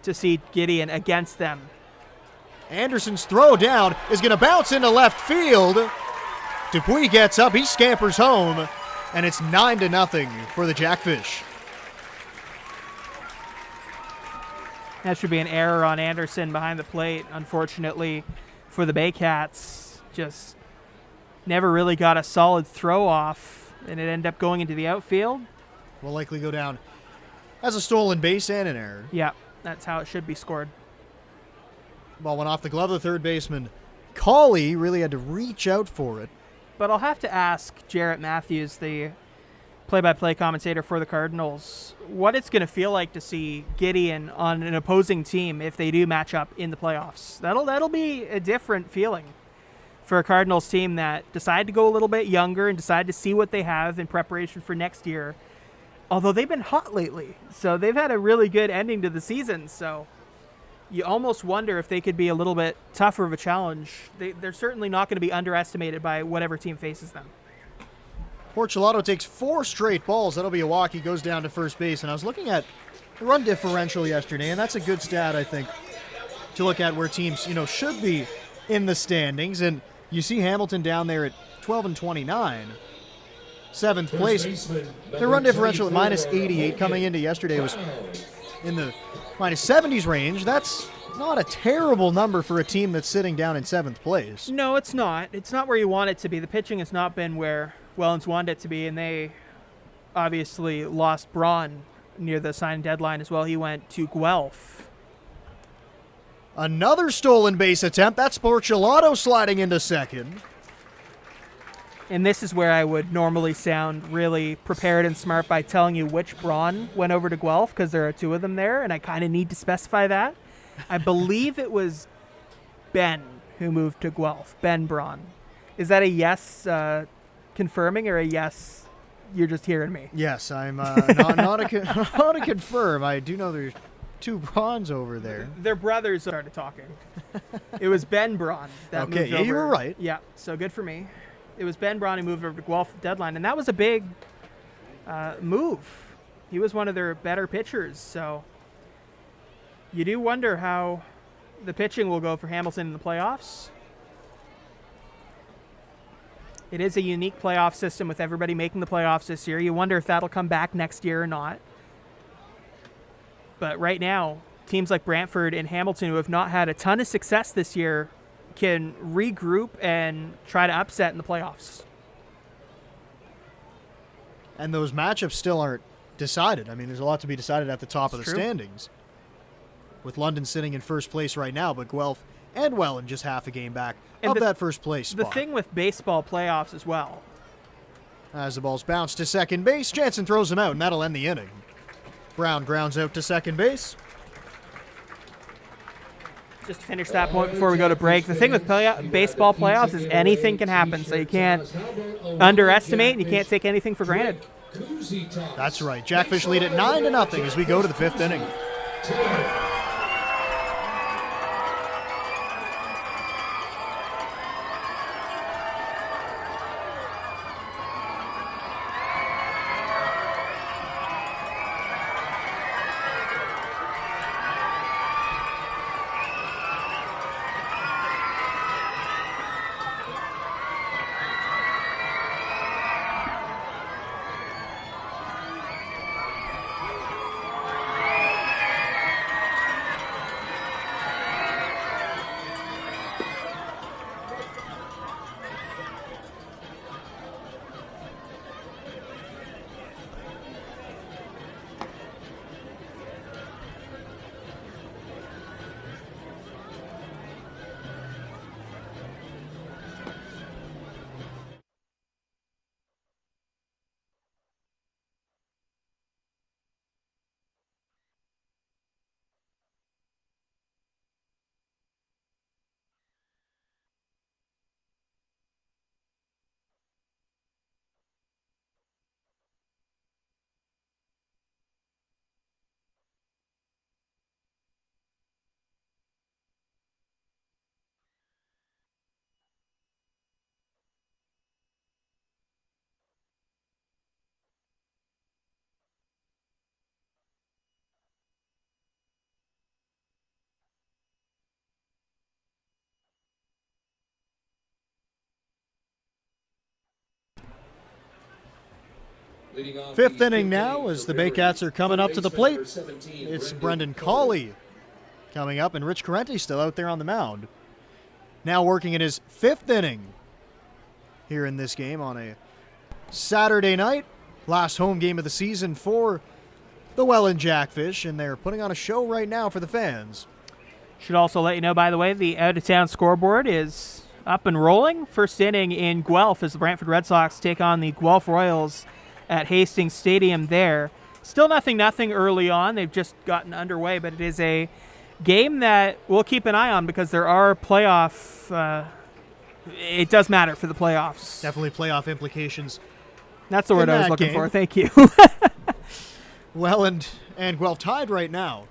to see Gideon against them. Anderson's throw down is going to bounce into left field. Dupuis gets up, he scampers home, and it's 9-0 for the Jackfish. That should be an error on Anderson behind the plate, unfortunately, for the Baycats. Just never really got a solid throw off, and it ended up going into the outfield. Will likely go down as a stolen base and an error. Yeah, that's how it should be scored. Ball went off the glove of the third baseman. Cauley really had to reach out for it. But I'll have to ask Jarrett Matthews, the play-by-play commentator for the Cardinals, what it's going to feel like to see Gideon on an opposing team if they do match up in the playoffs. That'll be a different feeling for a Cardinals team that decided to go a little bit younger and decided to see what they have in preparation for next year. Although they've been hot lately, so they've had a really good ending to the season. So you almost wonder if they could be a little bit tougher of a challenge. They're certainly not going to be underestimated by whatever team faces them. Porchelato takes 4 straight balls. That'll be a walk. He goes down to first base. And I was looking at the run differential yesterday, and that's a good stat, I think, to look at where teams, should be in the standings. And you see Hamilton down there at 12-29, 7th place. Their run differential at -88 coming into yesterday was in the -70s range. That's not a terrible number for a team that's sitting down in 7th place. No, it's not. It's not where you want it to be. The pitching has not been where Welland's wanted it to be, and they obviously lost Braun near the signing deadline as well. He went to Guelph Another stolen base attempt. That's Porcelato sliding into second. And this is where I would normally sound really prepared and smart by telling you which Braun went over to Guelph, because there are two of them there, and I kind of need to specify that. I believe it was Ben who moved to Guelph, Ben Braun. Is that a yes confirming, or a yes you're just hearing me? Yes, I'm not a confirm. I do know there's two Brauns over there. Their brothers started talking. It was Ben Braun that moved over. Okay, you were right. Yeah, so good for me. It was Ben Braun who moved over to Guelph at the deadline, and that was a big move. He was one of their better pitchers, so you do wonder how the pitching will go for Hamilton in the playoffs. It is a unique playoff system with everybody making the playoffs this year. You wonder if that'll come back next year or not. But right now, teams like Brantford and Hamilton, who have not had a ton of success this year, can regroup and try to upset in the playoffs. And those matchups still aren't decided. I mean, there's a lot to be decided at the top of the standings. With London sitting in first place right now, but Guelph and Welland just half a game back of that first place spot. The thing with baseball playoffs as well. As the ball's bounced to second base, Jansen throws him out, and that'll end the inning. Brown grounds out to second base. Just to finish that point before we go to break, the thing with baseball playoffs is anything can happen, so you can't underestimate and you can't take anything for granted. That's right. Jackfish lead at 9-0 as we go to the fifth inning. Fifth inning now as the Baycats are coming up to the plate. It's Brendan Cawley coming up, and Rich Corrente still out there on the mound. Now working in his fifth inning here in this game on a Saturday night. Last home game of the season for the Welland Jackfish, and they're putting on a show right now for the fans. Should also let you know, by the way, the out-of-town scoreboard is up and rolling. First inning in Guelph as the Brantford Red Sox take on the Guelph Royals at Hastings Stadium there. Still 0-0 early on. They've just gotten underway, but it is a game that we'll keep an eye on because there are playoff... it does matter for the playoffs. Definitely playoff implications. That's the word I was looking for. Thank you. Welland and Guelph tied right now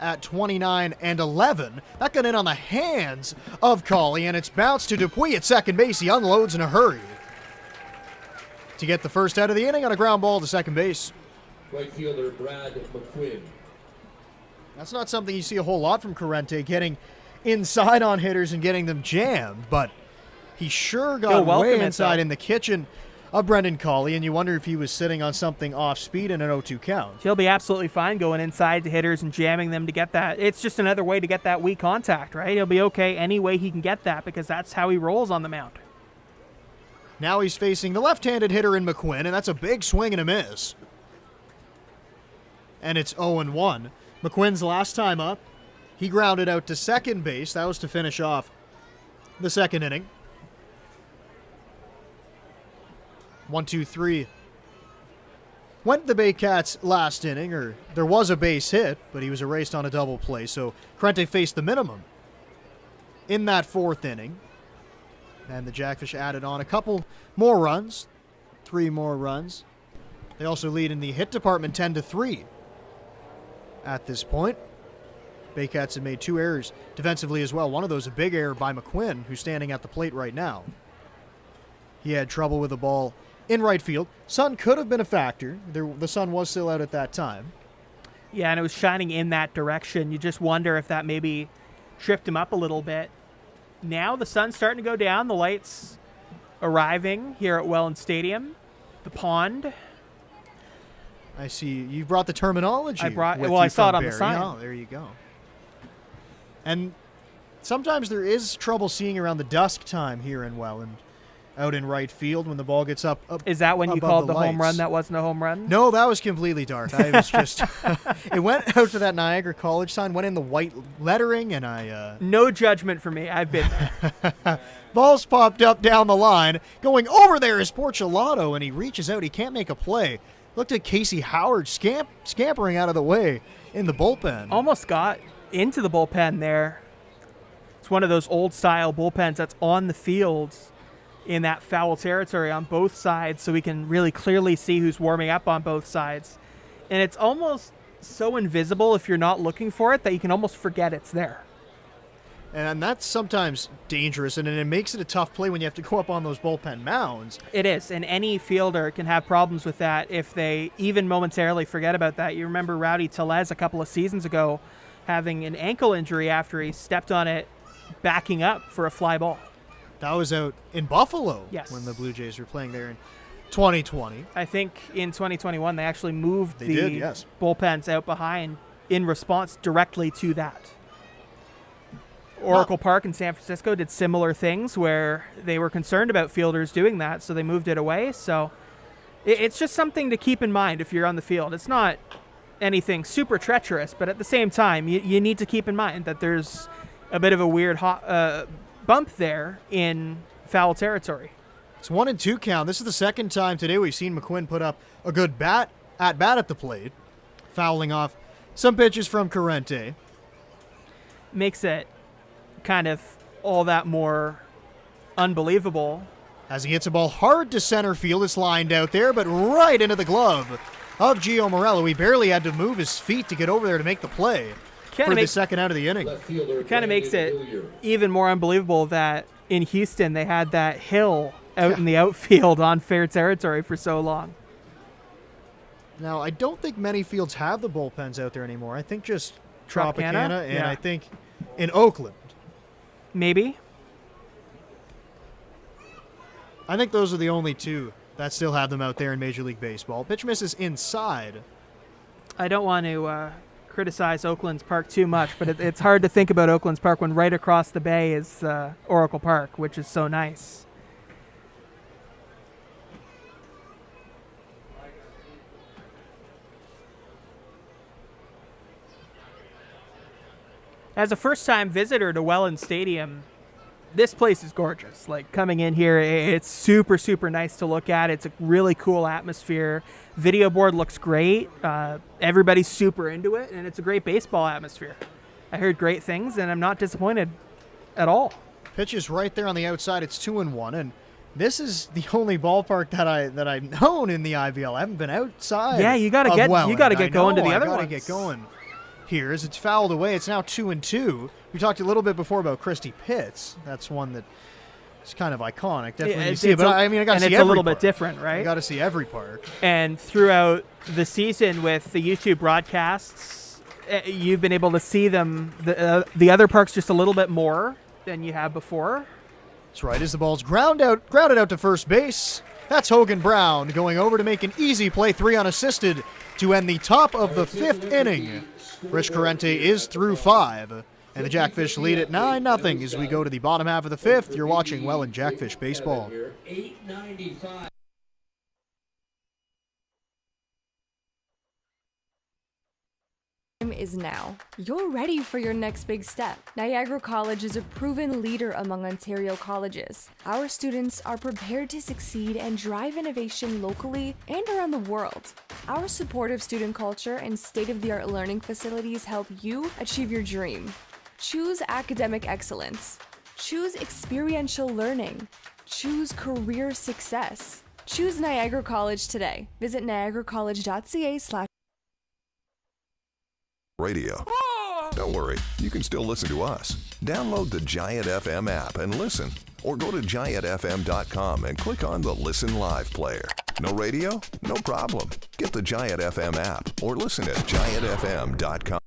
at 29-11. That got in on the hands of Cawley, and it's bounced to Dupuis at second base. He unloads in a hurry to get the first out of the inning on a ground ball to second base. Right fielder Brad McQuinn. That's not something you see a whole lot from Corrente, getting inside on hitters and getting them jammed, but he sure got way inside in the kitchen of Brendan Cawley, and you wonder if he was sitting on something off speed in an 0-2 count. He'll be absolutely fine going inside to hitters and jamming them to get that. It's just another way to get that weak contact, right? He'll be okay any way he can get that because that's how he rolls on the mound. Now he's facing the left-handed hitter in McQuinn, and that's a big swing and a miss. And it's 0-1. McQuinn's last time up He grounded out to second base. That was to finish off the second inning. 1-2-3. Went the Baycats last inning, or there was a base hit, but he was erased on a double play, so Corrente faced the minimum in that fourth inning. And the Jackfish added on a couple more runs, 3 more runs. They also lead in the hit department 10-3 at this point. Baycats have made 2 errors defensively as well. One of those a big error by McQuinn, who's standing at the plate right now. He had trouble with the ball in right field. Sun could have been a factor. The sun was still out at that time. Yeah, and it was shining in that direction. You just wonder if that maybe tripped him up a little bit. Now the sun's starting to go down. The lights arriving here at Welland Stadium. The pond. I see you brought the terminology. I saw it on the sign. Oh, there you go. And sometimes there is trouble seeing around the dusk time here in Welland, out in right field when the ball gets up. Is that when you called the home lights. run that wasn't a home run? No, that was completely dark. I was just it went out to that Niagara College sign, went in the white lettering, and I No judgment for me. I've been there. Balls popped up down the line. Going over there is Porcelato, and he reaches out. He can't make a play. Looked at Casey Howard scampering out of the way in the bullpen. Almost got into the bullpen there. It's one of those old-style bullpens that's on the field in that foul territory on both sides, so we can really clearly see who's warming up on both sides. And it's almost so invisible if you're not looking for it that you can almost forget it's there. And that's sometimes dangerous, and it makes it a tough play when you have to go up on those bullpen mounds. It is, and any fielder can have problems with that if they even momentarily forget about that. You remember Rowdy Tellez a couple of seasons ago having an ankle injury after he stepped on it backing up for a fly ball. That was out in Buffalo. Yes. When the Blue Jays were playing there in 2020. I think in 2021 they actually moved yes. bullpens out behind in response directly to that. Oracle Park in San Francisco did similar things where they were concerned about fielders doing that, so they moved it away. So it's just something to keep in mind if you're on the field. It's not anything super treacherous, but at the same time, you need to keep in mind that there's a bit of a weird bump there in foul territory. It's 1-2 count. This is the second time today we've seen McQuinn put up a good bat at the plate, fouling off some pitches from Corrente. Makes it kind of all that more unbelievable. As he hits a ball hard to center field, it's lined out there, but right into the glove of Gio Morello. He barely had to move his feet to get over there to make the play for the second out of the inning. It kind of makes it even more unbelievable that in Houston they had that hill out in the outfield on fair territory for so long. Now, I don't think many fields have the bullpens out there anymore. I think just Tropicana and I think in Oakland. Maybe. I think those are the only two that still have them out there in Major League Baseball. Pitch misses inside. I don't want to criticize Oakland's Park too much, but it's hard to think about Oakland's Park when right across the bay is Oracle Park, which is so nice. As a first-time visitor to Welland Stadium, this place is gorgeous. Like, coming in here, it's super, super nice to look at. It's a really cool atmosphere. Video board looks great. Everybody's super into it, and it's a great baseball atmosphere. I heard great things, and I'm not disappointed at all. Pitch is right there on the outside. It's 2-1, and this is the only ballpark that I've known in the IVL. I haven't been outside. Yeah, you got to get going to the other ones. I got to get going. Here as it's fouled away. It's now 2-2. We talked a little bit before about Christie Pitts. That's one that is kind of iconic. Definitely you see it, but I got to see every it's a little bit different, right? You got to see every park. And throughout the season with the YouTube broadcasts, you've been able to see them, the other parks, just a little bit more than you have before. That's right. As the ball's grounded out to first base. That's Hogan Brown going over to make an easy play, 3 unassisted, to end the top of the 5th inning. Rich Corrente is through 5, and the Jackfish lead at 9-0 as we go to the bottom half of the 5th. You're watching Welland Jackfish Baseball. 895. is now. You're ready for your next big step. Niagara College is a proven leader among Ontario colleges. Our students are prepared to succeed and drive innovation locally and around the world. Our supportive student culture and state-of-the-art learning facilities help you achieve your dream. Choose academic excellence. Choose experiential learning. Choose career success. Choose Niagara College today. Visit niagaracollege.ca/. Radio. Don't worry, you can still listen to us. Download the Giant FM app and listen. Or go to giantfm.com and click on the Listen Live player. No radio? No problem. Get the Giant FM app or listen at giantfm.com.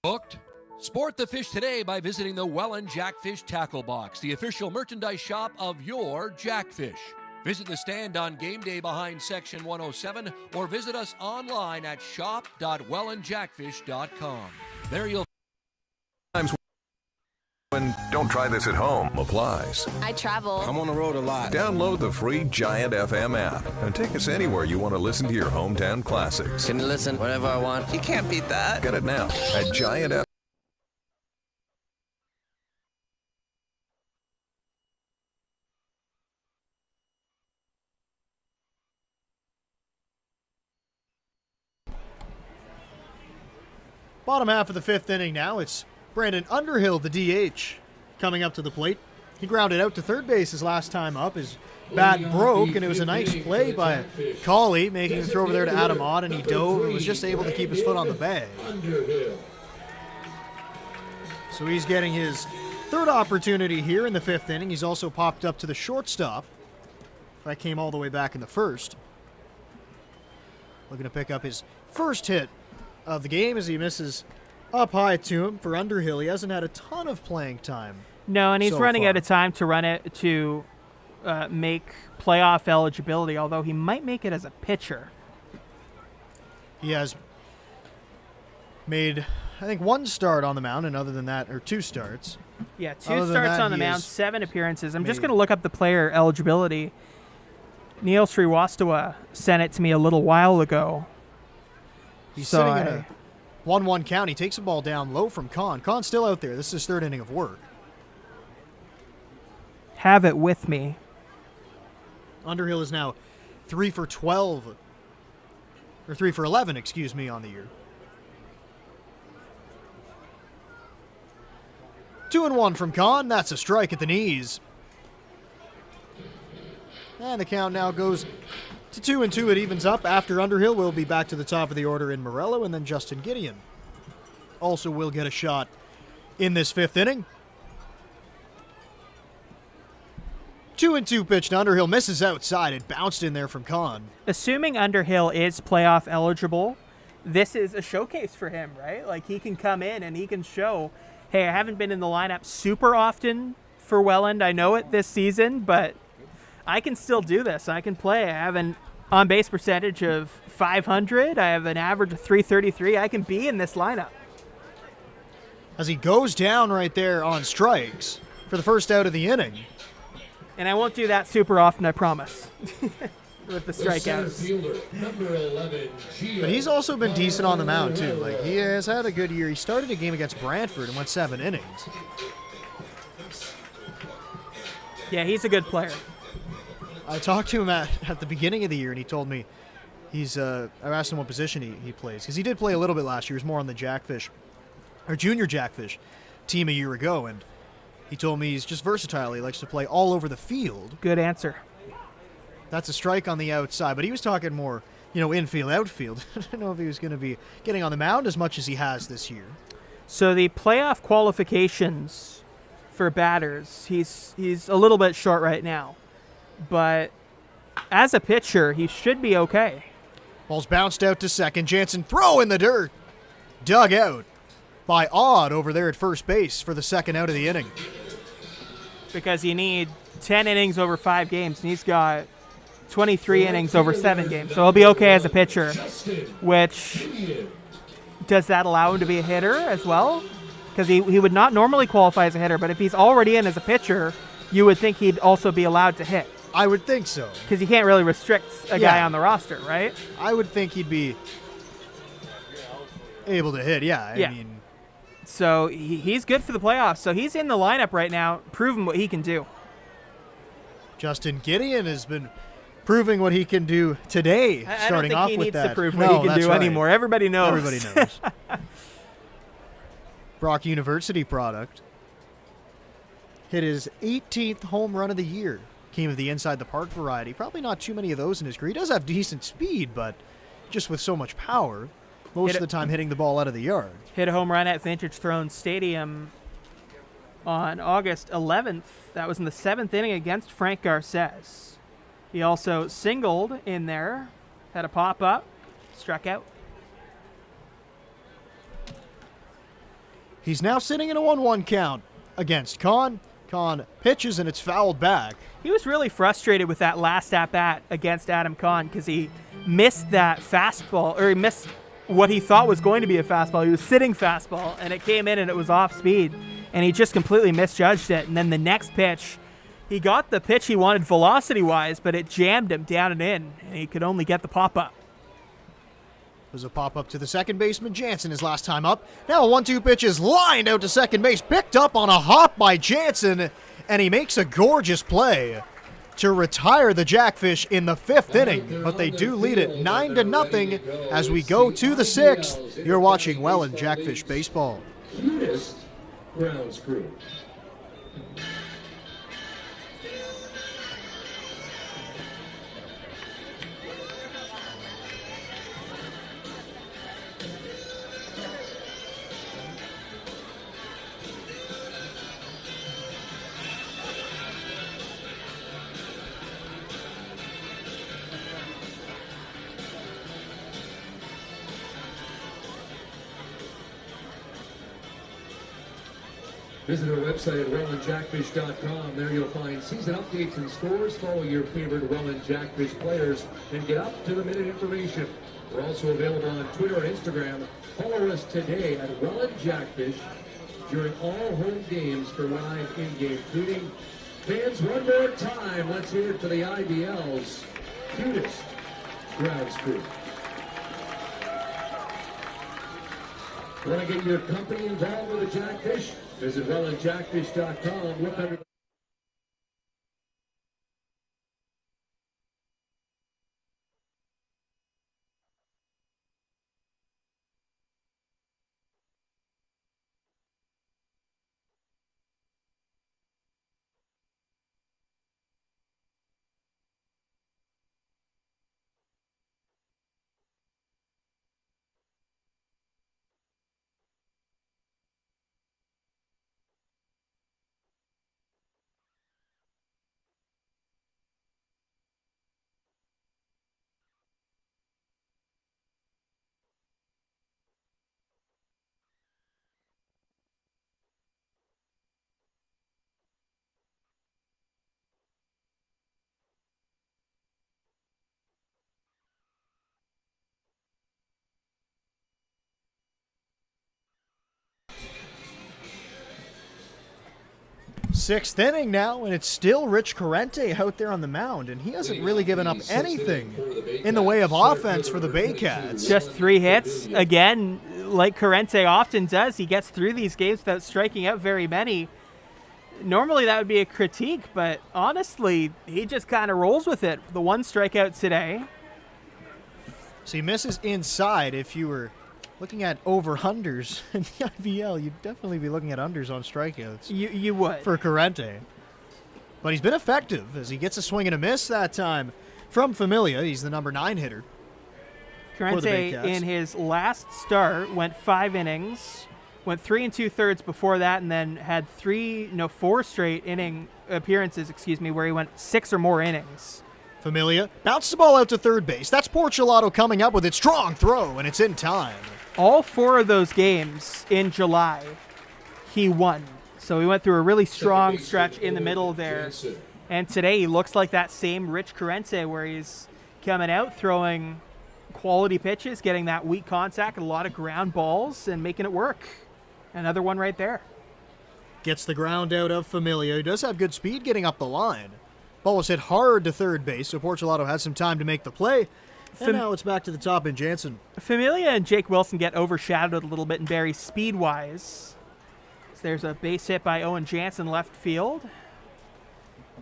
Booked? Sport the fish today by visiting the Welland Jackfish Tackle Box, the official merchandise shop of your Jackfish. Visit the stand on game day behind Section 107 or visit us online at shop.wellandjackfish.com. There you'll Times when don't try this at home applies. I travel. I'm on the road a lot. Download the free Giant FM app and take us anywhere you want to listen to your hometown classics. Can listen whenever I want. You can't beat that. Get it now at Giant FM. Bottom half of the fifth inning now. It's Brandon Underhill, the DH, coming up to the plate. He grounded out to third base his last time up. His bat broke, and it was a nice play by Cauley, making the throw over there to Adam Ott, and he dove and was just able to keep his foot on the bag. So he's getting his third opportunity here in the fifth inning. He's also popped up to the shortstop. That came all the way back in the first. Looking to pick up his first hit of the game as he misses up high to him for Underhill. He hasn't had a ton of playing time. No, and he's so running far. out of time to run it to make playoff eligibility, although he might make it as a pitcher. He has made, I think, one start on the mound, and other than that, or two starts. Yeah, two Other than starts that, on the he mound, is 7 appearances. I'm just made- going to look up the player eligibility. Neil Sriwastawa sent it to me a little while ago. He's So sitting in a 1-1 count. He takes the ball down low from Kahn. Kahn's still out there. This is his third inning of work. Have it with me. Underhill is now 3 for 12, or 3 for 11, excuse me, on the year. 2-1 from Kahn. That's a strike at the knees. And the count now goes to 2-2. It evens up. After Underhill, we'll be back to the top of the order in Morello, and then Justin Gideon also will get a shot in this fifth inning. 2-2 pitch to Underhill. Misses outside. It bounced in there from Kahn. Assuming Underhill is playoff eligible, this is a showcase for him, right? Like, he can come in and he can show, hey, I haven't been in the lineup super often for Welland. I know it this season, but I can still do this. I can play. I have an on-base percentage of 500. I have an average of 333. I can be in this lineup. As he goes down right there on strikes for the first out of the inning. And I won't do that super often, I promise, with the Center strikeouts. fielder, number 11, Gio But he's also been decent on the mound, too. Like, he has had a good year. He started a game against Brantford and went 7 innings. Yeah, he's a good player. I talked to him at the beginning of the year, and he told me I asked him what position he plays, because he did play a little bit last year. He was more on the Jackfish, or junior Jackfish team a year ago, and he told me he's just versatile. He likes to play all over the field. Good answer. That's a strike on the outside, but he was talking more, infield, outfield. I don't know if he was going to be getting on the mound as much as he has this year. So the playoff qualifications for batters, he's a little bit short right now. But as a pitcher, he should be okay. Ball's bounced out to second. Jansen throw in the dirt. Dug out by Odd over there at first base for the second out of the inning. Because you need 10 innings over 5 games, and he's got 23 innings over 7 games. So he'll be okay as a pitcher, which, does that allow him to be a hitter as well? Because he would not normally qualify as a hitter, but if he's already in as a pitcher, you would think he'd also be allowed to hit. I would think so. Because you can't really restrict a guy on the roster, right? I would think he'd be able to hit. Yeah, Yeah. I mean, So he's good for the playoffs. So he's in the lineup right now, proving what he can do. Justin Gideon has been proving what he can do today, starting off with that. I don't think he needs to prove what he can do anymore. Everybody knows. Everybody knows. Brock University product. Hit his 18th home run of the year. Came of the inside the park variety. Probably not too many of those in his career. He does have decent speed, but just with so much power, most of the time hitting the ball out of the yard. Hit a home run at Vintage Throne Stadium on August 11th. That was in the 7th inning against Frank Garces. He also singled in there, had a pop-up, struck out. He's now sitting in a 1-1 count against Kahn. Kahn pitches and it's fouled back. He was really frustrated with that last at-bat against Adam Kahn because he missed that fastball, or he missed what he thought was going to be a fastball. He was sitting fastball, and it came in and it was off speed, and he just completely misjudged it. And then the next pitch, he got the pitch he wanted velocity-wise, but it jammed him down and in, and he could only get the pop-up. There's a pop-up to the second baseman. Jansen his last time up. Now a 1-2 pitch is lined out to second base. Picked up on a hop by Jansen, and he makes a gorgeous play to retire the Jackfish in the 5th inning. But they do lead it 9-0 as we go to the 6th. You're watching Welland Jackfish Baseball. Cutest grounds crew. Visit our website at wellandjackfish.com. There you'll find season updates and scores. Follow your favorite Welland Jackfish players and get up-to-the-minute information. We're also available on Twitter and Instagram. Follow us today at Welland Jackfish during all home games for live in-game tweeting. Fans, one more time, let's hear it for the IBL's cutest grounds crew. Want to get your company involved with the Jackfish? Visit wellandjackfish.com. Look under Sixth inning now, and it's still Rich Corrente out there on the mound, and he hasn't really given up anything in the way of offense for the Baycats. Just 3 hits. Again, like Corrente often does, he gets through these games without striking out very many. Normally that would be a critique, but honestly, he just kind of rolls with it. The 1 strikeout today. So he misses inside. If you were looking at over-unders in the IVL, you'd definitely be looking at unders on strikeouts. You would. For Corrente. But he's been effective as he gets a swing and a miss that time from Familia. He's the number 9 hitter. Corrente, in his last start, went 5 innings, went 3 2/3 before that, and then had 4 straight inning appearances, where he went 6 or more innings. Familia bounced the ball out to third base. That's Porchelato coming up with its strong throw, and it's in time. All 4 of those games in July, he won. So he went through a really strong stretch in the middle there. And today he looks like that same Rich Corrente where he's coming out, throwing quality pitches, getting that weak contact, a lot of ground balls, and making it work. Another one right there. Gets the ground out of Familia. He does have good speed getting up the line. Ball was hit hard to third base, so Porchelato had some time to make the play. And now it's back to the top in Jansen. Familia and Jake Wilson get overshadowed a little bit in Barrie speed-wise. So there's a base hit by Owen Jansen left field.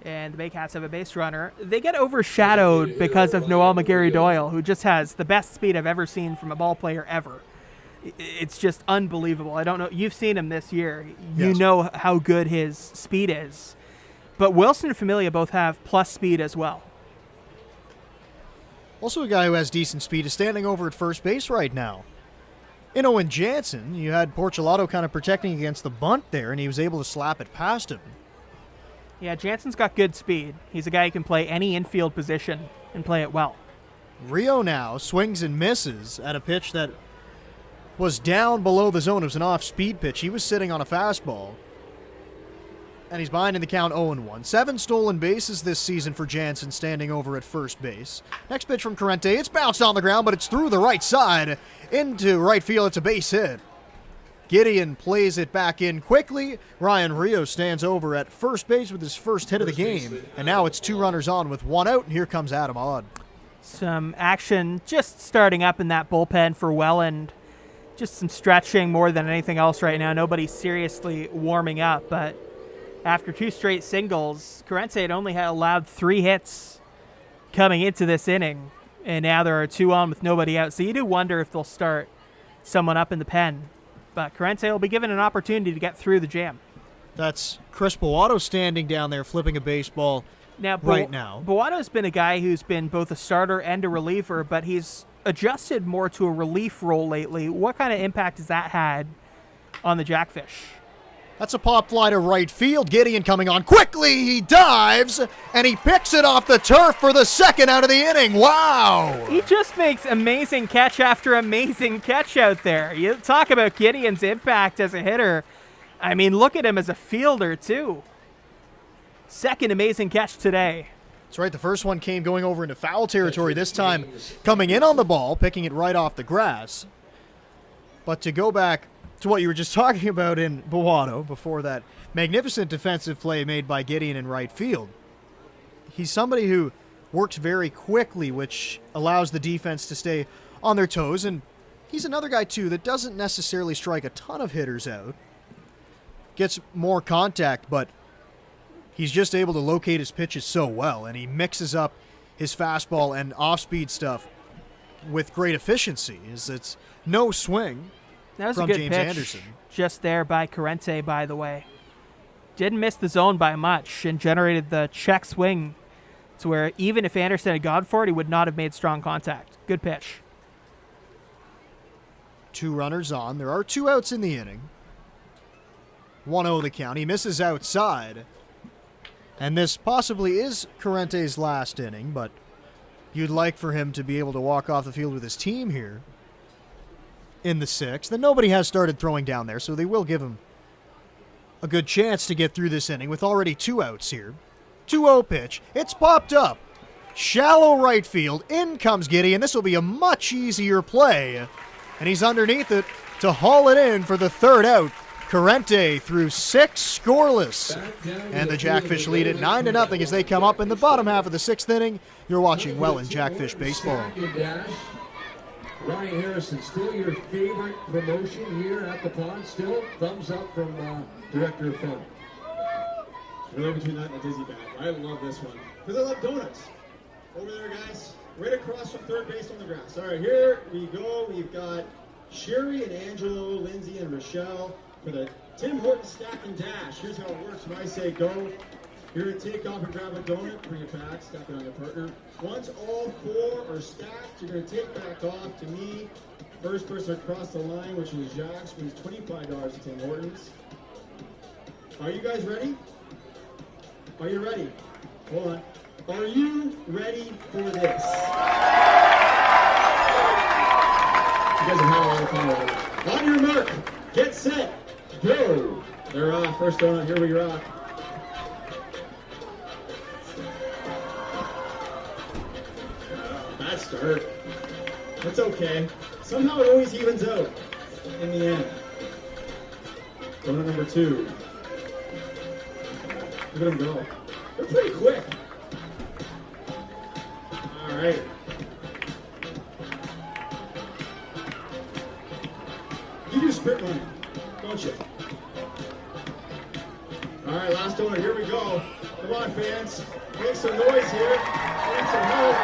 And the Baycats have a base runner. They get overshadowed because of Noel McGarry-Doyle, who just has the best speed I've ever seen from a ball player ever. It's just unbelievable. I don't know. You've seen him this year. You know how good his speed is. But Wilson and Familia both have plus speed as well. Also a guy who has decent speed is standing over at first base right now. In Owen Jansen, you had Porchelato kind of protecting against the bunt there, and he was able to slap it past him. Yeah, Jansen's got good speed. He's a guy who can play any infield position and play it well. Rio now swings and misses at a pitch that was down below the zone. It was an off-speed pitch. He was sitting on a fastball. And he's behind in the count 0-1. 7 stolen bases this season for Jansen, standing over at first base. Next pitch from Corrente. It's bounced on the ground, but it's through the right side into right field. It's a base hit. Gideon plays it back in quickly. Ryan Rio stands over at first base with his first hit of the game. And now it's 2 runners on with 1 out, and here comes Adam Odd. Some action just starting up in that bullpen for Welland. Just some stretching more than anything else right now. Nobody's seriously warming up, but after 2 straight singles, Corrente had only allowed 3 hits coming into this inning, and now there are 2 on with nobody out. So you do wonder if they'll start someone up in the pen. But Corrente will be given an opportunity to get through the jam. That's Chris Boato standing down there flipping a baseball right now. Boato's been a guy who's been both a starter and a reliever, but he's adjusted more to a relief role lately. What kind of impact has that had on the Jackfish? That's a pop fly to right field. Gideon coming on quickly. He dives, and he picks it off the turf for the second out of the inning. Wow. He just makes amazing catch after amazing catch out there. You talk about Gideon's impact as a hitter. I mean, look at him as a fielder, too. Second amazing catch today. That's right. The first one came going over into foul territory. This time coming in on the ball, picking it right off the grass. But to go back to what you were just talking about in Boato before that magnificent defensive play made by Gideon in right field. He's somebody who works very quickly, which allows the defense to stay on their toes, and he's another guy, too, that doesn't necessarily strike a ton of hitters out. Gets more contact, but he's just able to locate his pitches so well, and he mixes up his fastball and off-speed stuff with great efficiency. It's no swing. That was from a good James pitch Anderson. Just there by Corrente, by the way. Didn't miss the zone by much and generated the check swing to where even if Anderson had gone for it, he would not have made strong contact. Good pitch. 2 runners on. There are 2 outs in the inning. 1-0 the count. He misses outside. And this possibly is Corrente's last inning, but you'd like for him to be able to walk off the field with his team here in the 6th. And nobody has started throwing down there, so they will give him a good chance to get through this inning with already 2 outs here. 2-0 pitch. It's popped up. Shallow right field. In comes Gideon. This will be a much easier play. And he's underneath it to haul it in for the 3rd out. Corrente through 6 scoreless. And the Jackfish lead at 9-0 as they come up in the bottom half of the 6th inning. You're watching Welland Jackfish Baseball. Ryan Harrison, still your favorite promotion here at the pond? Still? Thumbs up from Director of Film. It's really between that and the dizzy bat. I love this one because I love donuts. Over there, guys, right across from third base on the grass. All right, here we go. We've got Sherry and Angelo, Lindsay and Rochelle for the Tim Horton stack and dash. Here's how it works. When I say go, you're going to take off and grab a donut, bring it back, stack it on your partner. Once all 4 are stacked, you're going to take back off to me. First person across the line, which is Jacques, wins $25 at Tim Hortons. Are you guys ready? Are you ready? Hold on. Are you ready for this? You guys have had a lot of fun already. On your mark, get set, go. They're off. First donut, here we rock. Bad start. That's okay. Somehow it always evens out in the end. Donut number 2. Look at them go. They're pretty quick. All right. sprint line, don't you? All right, last owner, here we go. Come on, fans. Make some noise here. Need some help.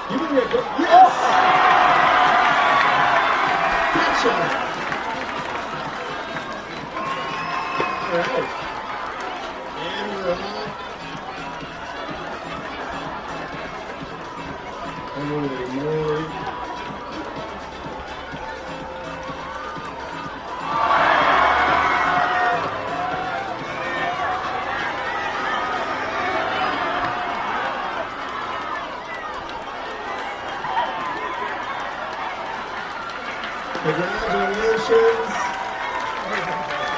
Give me a go. Yes! Gotcha! All right. And we're off. Holy Lord. Congratulations.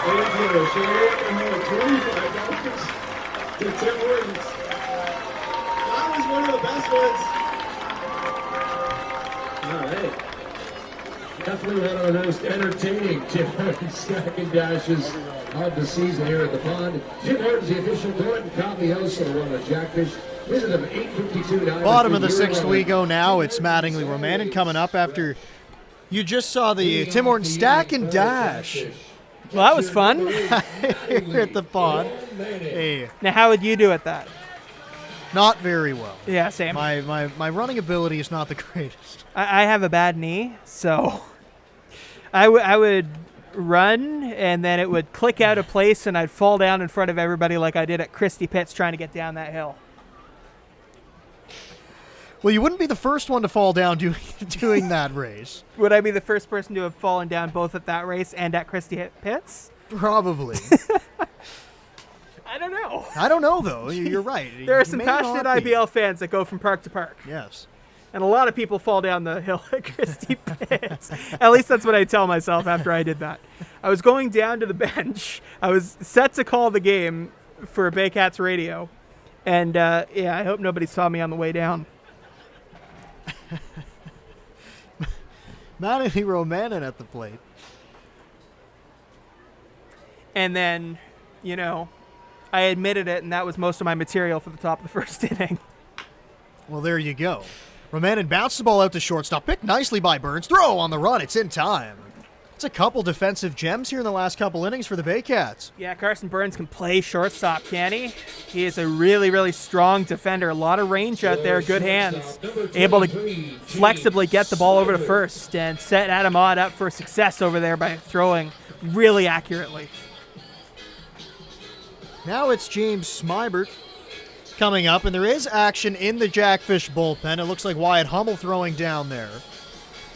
$25 to Tim Hortons. That was one of the best ones. All right. Definitely one of the most entertaining Tim Hortons stack and dashes of the season here at the pond. Tim Hortons, the official Thornton Coffee House of the Welland Jackfish. Visit them at 852. Bottom of the sixth we go now. It's Mattingly Romanen coming up after you just saw the Tim Hortons stack and dash. Well, that was fun. Here at the pond. Hey, Now, how would you do at that? not very well. Yeah, same. My running ability is not the greatest. I have a bad knee, so I would run, and then it would click out of place, and I'd fall down in front of everybody like I did at Christie Pitts trying to get down that hill. Well, you wouldn't be the first one to fall down doing that race. Would I be the first person to have fallen down both at that race and at Christie Pitts? Probably. I don't know. I don't know, though. You're right. There are You some may passionate not be. IBL fans that go from park to park. Yes. And a lot of people fall down the hill at Christie Pitts. At least that's what I tell myself after I did that. I was going down to the bench. I was set to call the game for Baycats radio. And, yeah, I hope nobody saw me on the way down. Mattingly Romanen at the plate. And then, you know, I admitted it, and that was most of my material for the top of the first inning. Well, there you go. Romanen bounced the ball out to shortstop. Picked nicely by Burns. Throw on the run. It's in time. It's a couple defensive gems here in the last couple innings for the Baycats. Yeah, Carson Burns can play shortstop, can he? He is a really, really strong defender. A lot of range out there, good hands. Able to flexibly get the ball over to first and set Adam Ott up for success over there by throwing really accurately. Now it's James Smybert coming up, and there is action in the Jackfish bullpen. It looks like Wyatt Hummel throwing down there.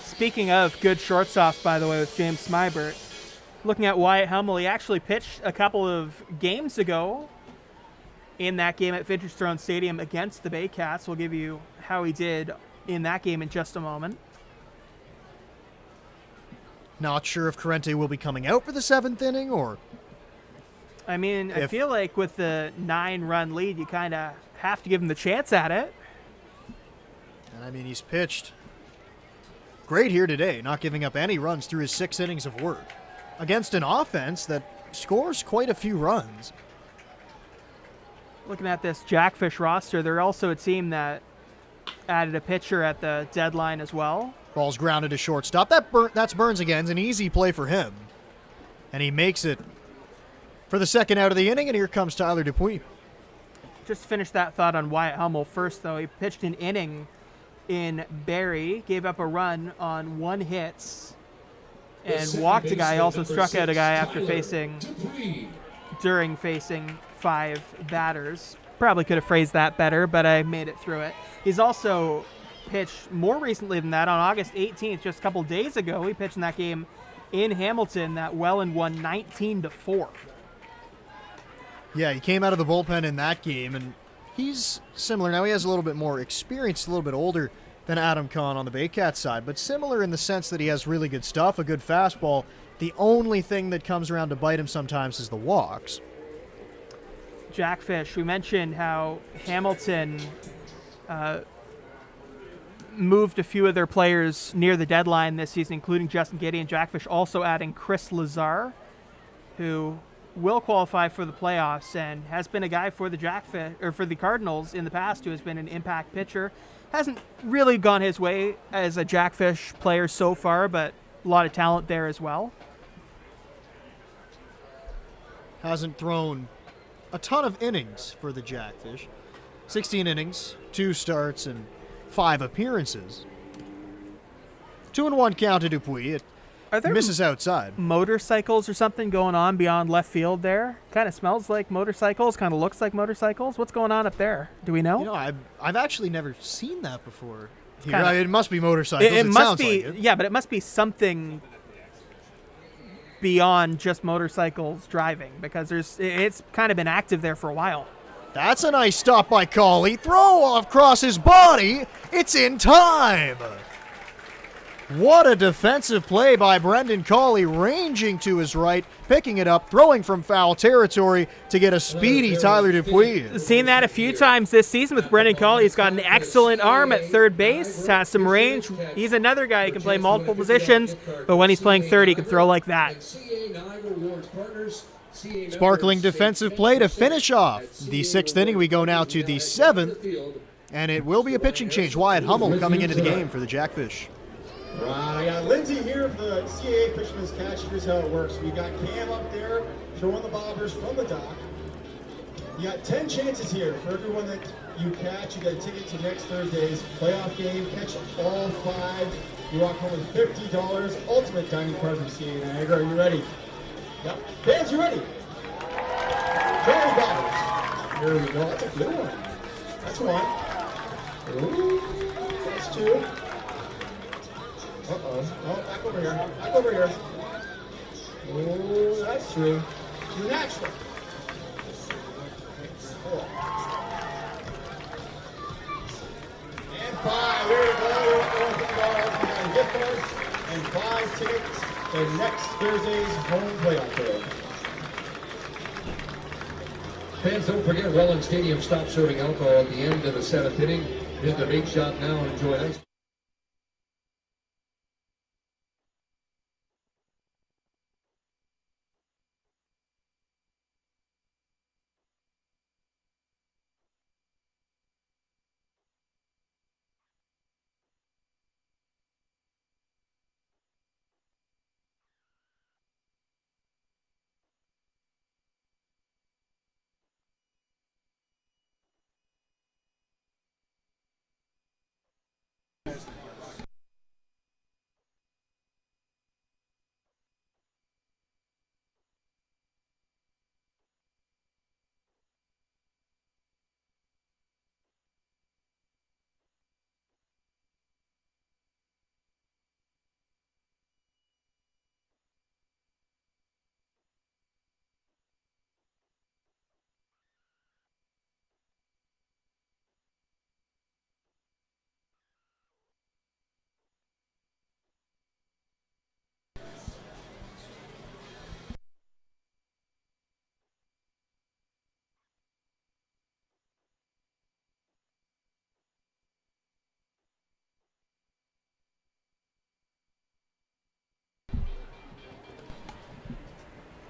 Speaking of good shortstop, by the way, with James Smybert, looking at Wyatt Hummel, he actually pitched a couple of games ago in that game at Vintage Throne Stadium against the Baycats. We'll give you how he did in that game in just a moment. Not sure if Corrente will be coming out for the seventh inning or... I mean, I feel like with the 9-run lead, you kind of have to give him the chance at it. And I mean, he's pitched great here today, not giving up any runs through his 6 innings of work against an offense that scores quite a few runs. Looking at this Jackfish roster, they're also a team that added a pitcher at the deadline as well. Ball's grounded to shortstop. That's Burns again. It's an easy play for him. And he makes it for the second out of the inning, and here comes Tyler Dupuis. Just to finish that thought on Wyatt Hummel first, though. He pitched an inning in Barrie, gave up a run on 1 hit, and walked a guy. Also struck out a guy during facing 5 batters. Probably could have phrased that better, but I made it through it. He's also pitched more recently than that on August 18th, just a couple days ago. He pitched in that game in Hamilton that Welland won 19-4. Yeah, he came out of the bullpen in that game, and he's similar. Now, he has a little bit more experience, a little bit older than Adam Kahn on the Baycats side, but similar in the sense that he has really good stuff, a good fastball. The only thing that comes around to bite him sometimes is the walks. Jackfish, we mentioned how Hamilton moved a few of their players near the deadline this season, including Justin Gideon. Jackfish also adding Chris Lazar, who will qualify for the playoffs and has been a guy for the Jackfish or for the Cardinals in the past who has been an impact pitcher. Hasn't really gone his way as a Jackfish player so far, but a lot of talent there as well. Hasn't thrown a ton of innings for the Jackfish. 16 innings, 2 starts, and 5 appearances. 2-1 count to Dupuis. Are there misses outside. Motorcycles or something going on beyond left field there? Kind of smells like motorcycles, kind of looks like motorcycles. What's going on up there? Do we know? You know, I've actually never seen that before. Here. Kinda, It must be motorcycles. It must sounds be, like it. yeah, but it must be something beyond just motorcycles driving because it's kind of been active there for a while. That's a nice stop by Cawley. Throw across his body. It's in time. What a defensive play by Brendan Cawley, ranging to his right, picking it up, throwing from foul territory to get a speedy Tyler Dupuis. Seen that a few times this season with Brendan Cawley. He's got an excellent arm at third base, has some range. He's another guy who can play multiple positions, but when he's playing third, he can throw like that. Sparkling defensive play to finish off the 6th inning. We go now to the 7th, and it will be a pitching change. Wyatt Hummel coming into the game for the Jackfish. Right, I got Lindsay here for the CAA Fisherman's Catch. Here's how it works. We got Cam up there throwing the bobbers from the dock. You got 10 chances here for everyone that you catch. You get a ticket to next Thursday's playoff game. Catch all 5. You walk home with $50. Ultimate dining card from CAA Niagara. Are you ready? Yep. Fans, you ready? There's bobbers. Here we go. That's a good one. That's 1. Ooh, that's 2. Uh-oh. Oh, back over here. Back over here. Oh, that's 3. You're natural. 4. And 5. There we go. You're going to we got a gift card and 5 tickets for next Thursday's home playoff game. Fans, don't forget, Welland Stadium stopped serving alcohol at the end of the 7th inning. Visit the big shop now and enjoy ice.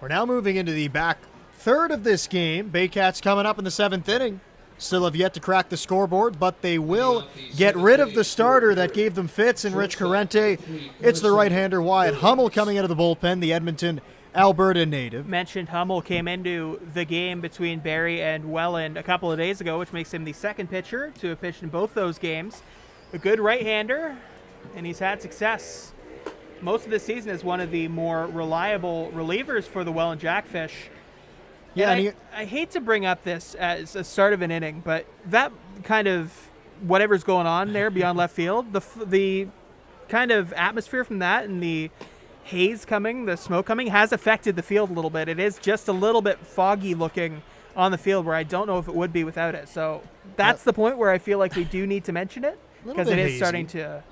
We're now moving into the back third of this game. Baycats coming up in the 7th inning. Still have yet to crack the scoreboard, but they will get rid of the starter that gave them fits in Rich Corrente. It's the right-hander Wyatt Hummel coming out of the bullpen, the Edmonton, Alberta native. Mentioned Hummel came into the game between Barrie and Welland a couple of days ago, which makes him the second pitcher to have pitched in both those games. A good right-hander, and he's had success most of the season as one of the more reliable relievers for the Welland Jackfish. Yeah, and I hate to bring up this as a start of an inning, but that kind of whatever's going on there beyond left field, the kind of atmosphere from that and the haze coming, the smoke coming, has affected the field a little bit. It is just a little bit foggy looking on the field where I don't know if it would be without it. So that's the point where I feel like we do need to mention it because it is hazy. Starting to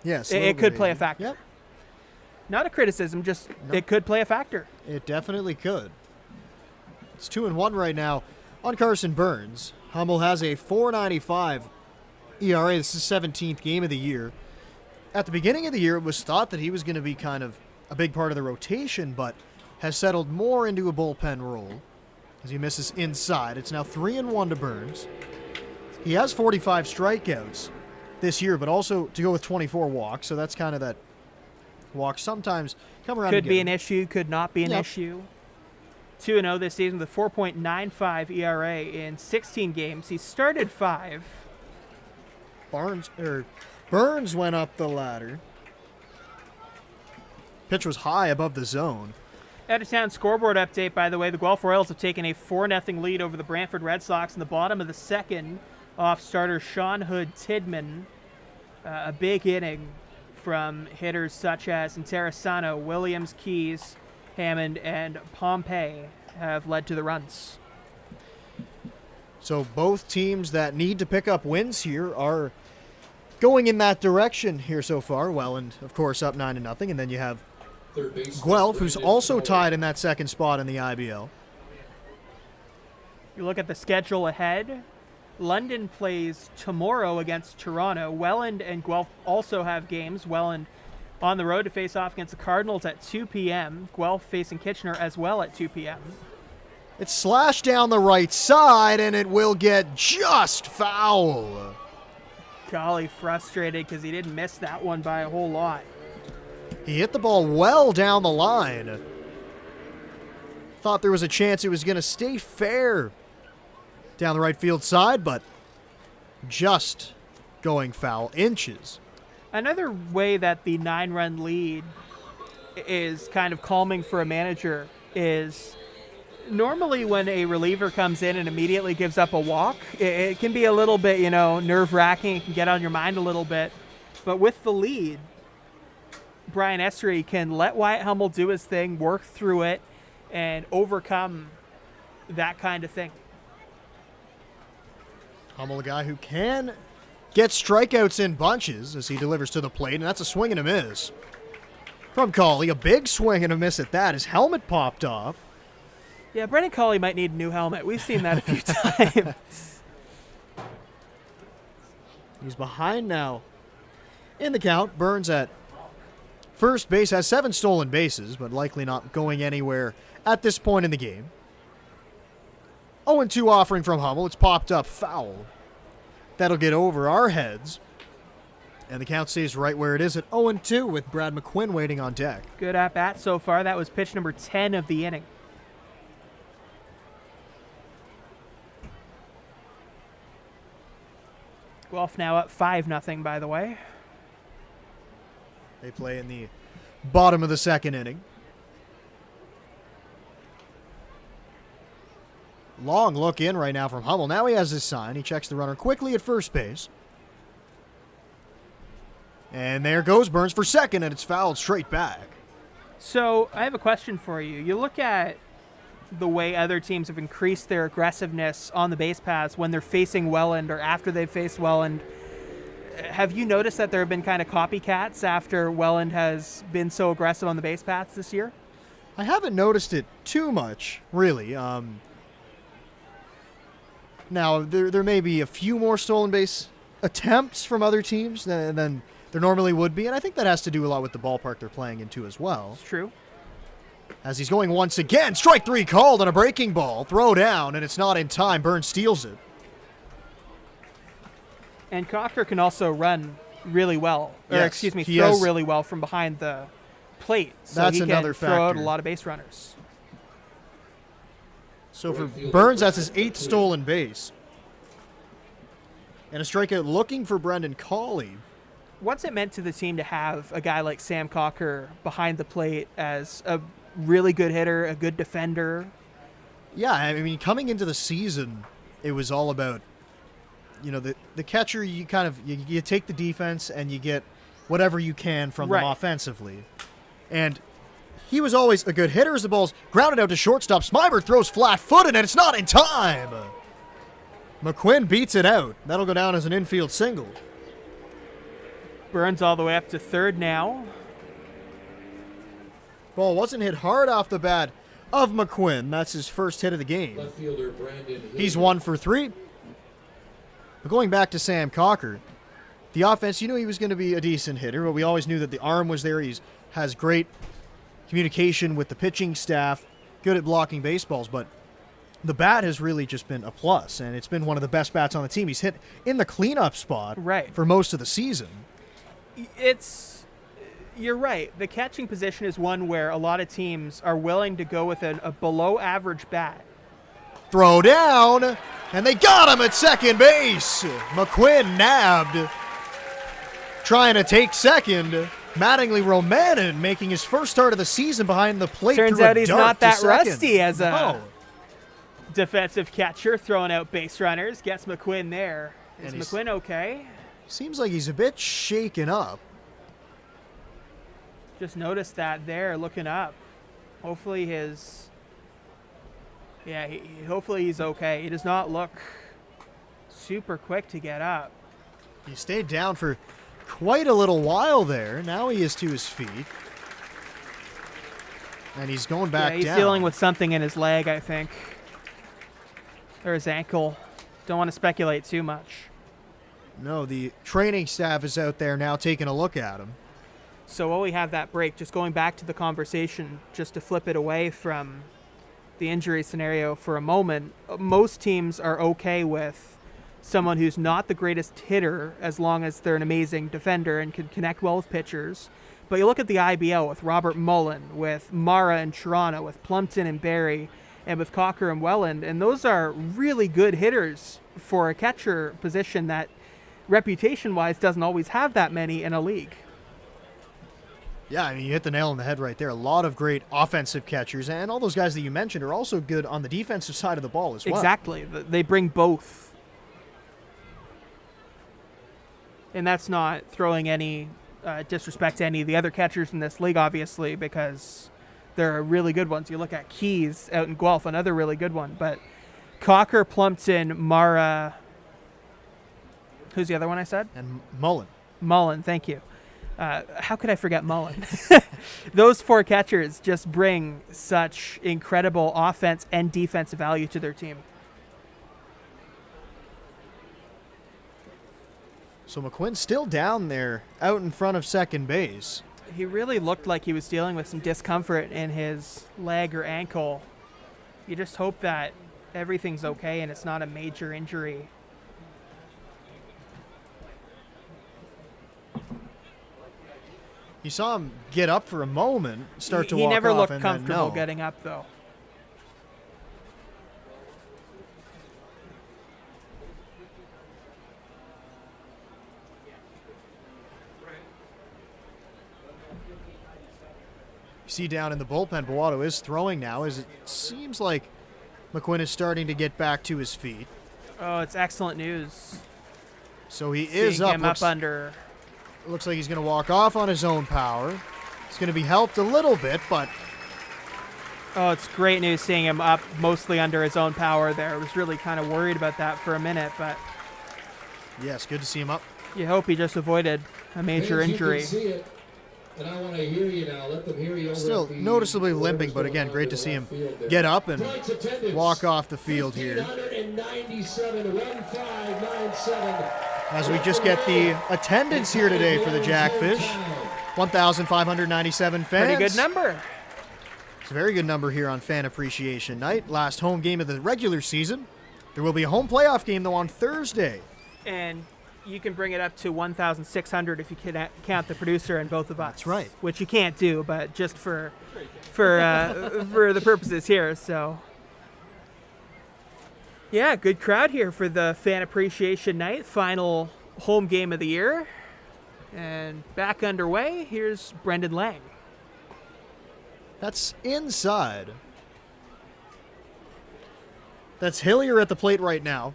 Yes, it could play a factor. Yep. Not a criticism, just it could play a factor. It definitely could. It's 2-1 right now on Carson Burns. Hummel has a .495 ERA. This is his 17th game of the year. At the beginning of the year, it was thought that he was going to be kind of a big part of the rotation, but has settled more into a bullpen role as he misses inside. It's now 3-1 to Burns. He has 45 strikeouts this year, but also to go with 24 walks, so that's kind of that walk sometimes come around. Could be an issue, could not be an Yep. issue. 2-0 this season with a 4.95 ERA in 16 games. He started 5. Burns went up the ladder. Pitch was high above the zone. Out-of-town scoreboard update, by the way. The Guelph Royals have taken a 4-0 lead over the Brantford Red Sox in the bottom of the second off starter Sean Hood Tidman. A big inning from hitters such as Interessano, Williams, Keys, Hammond, and Pompey have led to the runs. So both teams that need to pick up wins here are going in that direction here so far. Welland, of course, up 9-0, and then you have Guelph, who's also tied in that second spot in the IBL. You look at the schedule ahead. London plays tomorrow against Toronto. Welland and Guelph also have games. Welland on the road to face off against the Cardinals at 2 p.m. Guelph facing Kitchener as well at 2 p.m. It's slashed down the right side, and it will get just foul. Golly, frustrated because he didn't miss that one by a whole lot. He hit the ball well down the line. Thought there was a chance it was going to stay fair down the right field side, but just going foul inches. Another way that the 9-run lead is kind of calming for a manager is normally when a reliever comes in and immediately gives up a walk, it can be a little bit, nerve-wracking. It can get on your mind a little bit. But with the lead, Brian Essery can let Wyatt Hummel do his thing, work through it, and overcome that kind of thing. Hummel, a guy who can get strikeouts in bunches as he delivers to the plate, and that's a swing and a miss. From Cawley, a big swing and a miss at that. His helmet popped off. Yeah, Brendan Cawley might need a new helmet. We've seen that a few times. He's behind now in the count. Burns at first base has 7 stolen bases, but likely not going anywhere at this point in the game. 0-2 offering from Hummel. It's popped up foul. That'll get over our heads. And the count stays right where it is at 0-2 with Brad McQuinn waiting on deck. Good at bat so far. That was pitch number 10 of the inning. Guelph now up 5-0, by the way. They play in the bottom of the second inning. Long look in right now from Hummel. Now he has his sign. He checks the runner quickly at first base. And there goes Burns for second, and it's fouled straight back. So I have a question for you. You look at the way other teams have increased their aggressiveness on the base paths when they're facing Welland or after they've faced Welland. Have you noticed that there have been kind of copycats after Welland has been so aggressive on the base paths this year? I haven't noticed it too much, really. Now, there may be a few more stolen base attempts from other teams than there normally would be, and I think that has to do a lot with the ballpark they're playing into as well. It's true. As he's going once again, strike 3 called on a breaking ball, throw down, and it's not in time. Burns steals it. And Cocker can also run really well, or Yes, throw really well from behind the plate. So That's he can another throw out a factor. lot of base runners. So for Burns, that's his 8th stolen base. And a strikeout looking for Brendan Cawley. What's it meant to the team to have a guy like Sam Cocker behind the plate as a really good hitter, a good defender? Yeah, I mean, coming into the season, it was all about, the catcher, you kind of, you take the defense and you get whatever you can from them offensively. And he was always a good hitter as the ball's grounded out to shortstop. Smyber throws flat-footed, and it's not in time. McQuinn beats it out. That'll go down as an infield single. Burns all the way up to third now. Ball wasn't hit hard off the bat of McQuinn. That's his first hit of the game. Left fielder Brandon Hilliard. He's 1 for 3. But going back to Sam Cocker, the offense, he was going to be a decent hitter, but we always knew that the arm was there. He has great communication with the pitching staff, good at blocking baseballs, but the bat has really just been a plus, and it's been one of the best bats on the team. He's hit in the cleanup spot for most of the season. You're right. The catching position is one where a lot of teams are willing to go with a below-average bat. Throw down, and they got him at second base. McQuinn nabbed. Trying to take second. Mattingly Romanin making his first start of the season behind the plate. Turns through a out he's dart not that to second. rusty as a defensive catcher, throwing out base runners. Gets McQuinn there. Is McQuinn okay? Seems like he's a bit shaken up. Just noticed that there, looking up. Hopefully hopefully he's okay. He does not look super quick to get up. He stayed down for quite a little while there. Now he is to his feet. And he's going back down. He's dealing with something in his leg, I think. Or his ankle. Don't want to speculate too much. No, the training staff is out there now taking a look at him. So while we have that break, just going back to the conversation, just to flip it away from the injury scenario for a moment, most teams are okay with someone who's not the greatest hitter as long as they're an amazing defender and can connect well with pitchers. But you look at the IBL with Robert Mullen, with Mara and Toronto, with Plumpton and Barrie, and with Cocker and Welland, and those are really good hitters for a catcher position that reputation-wise doesn't always have that many in a league. Yeah, I mean, you hit the nail on the head right there. A lot of great offensive catchers, and all those guys that you mentioned are also good on the defensive side of the ball as well. Exactly. They bring both. And that's not throwing any disrespect to any of the other catchers in this league, obviously, because there are really good ones. You look at Keys out in Guelph, another really good one. But Cocker, Plumpton, Mara, who's the other one I said? And Mullen. Mullen, thank you. How could I forget Mullen? Those four catchers just bring such incredible offense and defensive value to their team. So McQuinn's still down there out in front of second base. He really looked like he was dealing with some discomfort in his leg or ankle. You just hope that everything's okay and it's not a major injury. You saw him get up for a moment, start to walk off. He never looked and comfortable no. getting up, though. You see down in the bullpen, Boato is throwing now, as it seems like McQuinn is starting to get back to his feet. Oh, it's excellent news. So he is up. Him up under. Looks like he's going to walk off on his own power. He's going to be helped a little bit, but... Oh, it's great news seeing him up mostly under his own power there. I was really kind of worried about that for a minute, but... Yes, good to see him up. You hope he just avoided a major injury. You can see it, and I want to hear you now. Let them hear you over Still noticeably limping, but again, great to see him get up and walk off the field here. 1597, As we just get the attendance here today for the Jackfish. 1,597 fans. Pretty good number. It's a very good number here on Fan Appreciation Night. Last home game of the regular season. There will be a home playoff game, though, on Thursday. And you can bring it up to 1,600 if you can count the producer and both of us. That's right. Which you can't do, but just for the purposes here. So, yeah, good crowd here for the Fan Appreciation Night, final home game of the year. And back underway, here's Brendan Lang. That's inside. That's Hillier at the plate right now.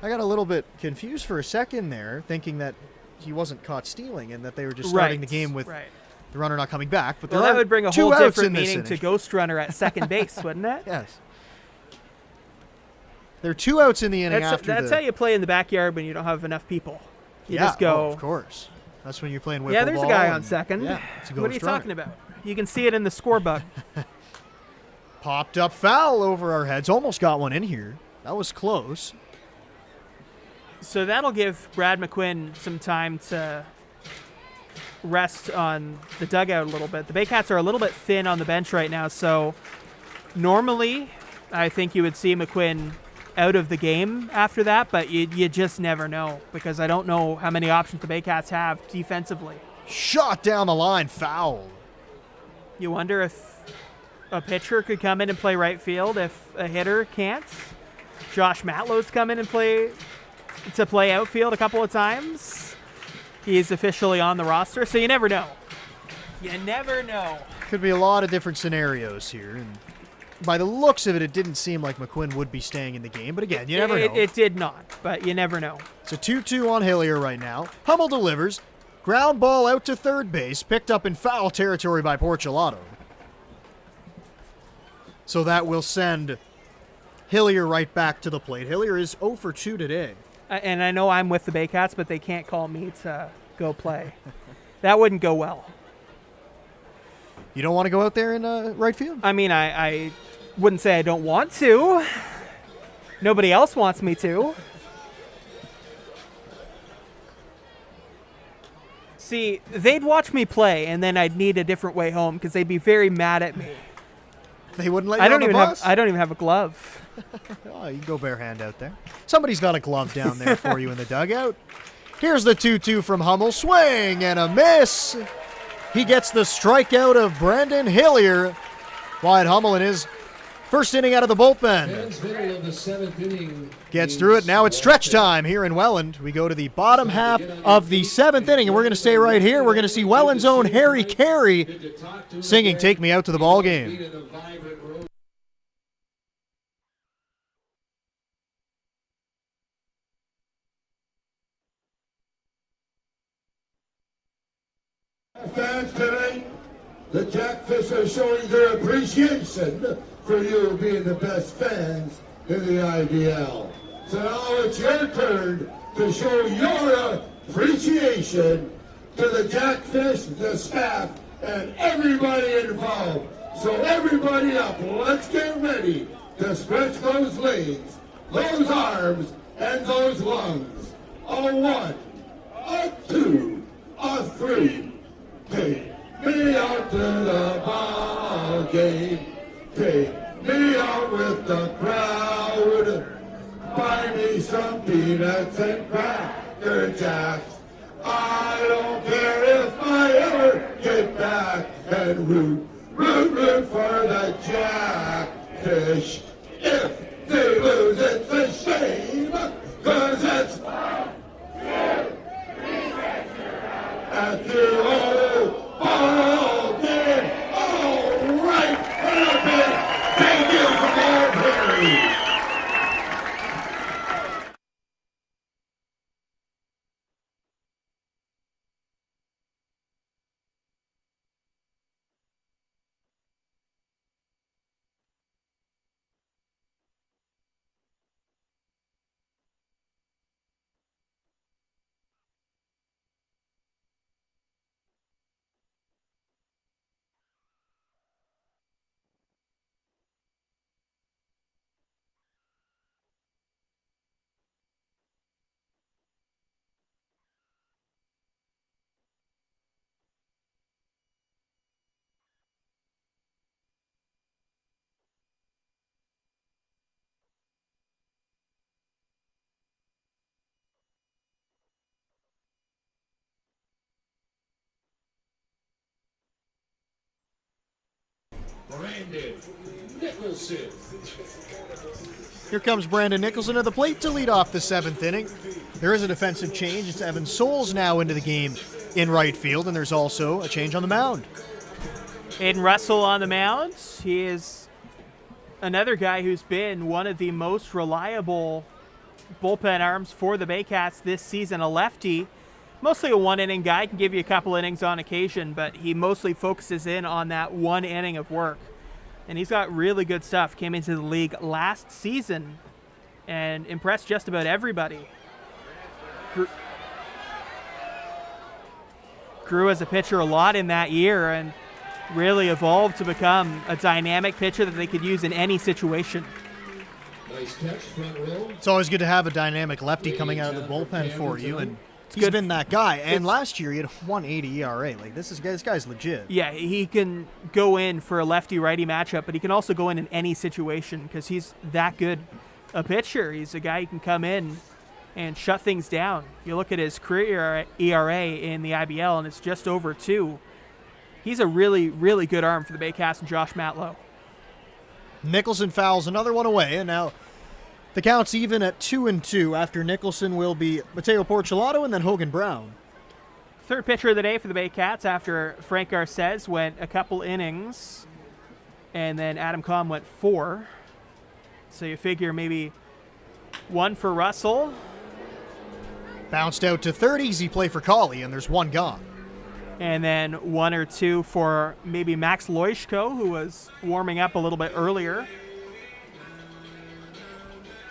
I got a little bit confused for a second there, thinking that he wasn't caught stealing and that they were just starting the game with the runner not coming back. But that would bring a whole different meaning to ghost runner at second base, wouldn't it? Yes. There are 2 outs in the inning That's how you play in the backyard when you don't have enough people. You just Oh, go. of course. That's when you're playing wiffle ball. Yeah, there's a guy on second. Yeah, it's a ghost what are you runner. talking about? You can see it in the scorebook. Popped up foul over our heads. Almost got one in here. That was close. So that'll give Brad McQuinn some time to rest on the dugout a little bit. The Baycats are a little bit thin on the bench right now, so normally I think you would see McQuinn out of the game after that, but you just never know because I don't know how many options the Baycats have defensively. Shot down the line, foul. You wonder if a pitcher could come in and play right field if a hitter can't. Josh Matlow's come in and play outfield a couple of times. He's officially on the roster, so you never know. You never know. Could be a lot of different scenarios here, and by the looks of it, it didn't seem like McQuinn would be staying in the game, but again, you never know. It did not, but you never know. It's a 2-2 on Hillier right now. Hummel delivers. Ground ball out to third base, picked up in foul territory by Porcelato. So that will send Hillier right back to the plate. Hillier is 0 for 2 today. And I know I'm with the Baycats, but they can't call me to go play. That wouldn't go well. You don't want to go out there in right field? I mean, I wouldn't say I don't want to. Nobody else wants me to. See, they'd watch me play, and then I'd need a different way home because they'd be very mad at me. They wouldn't let you on the bus? I don't even have a glove. Oh, you can go bare hand out there. Somebody's got a glove down there for you in the dugout. Here's the 2-2 from Hummel. Swing and a miss. He gets the strikeout of Brendan Hillier. Wyatt Hummel in his first inning out of the bullpen. Gets through it. Now it's stretch time here in Welland. We go to the bottom half of the 7th inning, and we're going to stay right here. We're going to see Welland's own Harry Carey singing Take Me Out to the Ball Game. Fans tonight, the Jackfish are showing their appreciation for you being the best fans in the IDL. So now it's your turn to show your appreciation to the Jackfish, the staff, and everybody involved. So everybody up, let's get ready to stretch those legs, those arms, and those lungs. A 1, a 2, a 3. Take me out to the ball game. Take me out with the crowd. Buy me some peanuts and Cracker Jacks. I don't care if I ever get back and root for the Jackfish. If they lose, it's a shame, 'cause it's 1, 2, 3, at the old ball game. All right, and a big thank you from all Barrie. Brandon Nicholson. Here comes Brandon Nicholson at the plate to lead off the 7th inning. There is a defensive change. It's Evan Souls now into the game in right field, and there's also a change on the mound. Aiden Russell on the mound. He is another guy who's been one of the most reliable bullpen arms for the Baycats this season. A lefty, mostly a one-inning guy, can give you a couple innings on occasion, but he mostly focuses in on that one inning of work. And he's got really good stuff. Came into the league last season and impressed just about everybody. Grew as a pitcher a lot in that year and really evolved to become a dynamic pitcher that they could use in any situation. Nice catch, front row. It's always good to have a dynamic lefty coming out of the bullpen for you, and He's been that guy. And last year he had 1.80 ERA. Like this guy's legit. Yeah, he can go in for a lefty-righty matchup, but he can also go in any situation because he's that good a pitcher. He's a guy who can come in and shut things down. You look at his career ERA in the IBL, and it's just over 2. He's a really, really good arm for the Baycats and Josh Matlow. Nicholson fouls another one away, and now the count's even at 2-2. After Nicholson will be Mateo Porcelato and then Hogan Brown. Third pitcher of the day for the Baycats after Frank Garces went a couple innings, and then Adam Comm went 4. So you figure maybe 1 for Russell. Bounced out to third, easy play for Colley, and there's 1 gone. And then 1 or 2 for maybe Max Loishko, who was warming up a little bit earlier.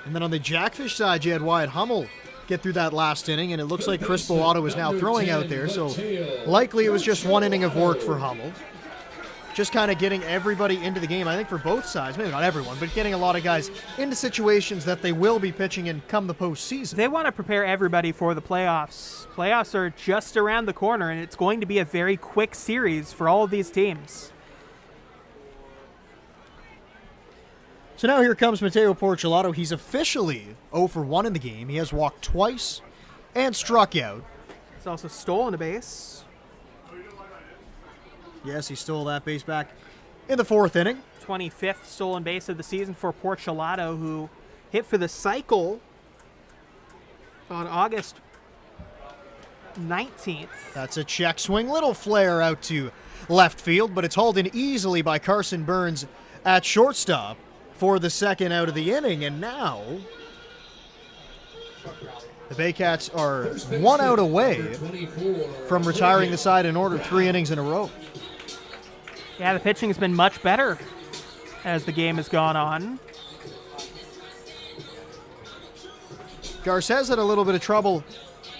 And then on the Jackfish side, you had Wyatt Hummel get through that last inning, and it looks like Chris Boato is now throwing out there, so likely it was just 1 inning of work for Hummel. Just kind of getting everybody into the game, I think, for both sides. Maybe not everyone, but getting a lot of guys into situations that they will be pitching in come the postseason. They want to prepare everybody for the playoffs. Playoffs are just around the corner, and it's going to be a very quick series for all of these teams. So now here comes Mateo Porcelato. He's officially 0 for 1 in the game. He has walked twice and struck out. He's also stolen a base. Yes, he stole that base back in the 4th inning. 25th stolen base of the season for Porcelato, who hit for the cycle on August 19th. That's a check swing. Little flare out to left field, but it's hauled in easily by Carson Burns at shortstop for the 2nd out of the inning. And now the Baycats are 1 out away from retiring the side in order 3 innings in a row. Yeah, the pitching has been much better as the game has gone on. Garces had a little bit of trouble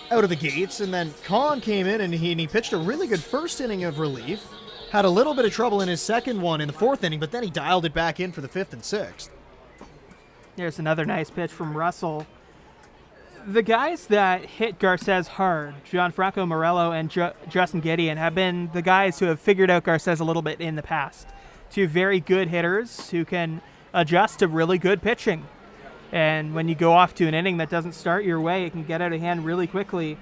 out of the gates, and then Kahn came in and he pitched a really good first inning of relief. Had a little bit of trouble in his second one in the 4th inning, but then he dialed it back in for the 5th and 6th. There's another nice pitch from Russell. The guys that hit Garces hard, Gianfranco Morello and Justin Gideon, have been the guys who have figured out Garces a little bit in the past. 2 very good hitters who can adjust to really good pitching. And when you go off to an inning that doesn't start your way, it can get out of hand really quickly.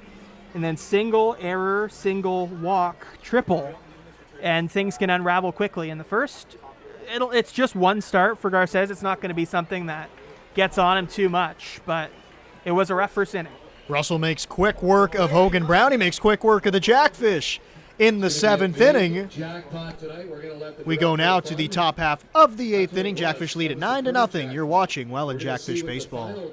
And then single error, single walk, triple, and things can unravel quickly. In the first, it's just 1 start for Garces. It's not going to be something that gets on him too much, but it was a rough first inning. Russell makes quick work of Hogan Brown. He makes quick work of the Jackfish in the 7th inning. We go now to the top half of the 8th inning. Jackfish lead at 9-0. You're watching Welland Jackfish baseball.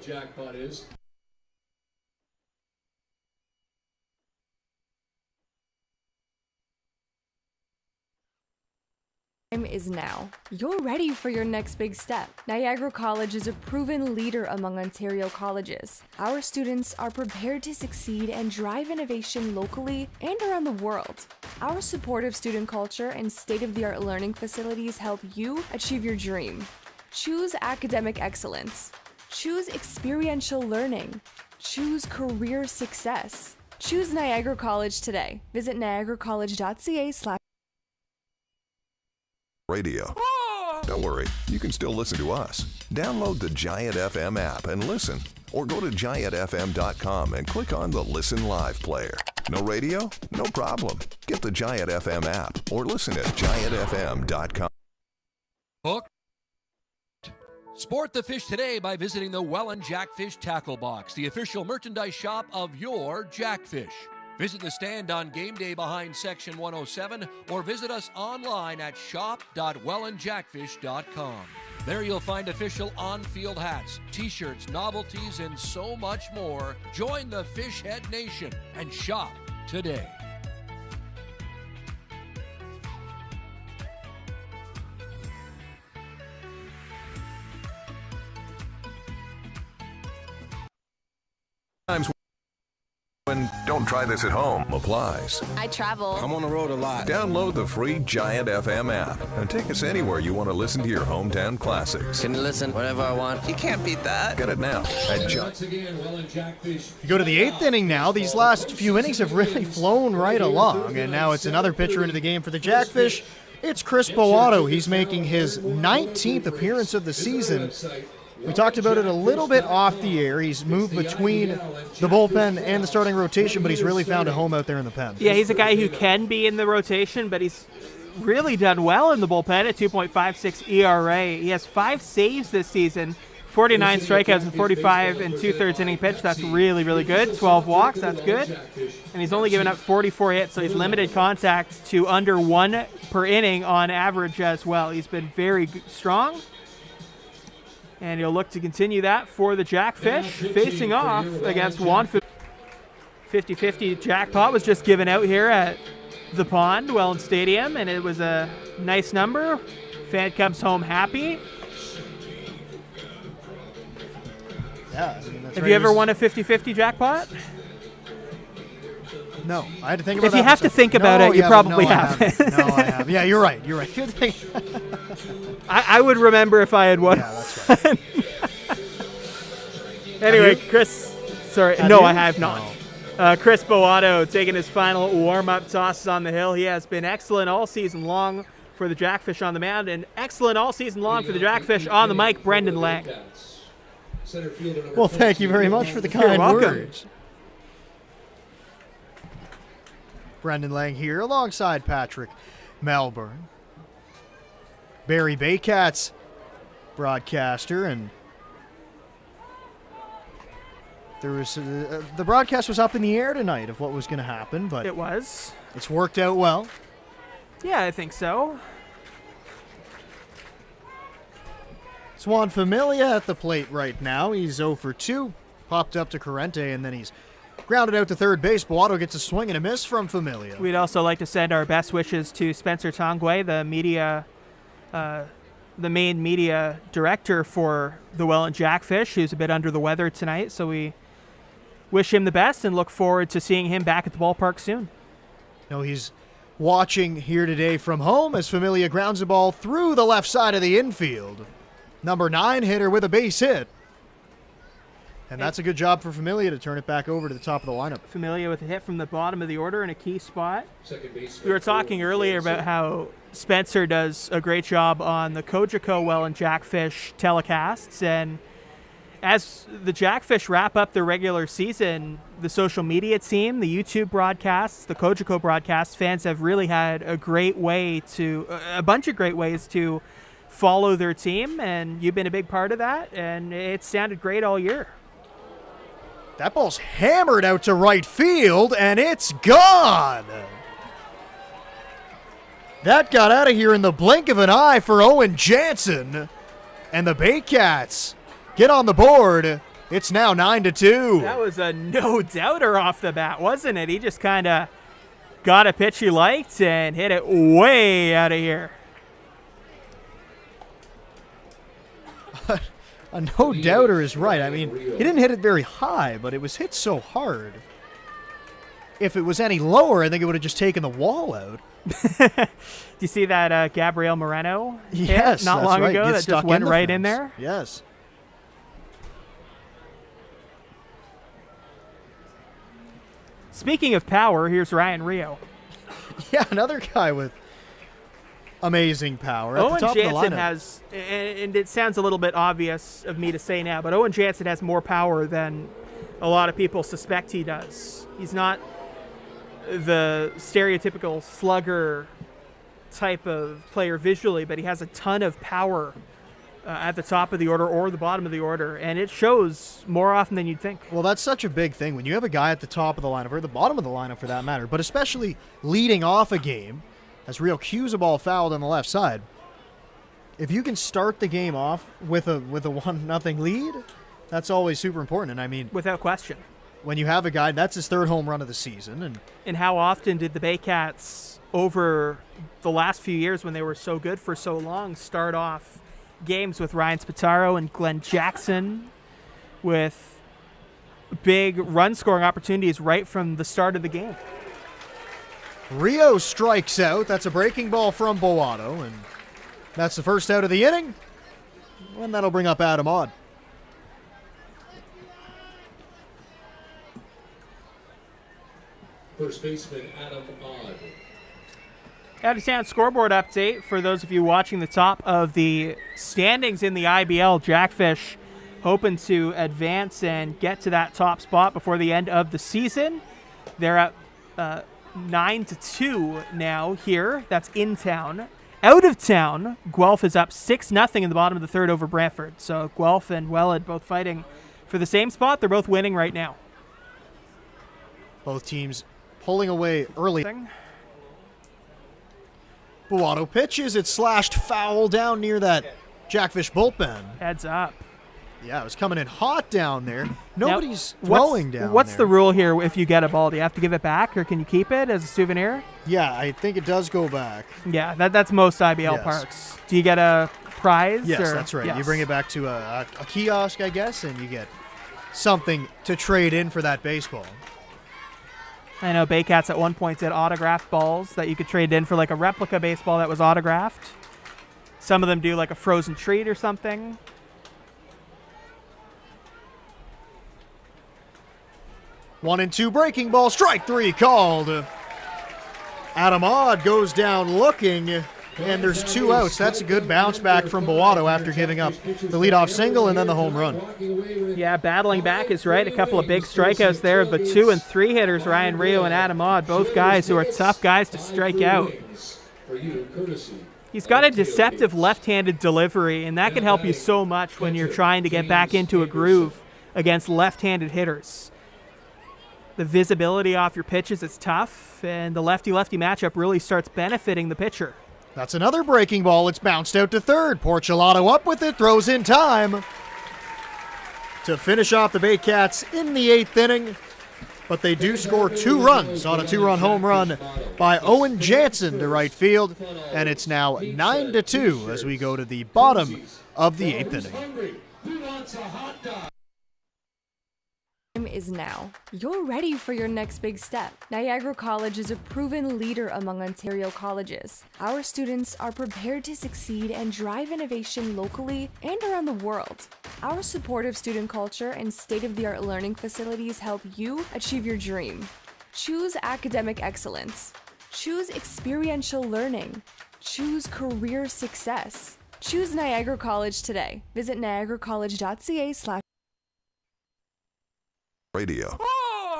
Time is now. You're ready for your next big step. Niagara College is a proven leader among Ontario colleges. Our students are prepared to succeed and drive innovation locally and around the world. Our supportive student culture and state-of-the-art learning facilities help you achieve your dream. Choose academic excellence. Choose experiential learning. Choose career success. Choose Niagara College today. Visit niagaracollege.ca/. Radio. Don't worry, you can still listen to us. Download the Giant FM app and listen, or go to giantfm.com and click on the Listen Live player. No radio? No problem. Get the Giant FM app or listen at giantfm.com. Hook. Sport the fish today by visiting the Welland Jackfish Tackle Box, the official merchandise shop of your Jackfish. Visit the stand on game day behind Section 107 or visit us online at shop.wellandjackfish.com. There you'll find official on-field hats, t-shirts, novelties, and so much more. Join the Fishhead Nation and shop today. Times when don't try Try this at home applies. I travel. I'm on the road a lot. Download the free Giant FM app and take us anywhere you want to listen to your hometown classics. Can you listen whatever I want? You can't beat that. Get it now at Once again, Welland Jackfish. You go to the 8th inning now. These last few innings have really flown right along, and now it's another pitcher into the game for the Jackfish. It's Chris Boato. He's making his 19th appearance of the season. We talked about it a little bit off the air. He's moved between the bullpen and the starting rotation, but he's really found a home out there in the pen. Yeah, he's a guy who can be in the rotation, but he's really done well in the bullpen at 2.56 ERA. He has 5 saves this season, 49 strikeouts and 45 and 2/3 inning pitch. That's really, really good. 12 walks, that's good. And he's only given up 44 hits, so he's limited contact to under 1 per inning on average as well. He's been very strong. And he'll look to continue that for the Jackfish, facing off against Juan. 50-50 jackpot was just given out here at the Pond, Welland Stadium, and it was a nice number. Fan comes home happy. Yeah, I mean, that's Have right. you ever won a 50-50 jackpot? No, I had to think about If that. you have to think about it, you probably have. No, I have. Yeah, you're right. You're right. Good thing. I would remember if I had won. Yeah, that's right. Anyway, you? Chris. Sorry, Have no, you? I have not. Chris Boato taking his final warm-up tosses on the hill. He has been excellent all season long for the Jackfish on the mound, and excellent all season long for the Jackfish on the mic, Brendan Lang. Well, thank you very much for the kind welcome. words. Brendan Lang here alongside Patrick Melbourne. Barrie Baycats broadcaster, and there was the broadcast was up in the air tonight of what was going to happen, but It was. it's worked out well. Yeah, I think so. Juan Familia at the plate right now. He's 0 for 2. Popped up to Corrente, and then he's grounded out to third base. Boato gets a swing and a miss from Familia. We'd also like to send our best wishes to Spencer Tanguay, the main media director for the Welland Jackfish, who's a bit under the weather tonight. So we wish him the best and look forward to seeing him back at the ballpark soon. No, he's watching here today from home as Familia grounds a ball through the left side of the infield. Number 9 hitter with a base hit. And that's a good job for Familia to turn it back over to the top of the lineup. Familia with a hit from the bottom of the order in a key spot. We were talking earlier about how Spencer does a great job on the Cogeco Welland Jackfish telecasts, and as the Jackfish wrap up their regular season, the social media team, the YouTube broadcasts, the Cogeco broadcasts, fans have really had a bunch of great ways to follow their team, and you've been a big part of that, and it sounded great all year. That ball's hammered out to right field, and it's gone. That got out of here in the blink of an eye for Owen Jansen. And the Baycats get on the board. It's now 9-2. That was a no-doubter off the bat, wasn't it? He just kind of got a pitch he liked and hit it way out of here. A no-doubter is right. I mean, he didn't hit it very high, but it was hit so hard. If it was any lower, I think it would have just taken the wall out. Do you see that Gabriel Moreno hit Yes, not that's long right. ago Gets that just stuck went the right in fence. there? Yes. Speaking of power, here's Ryan Rio. Yeah, another guy with amazing power. At Owen the top Jansen of the lineup. has, and it sounds a little bit obvious of me to say now, but Owen Jansen has more power than a lot of people suspect he does. He's not the stereotypical slugger type of player visually, but he has a ton of power at the top of the order or the bottom of the order, and it shows more often than you'd think. Well, that's such a big thing when you have a guy at the top of the lineup, or the bottom of the lineup for that matter, but especially leading off a game, as Rio cues a ball fouled on the left side. If you can start the game off with a 1-0 lead, that's always super important. And I mean, without question, when you have a guy, that's his 3rd home run of the season. And how often did the Baycats over the last few years, when they were so good for so long, start off games with Ryan Spataro and Glenn Jackson, with big run scoring opportunities right from the start of the game. Rio strikes out. That's a breaking ball from Boato, and that's the first out of the inning. And that'll bring up Adam Odd. First baseman Adam Odd. Out of town scoreboard update for those of you watching the top of the standings in the IBL. Jackfish hoping to advance and get to that top spot before the end of the season. They're at 9-2 now here. That's in town. Out of town, Guelph is up 6-0 in the bottom of the third over Brantford. So Guelph and Welland both fighting for the same spot. They're both winning right now. Both teams pulling away early. Boato pitches. It's slashed foul down near that Jackfish bullpen. Heads up. Yeah, it was coming in hot down there. Nobody's throwing down What's there. the rule here if you get a ball? Do you have to give it back, or can you keep it as a souvenir? Yeah, I think it does go back. Yeah, that's most IBL parks. Do you get a prize? Yes, or? that's right. Yes. You bring it back to a kiosk, I guess, and you get something to trade in for that baseball. I know Baycats at one point did autographed balls that you could trade in for like a replica baseball that was autographed. Some of them do like a frozen treat or something. One and two breaking ball, strike three called. Adam Odd goes down looking, and there's two outs. That's a good bounce back from Boato after giving up the leadoff single and then the home run. Yeah, battling back is right. A couple of big strikeouts there. The 2 and 3 hitters, Ryan Rio and Adam Odd, both guys who are tough guys to strike out. He's got a deceptive left-handed delivery, and that can help you so much when you're trying to get back into a groove against left-handed hitters. The visibility off your pitches is tough, and the lefty-lefty matchup really starts benefiting the pitcher. That's another breaking ball. It's bounced out to third. Porcelato up with it, throws in time to finish off the Baycats in the 8th inning. But they do score 2 runs on a 2-run home run by Owen Jansen to right field, and it's now 9-2 as we go to the bottom of the 8th inning. Is now. You're ready for your next big step. Niagara College is a proven leader among Ontario colleges. Our students are prepared to succeed and drive innovation locally and around the world. Our supportive student culture and state-of-the-art learning facilities help you achieve your dream. Choose academic excellence. Choose experiential learning. Choose career success. Choose Niagara College today. Visit niagaracollege.ca/. Radio.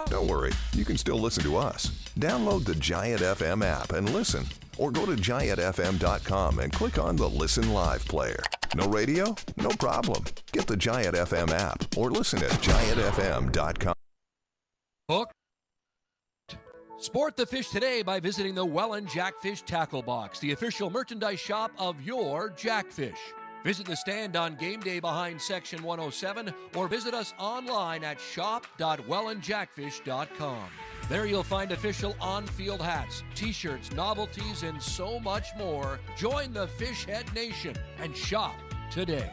Don't worry, you can still listen to us. Download the Giant FM app and listen. Or go to giantfm.com and click on the Listen Live player. No radio? No problem. Get the Giant FM app or listen at giantfm.com. Hook. Sport the fish today by visiting the Welland Jackfish Tackle Box, the official merchandise shop of your Jackfish. Visit the stand on game day behind Section 107 or visit us online at shop.wellandjackfish.com. There you'll find official on-field hats, t-shirts, novelties, and so much more. Join the Fishhead Nation and shop today.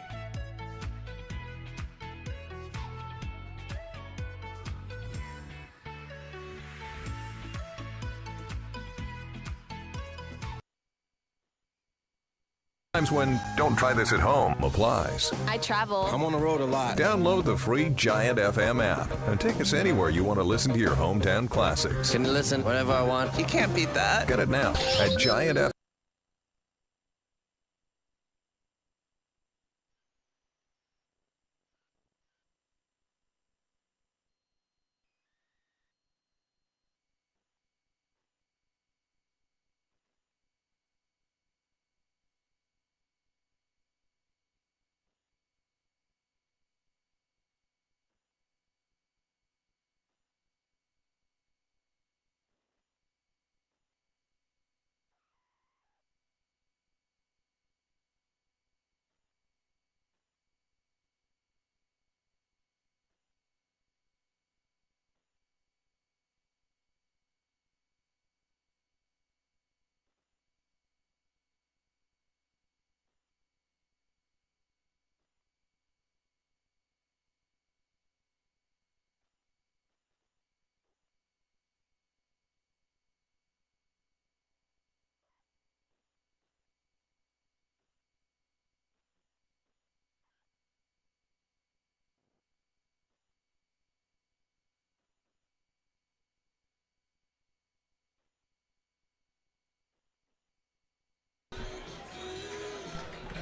Times when don't try this at home applies. I travel. I'm on the road a lot. Download the free Giant FM app and take us anywhere you want to listen to your hometown classics. Can listen whenever I want. You can't beat that. Get it now at Giant FM.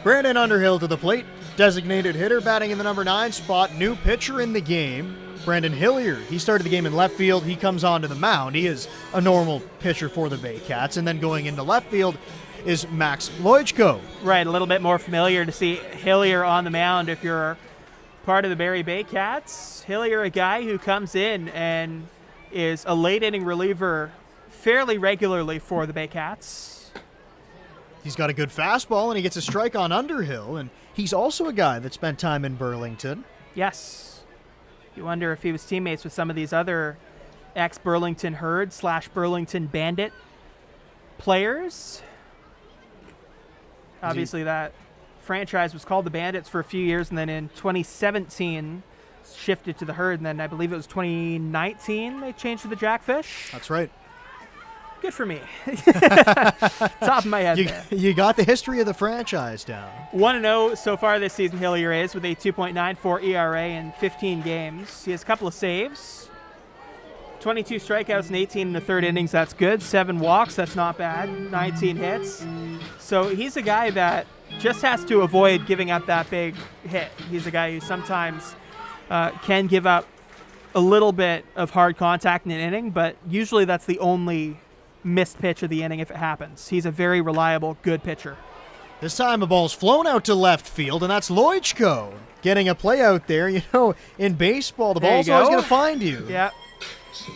Brandon Underhill to the plate. Designated hitter batting in the number 9 spot. New pitcher in the game, Brendan Hillier. He started the game in left field. He comes onto the mound. He is a normal pitcher for the Baycats. And then going into left field is Max Lojko. Right, a little bit more familiar to see Hillier on the mound if you're part of the Barrie Baycats. Hillier, a guy who comes in and is a late inning reliever fairly regularly for the Baycats. He's got a good fastball, and he gets a strike on Underhill, and he's also a guy that spent time in Burlington. Yes. You wonder if he was teammates with some of these other ex-Burlington Herd / Burlington Bandit players. Obviously, that franchise was called the Bandits for a few years, and then in 2017 shifted to the Herd, and then I believe it was 2019 they changed to the Jackfish. That's right. Good for me. Top of my head there. You got the history of the franchise down. 1-0 so far this season, Hillier is, with a 2.94 ERA in 15 games. He has a couple of saves. 22 strikeouts in 18 in the third innings. That's good. 7 walks. That's not bad. 19 hits. So he's a guy that just has to avoid giving up that big hit. He's a guy who sometimes can give up a little bit of hard contact in an inning, but usually that's the only missed pitch of the inning if it happens. He's a very reliable, good pitcher. This time a ball's flown out to left field, and that's Lojko getting a play out there. You know, in baseball, the ball's always going to find you. Yeah.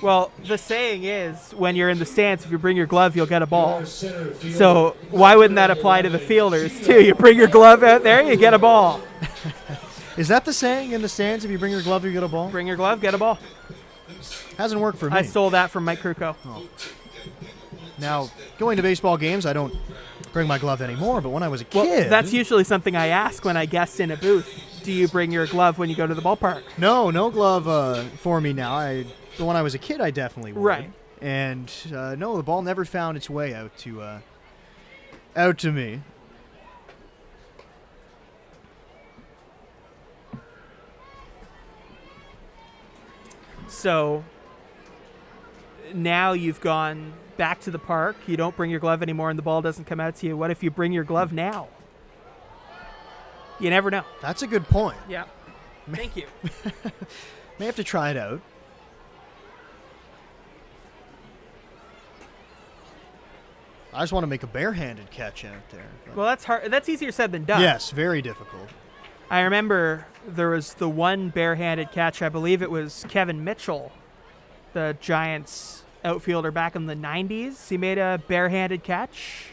Well, the saying is, when you're in the stands, if you bring your glove, you'll get a ball. So why wouldn't that apply to the fielders, too? You bring your glove out there, you get a ball. Is that the saying in the stands? If you bring your glove, you get a ball? Bring your glove, get a ball. Hasn't worked for me. I stole that from Mike Krukow. Oh. Now, going to baseball games, I don't bring my glove anymore, but when I was a kid... Well, that's usually something I ask when I guest in a booth. Do you bring your glove when you go to the ballpark? No glove for me now. But when I was a kid, I definitely would. Right. And no, the ball never found its way out to me. So now you've gone back to the park. You don't bring your glove anymore and the ball doesn't come out to you. What if you bring your glove now? You never know. That's a good point. Yeah. Thank you. May have to try it out. I just want to make a barehanded catch out there. Well, that's hard. That's easier said than done. Yes, very difficult. I remember there was the one barehanded catch. I believe it was Kevin Mitchell, the Giants outfielder back in the 90s. He made a barehanded catch.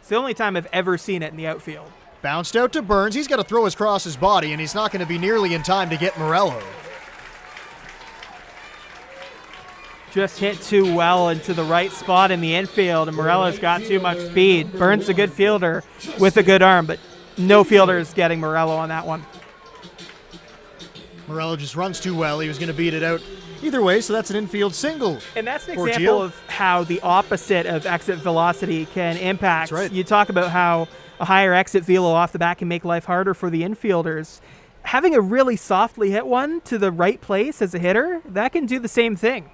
It's the only time I've ever seen it in the outfield. Bounced out to Burns. He's got to throw across his body, and he's not going to be nearly in time to get Morello. Just hit too well into the right spot in the infield, and Morello's got too much speed. Burns a good fielder with a good arm, but no fielder is getting Morello on that one. Morello just runs too well. He was going to beat it out either way, so that's an infield single. And that's an example of how the opposite of exit velocity can impact. That's right. You talk about how a higher exit velo off the bat can make life harder for the infielders. Having a really softly hit one to the right place as a hitter, that can do the same thing.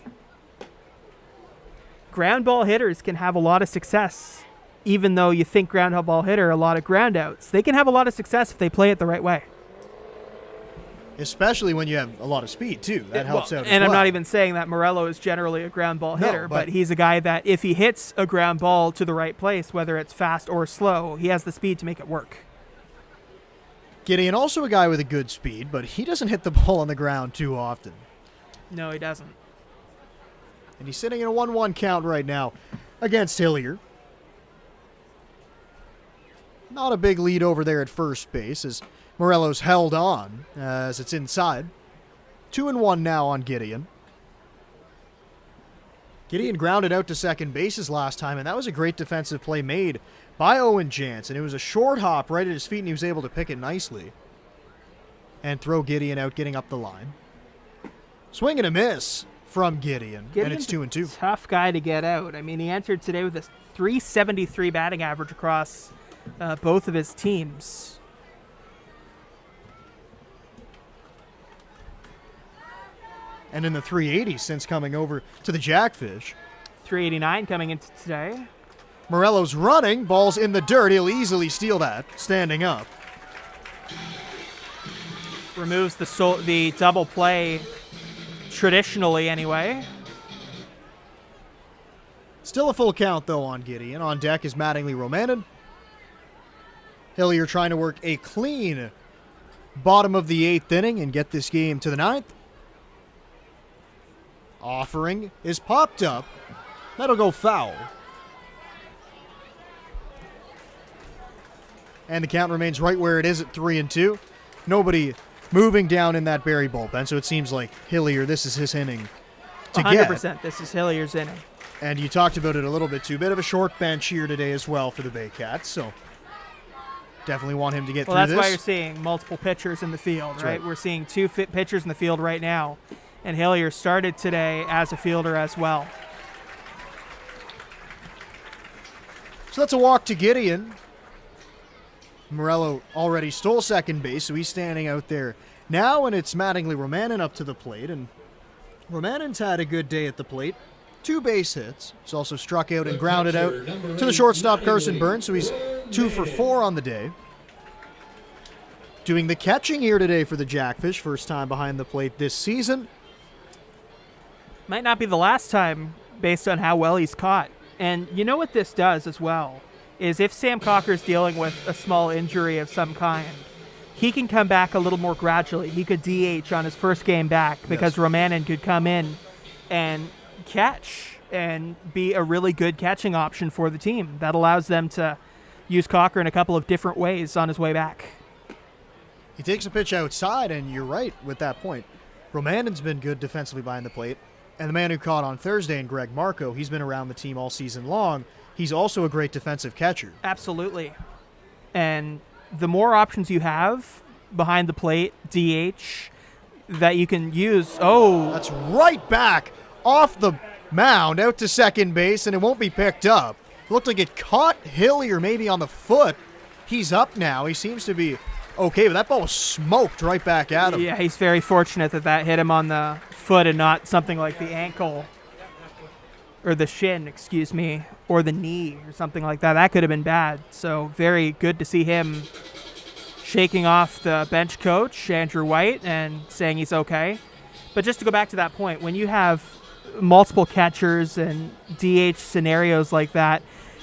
Ground ball hitters can have a lot of success, even though you think ground ball hitter, a lot of ground outs. They can have a lot of success if they play it the right way. Especially when you have a lot of speed, too. That helps out as And well. I'm not even saying that Morello is generally a ground ball hitter, but he's a guy that if he hits a ground ball to the right place, whether it's fast or slow, he has the speed to make it work. Gideon, also a guy with a good speed, but he doesn't hit the ball on the ground too often. No, he doesn't. And he's sitting in a 1-1 count right now against Hillier. Not a big lead over there at first base as Morello's held on as it's inside. 2-1 now on Gideon. Gideon grounded out to second base his last time, and that was a great defensive play made by Owen Jansen. It was a short hop right at his feet, and he was able to pick it nicely and throw Gideon out, getting up the line. Swing and a miss from Gideon, and it's 2-2. Tough guy to get out. I mean, he entered today with a .373 batting average across both of his teams. And in the 380s since coming over to the Jackfish. 389 coming into today. Morello's running. Ball's in the dirt. He'll easily steal that, standing up. Removes the double play, traditionally anyway. Still a full count, though, on Gideon. On deck is Mattingly Romanen. Hillier trying to work a clean bottom of the 8th inning and get this game to the 9th. Offering is popped up. That'll go foul. And the count remains right where it is at 3-2. Nobody moving down in that Barrie bullpen, so it seems like Hillier, this is his inning to 100%, get. this is Hillier's inning. And you talked about it a little bit too. Bit of a short bench here today as well for the Baycats, so definitely want him to get through this. Well, that's why you're seeing multiple pitchers in the field, right? We're seeing 2 pitchers in the field right now, and Hillier started today as a fielder as well. So that's a walk to Gideon. Morello already stole second base, so he's standing out there now, and it's Mattingly Romanen up to the plate, and Romanen's had a good day at the plate. 2 base hits. He's also struck out and grounded out to the shortstop, Carson Burns, so he's 2 for 4 on the day. Doing the catching here today for the Jackfish, first time behind the plate this season. Might not be the last time based on how well he's caught. And you know what this does as well, is if Sam Cocker's dealing with a small injury of some kind, he can come back a little more gradually. He could DH on his first game back because Romanen could come in and catch and be a really good catching option for the team. That allows them to use Cocker in a couple of different ways on his way back. He takes a pitch outside, and you're right with that point. Romanen's been good defensively behind the plate, and the man who caught on Thursday, and Greg Marco, he's been around the team all season long. He's also a great defensive catcher. Absolutely. And the more options you have behind the plate, DH, that you can use. Oh, that's right back off the mound out to second base, and it won't be picked up. Looked like it caught Hillier maybe on the foot. He's up now. He seems to be okay, but that ball was smoked right back at him. Yeah, he's very fortunate that hit him on the foot and not something like the ankle or the shin, excuse me, or the knee or something like that. That could have been bad. So very good to see him shaking off the bench coach, Andrew White, and saying he's okay. But just to go back to that point, when you have multiple catchers and DH scenarios like that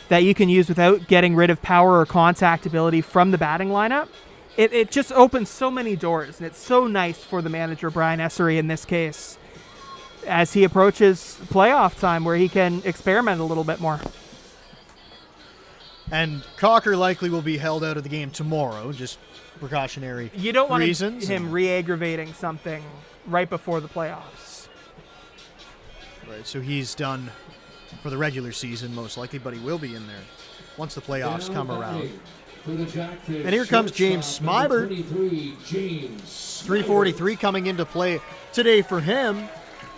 you can use without getting rid of power or contact ability from the batting lineup, it just opens so many doors, and it's so nice for the manager, Brian Essery, in this case, as he approaches playoff time where he can experiment a little bit more. And Cocker likely will be held out of the game tomorrow, just precautionary reasons. You don't want him re-aggravating something right before the playoffs. Right, so he's done for the regular season most likely, but he will be in there once the playoffs come around. And here comes James Smibert. 343 coming into play today for him.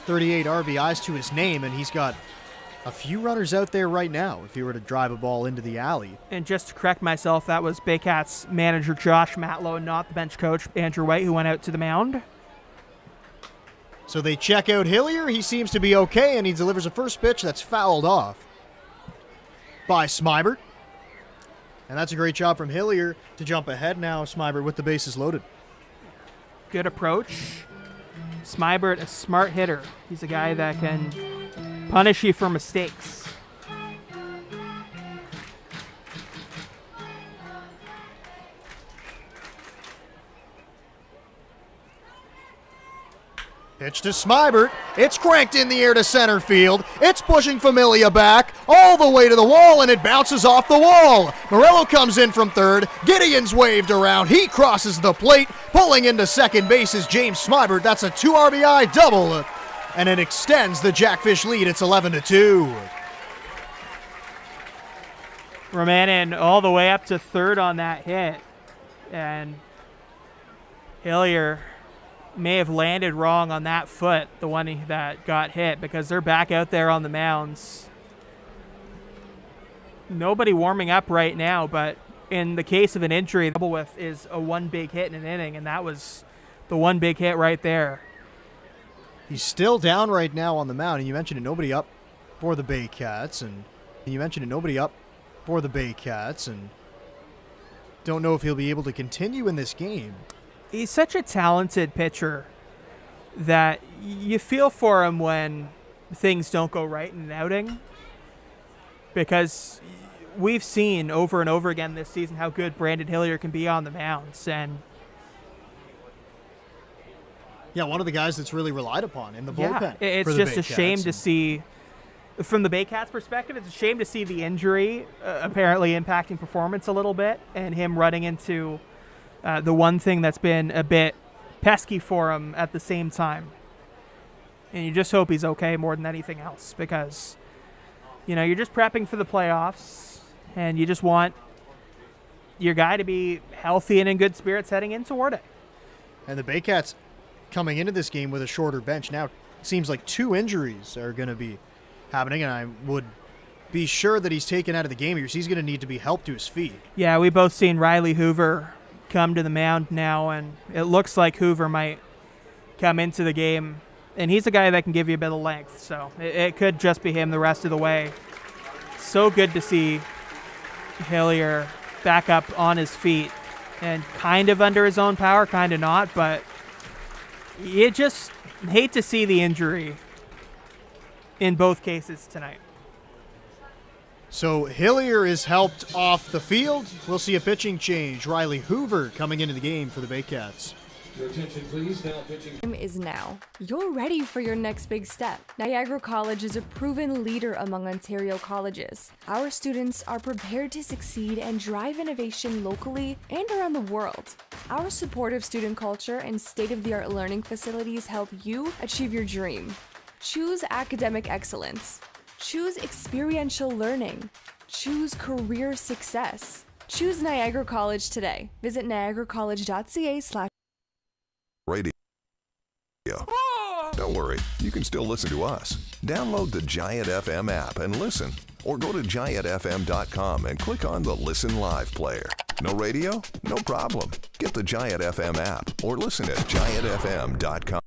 38 RBIs to his name, and he's got a few runners out there right now if he were to drive a ball into the alley. And just to correct myself, that was Baycats manager Josh Matlow, not the bench coach Andrew White, who went out to the mound. So they check out Hillier. He seems to be okay, and he delivers a first pitch that's fouled off by Smibert. And that's a great job from Hillier to jump ahead now. Smibert with the bases loaded. Good approach. Smibert, a smart hitter. He's a guy that can punish you for mistakes. Pitch to Smibert. It's cranked in the air to center field. It's pushing Familia back all the way to the wall, and it bounces off the wall. Morello comes in from third. Gideon's waved around. He crosses the plate. Pulling into second base is James Smibert. That's a 2 RBI double, and it extends the Jackfish lead. It's 11-2. Romanen all the way up to third on that hit, and Hillier may have landed wrong on that foot, the one that got hit, because they're back out there on the mounds. Nobody warming up right now, but in the case of an injury, the trouble with is a one big hit in an inning, and that was the one big hit right there. He's still down right now on the mound, and you mentioned it, nobody up for the Baycats, and you mentioned it, nobody up for the Baycats, and don't know if he'll be able to continue in this game. He's such a talented pitcher that you feel for him when things don't go right in an outing, because we've seen over and over again this season how good Brandon Hillier can be on the mounds. And yeah, one of the guys that's really relied upon in the bullpen. It's just a shame to see, from the Baycats' perspective, it's a shame to see the injury apparently impacting performance a little bit, and him running into the one thing that's been a bit pesky for him at the same time. And you just hope he's okay more than anything else, because, you're just prepping for the playoffs, and you just want your guy to be healthy and in good spirits heading in toward it. And the Baycats coming into this game with a shorter bench now, seems like 2 injuries are going to be happening, and I would be sure that he's taken out of the game here, so he's going to need to be helped to his feet. Yeah, we both seen Riley Hoover come to the mound now, and it looks like Hoover might come into the game, and he's a guy that can give you a bit of length, so it could just be him the rest of the way. So good to see Hillier back up on his feet and kind of under his own power, kind of not, but you just hate to see the injury in both cases tonight. So Hillier is helped off the field. We'll see a pitching change. Riley Hoover coming into the game for the Baycats. Your attention, please. Now pitching. Time is now. You're ready for your next big step. Niagara College is a proven leader among Ontario colleges. Our students are prepared to succeed and drive innovation locally and around the world. Our supportive student culture and state-of-the-art learning facilities help you achieve your dream. Choose academic excellence. Choose experiential learning. Choose career success. Choose Niagara College today. Visit niagaracollege.ca/. Radio. Don't worry, you can still listen to us. Download the Giant FM app and listen, or go to giantfm.com and click on the Listen Live player. No radio? No problem. Get the Giant FM app or listen at giantfm.com.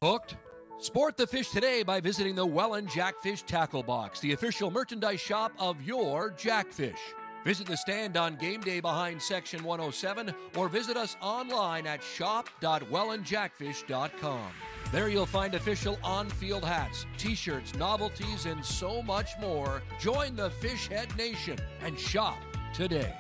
Hooked? Sport the fish today by visiting the Welland Jackfish Tackle Box, the official merchandise shop of your Jackfish. Visit the stand on game day behind Section 107 or visit us online at shop.wellandjackfish.com. There you'll find official on-field hats, t-shirts, novelties, and so much more. Join the Fishhead Nation and shop today.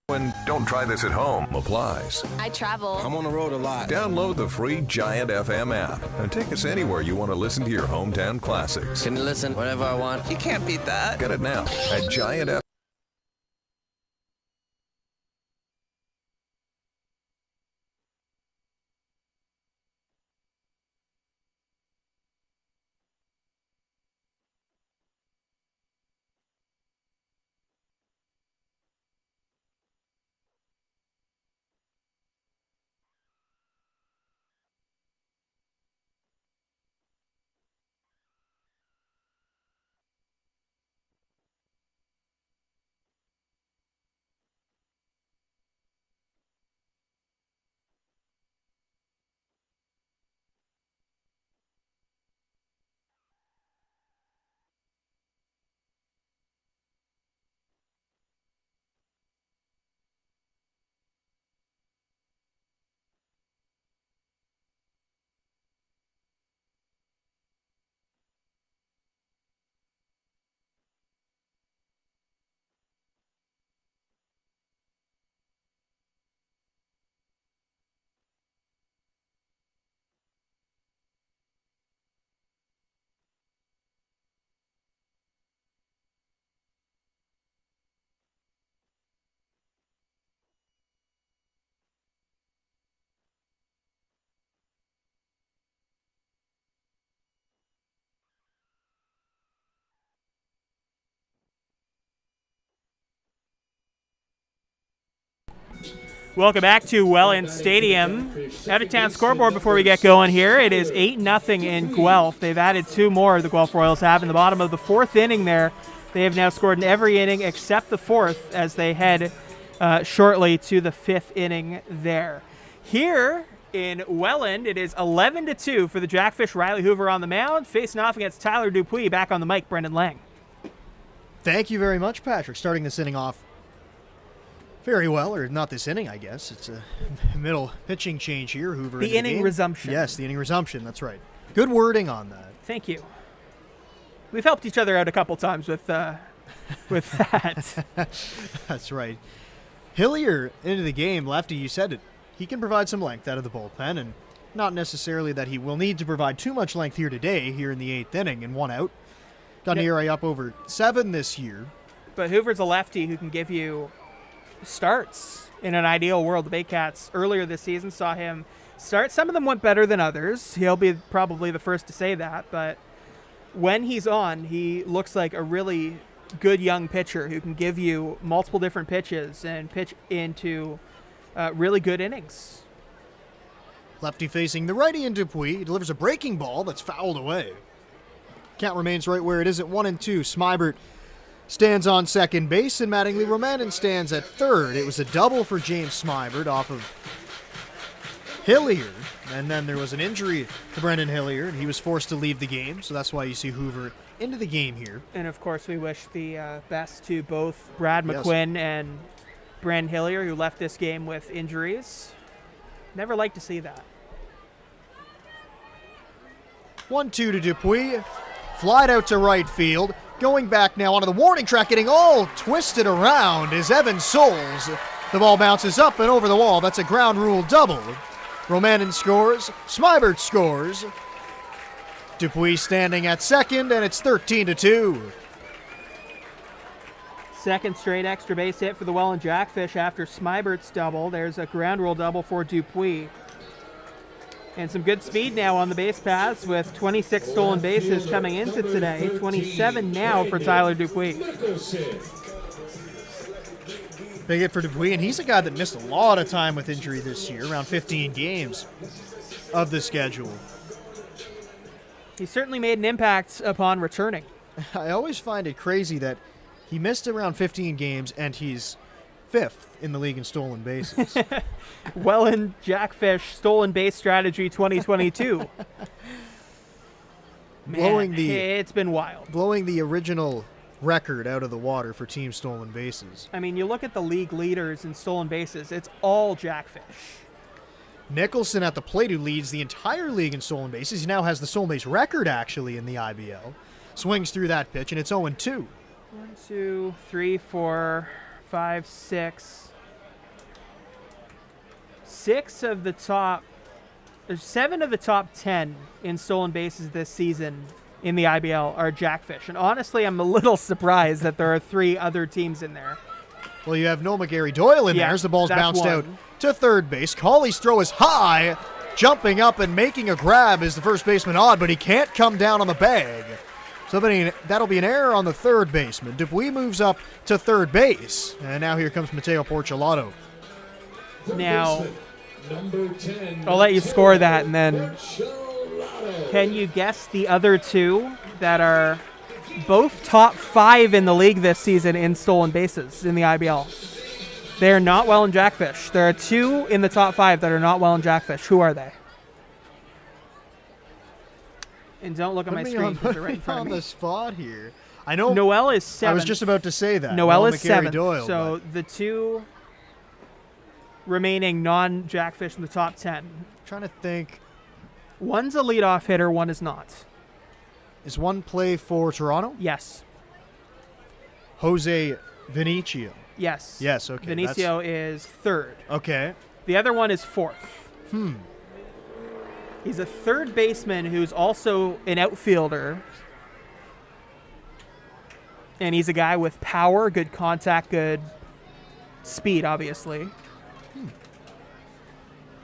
When don't try this at home applies. I travel. I'm on the road a lot. Download the free Giant FM app and take us anywhere you want to listen to your hometown classics. Can you listen whenever I want? You can't beat that. Get it now at Giant FM. Welcome back to Welland Stadium. Out-of-town scoreboard before we get going here. It is 8-0 in Guelph. They've added 2 more, the Guelph Royals have. In the bottom of the 4th inning there, They have now scored in every inning except the fourth as they head shortly to the fifth inning there. Here in Welland, it is 11-2 for the Jackfish. Riley Hoover on the mound, facing off against Tyler Dupuis. Back on the mic, Brendan Lang. Thank you very much, Patrick. Starting this inning off very well, or not this inning, I guess. It's a middle pitching change here. Hoover The inning resumption. Yes, the inning resumption. That's right. Good wording on that. Thank you. We've helped each other out a couple times with that. That's right. Hillier into the game, lefty, you said it. He can provide some length out of the bullpen, and not necessarily that he will need to provide too much length here today, here in the eighth inning, and 1 out. Got an ERA up over 7 this year. But Hoover's a lefty who can give you starts in an ideal world. The Baycats earlier this season saw him start. Some of them went better than others. He'll be probably the first to say that, but when he's on, he looks like a really good young pitcher who can give you multiple different pitches and pitch into really good innings. Lefty facing the righty in Dupuis. He delivers a breaking ball that's fouled away. Count remains right where it is at 1-2. Smybert stands on second base, and Mattingly Romanen stands at third. It was a double for James Smybert off of Hillier, and then there was an injury to Brendan Hillier, and he was forced to leave the game, so that's why you see Hoover into the game here. And, of course, we wish the best to both Brad McQuinn and Brendan Hillier, who left this game with injuries. Never like to see that. 1-2 to Dupuis. Flied out to right field. Going back now onto the warning track, getting all twisted around is Evan Souls. The ball bounces up and over the wall. That's a ground rule double. Romanen scores. Smybert scores. Dupuis standing at second, and it's 13-2. Second straight extra base hit for the Welland Jackfish after Smibert's double. There's a ground rule double for Dupuis. And some good speed now on the base paths with 26 stolen bases coming into today. 27 now for Tyler Dupuis. Big hit for Dupuis, and he's a guy that missed a lot of time with injury this year, around 15 games of the schedule. He certainly made an impact upon returning. I always find it crazy that he missed around 15 games, and he's 5th in the league in stolen bases. Welland Jackfish stolen base strategy 2022. It's been wild. Blowing the original record out of the water for team stolen bases. I mean, you look at the league leaders in stolen bases, it's all Jackfish. Nicholson at the plate, who leads the entire league in stolen bases. He now has the stolen base record, actually, in the IBL. Swings through that pitch, and it's 0-2. 1, 2, 3, 4, 5, 6. 7 of the top 10 in stolen bases this season in the IBL are Jackfish. And honestly, I'm a little surprised that there are 3 other teams in there. Well, you have Noah McGarry-Doyle in there as the ball's bounced out to third base. Cawley's throw is high. Jumping up and making a grab is the first baseman Odd, but he can't come down on the bag. So that'll be an error on the third baseman. Dupuis moves up to third base. And now here comes Mateo Porcelato. Now, I'll let you score that, and then can you guess the other 2 that are both top 5 in the league this season in stolen bases in the IBL? They are not Welland Jackfish. There are 2 in the top 5 that are not Welland Jackfish. Who are they? And don't look at my screen because they're right in front of me. On the spot here. I know. Noel is 7th. I was just about to say that. Noel is 7th. Doyle, so the 2 remaining non-Jackfish in the top 10. Trying to think. One's a leadoff hitter, one is not. Is one play for Toronto? Yes. Jose Vinicio. Yes. Yes, okay. Vinicio is 3rd. Okay. The other one is 4th. He's a third baseman who's also an outfielder. And he's a guy with power, good contact, good speed, obviously.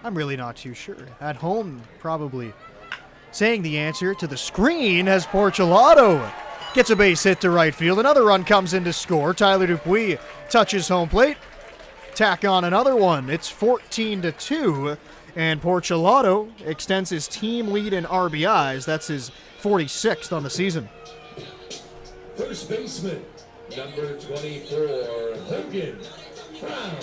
I'm really not too sure. At home, probably saying the answer to the screen as Porcelato gets a base hit to right field. Another run comes in to score. Tyler Dupuis touches home plate. Tack on another one. It's 14-2. And Porcelato extends his team lead in RBIs. That's his 46th on the season. First baseman, Number 24, Hogan Brown.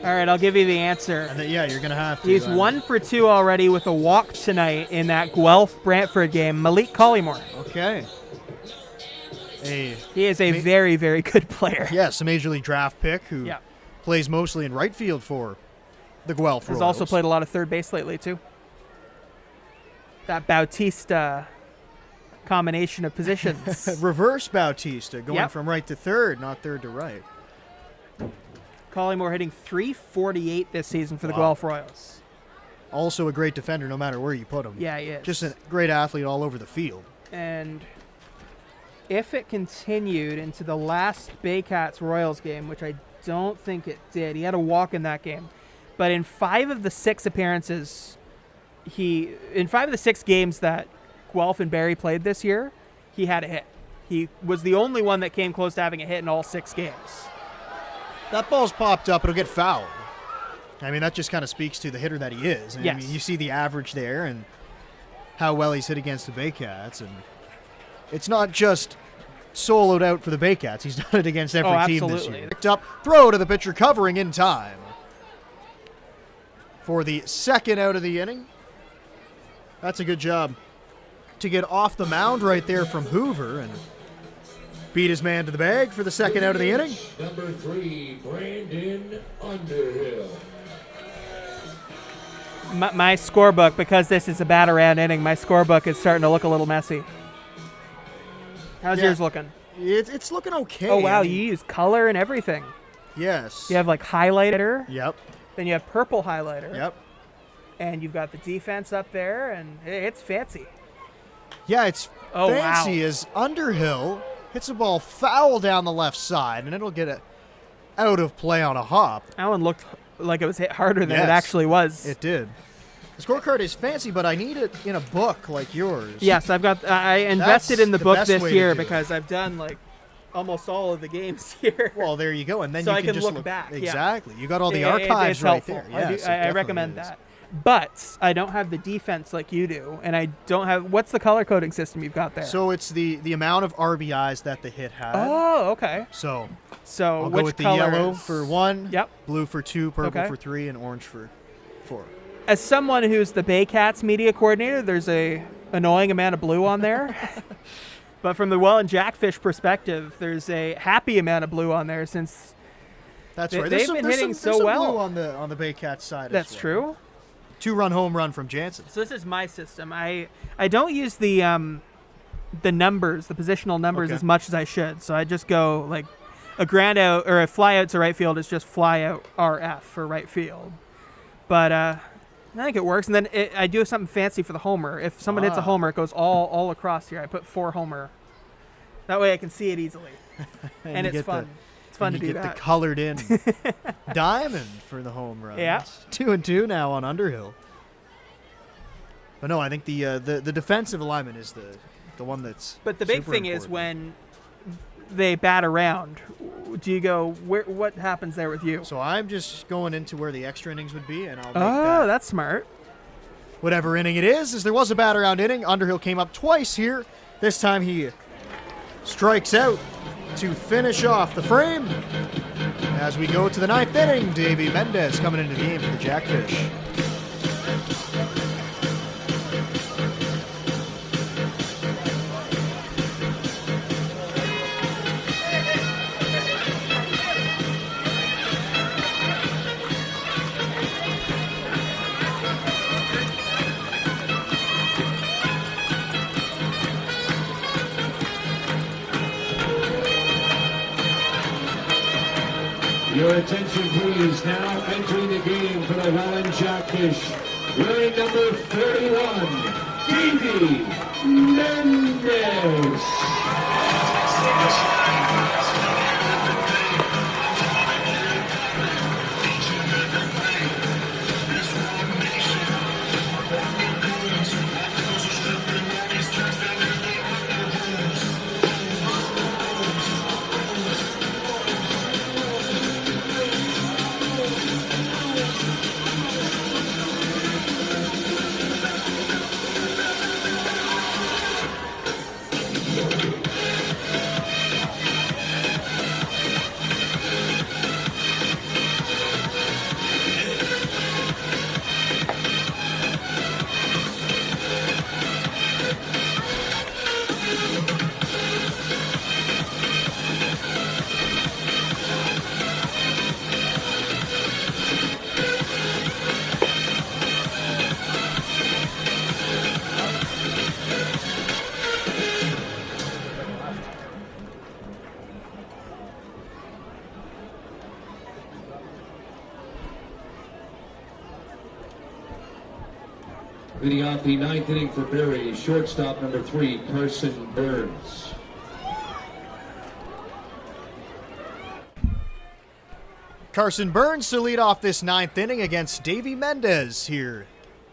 All right, I'll give you the answer. And then, you're going to have to. He's 1 for 2 already with a walk tonight in that Guelph-Brantford game. Malik Collymore. Okay. He is a very, very good player. Yes, a Major League draft pick who plays mostly in right field for the Guelph Royals. Has also played a lot of third base lately, too. That Bautista combination of positions. Reverse Bautista, going from right to third, not third to right. Collymore hitting .348 this season for the Guelph Royals. Also a great defender no matter where you put him. Yeah, he is. Just a great athlete all over the field. And if it continued into the last Baycats Royals game, which I don't think it did, he had a walk in that game. But in 5 of the 6 appearances, in 5 of the 6 games that Guelph and Barrie played this year, he had a hit. He was the only one that came close to having a hit in all 6 games. That ball's popped up, it'll get fouled. I mean, that just kind of speaks to the hitter that he is. Yes. I mean, you see the average there and how well he's hit against the Baycats. And it's not just soloed out for the Baycats. He's done it against every team this year. Picked up, throw to the pitcher, covering in time. For the second out of the inning. That's a good job to get off the mound right there from Hoover and beat his man to the bag for the second out of the inning. Number 3, Brandon Underhill. My scorebook, because this is a bat-around inning, my scorebook is starting to look a little messy. How's yours looking? It's looking okay. Oh, wow, you use color and everything. Yes. You have, like, highlighter. Yep. Then you have purple highlighter. Yep. And you've got the defense up there, and it's fancy. Yeah, it's fancy as Underhill hits a ball foul down the left side, and it'll get it out of play on a hop. That one looked like it was hit harder than it actually was. It did. The scorecard is fancy, but I need it in a book like yours. Yes, I invested in the book this year because I've done like almost all of the games here. Well, there you go, and then so you I can just look back. Exactly. You got all the archives right helpful. there. Yes, I recommend that. But I don't have the defense like you do, and I don't have. What's the color coding system you've got there? So it's the amount of RBIs that the hit had. Oh, okay. So I'll go with the yellow for 1, yep, blue for 2, purple for 3, and orange for 4. As someone who's the Baycats media coordinator, there's a annoying amount of blue on there. But from the Welland Jackfish perspective, there's a happy amount of blue on there since that's right. They've been hitting so well blue on the Baycats side. That's true. 2-run home run from Jansen. So this is my system. I don't use the numbers, the positional numbers as much as I should. So I just go like a ground out or a fly out to right field is just fly out RF for right field. But I think it works. And then I do something fancy for the homer. If someone hits a homer, it goes all across here. I put 4 homer. That way I can see it easily. and it's fun. It's fun to do that. You get the colored in diamond for the home run. Yeah. 2-2 now on Underhill. But no, I think the defensive alignment is the one that's. But the big thing is when they bat around, do you go what happens there with you? So I'm just going into where the extra innings would be, and I'll make that's smart. Whatever inning it is there was a bat around inning. Underhill came up twice here. This time he strikes out to finish off the frame. As we go to the 9th inning, Davey Mendez coming into the game for the Jackfish. Your attention please, now entering the game for the Welland Jackfish, wearing number 31, Davey Mendez. Leading off the ninth inning for Barrie, shortstop number 3, Carson Burns. Carson Burns to lead off this ninth inning against Davey Mendez here.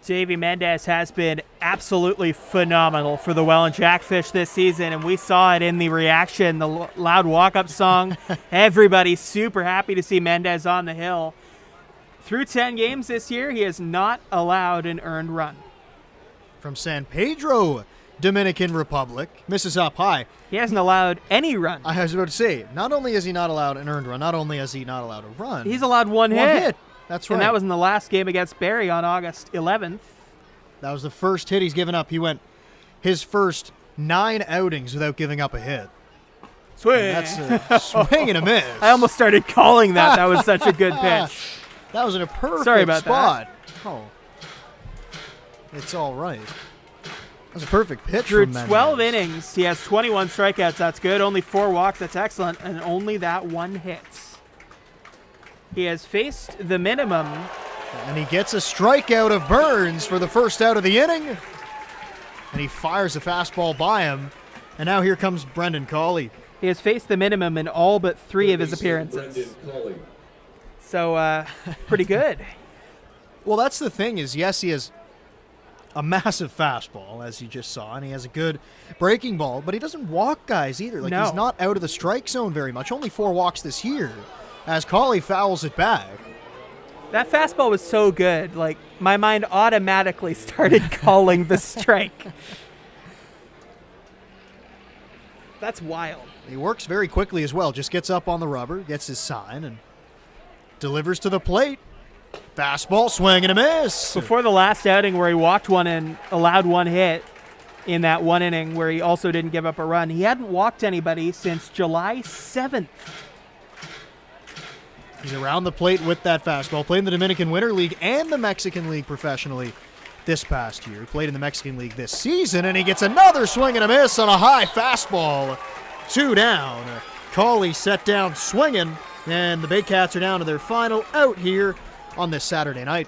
Davey Mendez has been absolutely phenomenal for the Welland Jackfish this season, and we saw it in the reaction, the loud walk-up song. Everybody's super happy to see Mendez on the hill. Through 10 games this year, he has not allowed an earned run. From San Pedro, Dominican Republic, misses up high. He hasn't allowed any run. I was about to say, not only has he not allowed an earned run, not only has he not allowed a run. He's allowed one hit. That's right. And that was in the last game against Barrie on August 11th. That was the first hit he's given up. He went his first 9 outings without giving up a hit. Swing. And that's a swing and a miss. I almost started calling that. That was such a good pitch. That was in a perfect Sorry about spot. Oh. It's all right. That was a perfect pitch. Through from 12 Mendez. innings, he has 21 strikeouts. That's good. Only 4 walks. That's excellent. And only that one hit. He has faced the minimum. And he gets a strikeout of Burns for the first out of the inning. And he fires a fastball by him. And now here comes Brendan Cawley. He has faced the minimum in all but 3 of his appearances. So, pretty good. Well, that's the thing is, yes, he has a massive fastball, as you just saw, and he has a good breaking ball, but he doesn't walk guys either. Like, No. he's not out of the strike zone very much. Only 4 walks this year, as Cawley fouls it back. That fastball was so good. Like, my mind automatically started calling the strike. That's wild. He works very quickly as well. Just gets up on the rubber, gets his sign, and delivers to the plate. Fastball, swing and a miss. Before the last outing where he walked one and allowed one hit in that one inning where he also didn't give up a run, he hadn't walked anybody since July 7th. He's around the plate with that fastball. Played in the Dominican Winter League and the Mexican League professionally this past year. He played in the Mexican League this season, and he gets another swing and a miss on a high fastball. 2 down. Cawley set down swinging, and the Baycats are down to their final out here on this Saturday night.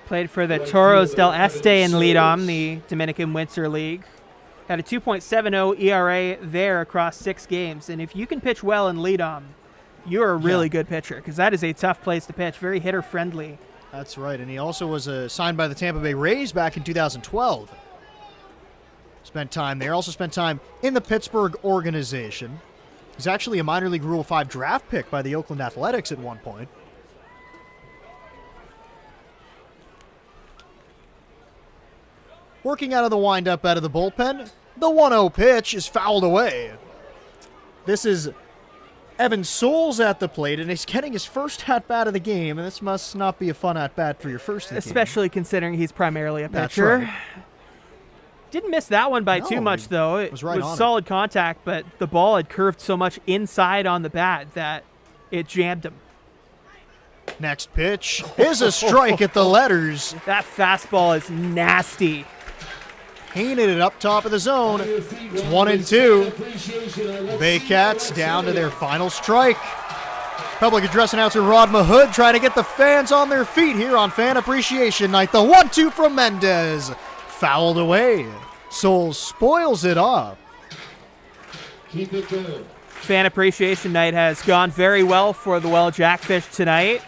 Played for the Toros del Este in Lidom, the Dominican Winter League. Had a 2.70 ERA there across 6 games. And if you can pitch well in Lidom, you're a really good pitcher, because that is a tough place to pitch, very hitter-friendly. That's right, and he also was signed by the Tampa Bay Rays back in 2012. Spent time there. Also spent time in the Pittsburgh organization. He's actually a minor league Rule 5 draft pick by the Oakland Athletics at one point. Working out of the windup out of the bullpen, the 1-0 pitch is fouled away. This is Evan Souls at the plate, and he's getting his first at-bat of the game, and this must not be a fun at-bat for your first of the game. Especially considering he's primarily a That's pitcher. right. Didn't miss that one by No, too much, though. It was right on it. solid contact, but the ball had curved so much inside on the bat that it jammed him. Next pitch is a strike at the letters. That fastball is nasty. Painted it up top of the zone. It's 1-2. Baycats down to their final strike. Public address announcer Rod Mahood trying to get the fans on their feet here on Fan Appreciation Night. The 1-2 from Mendez. Fouled away. Souls spoils it off. Keep it going. Fan Appreciation Night has gone very well for the Welland Jackfish tonight.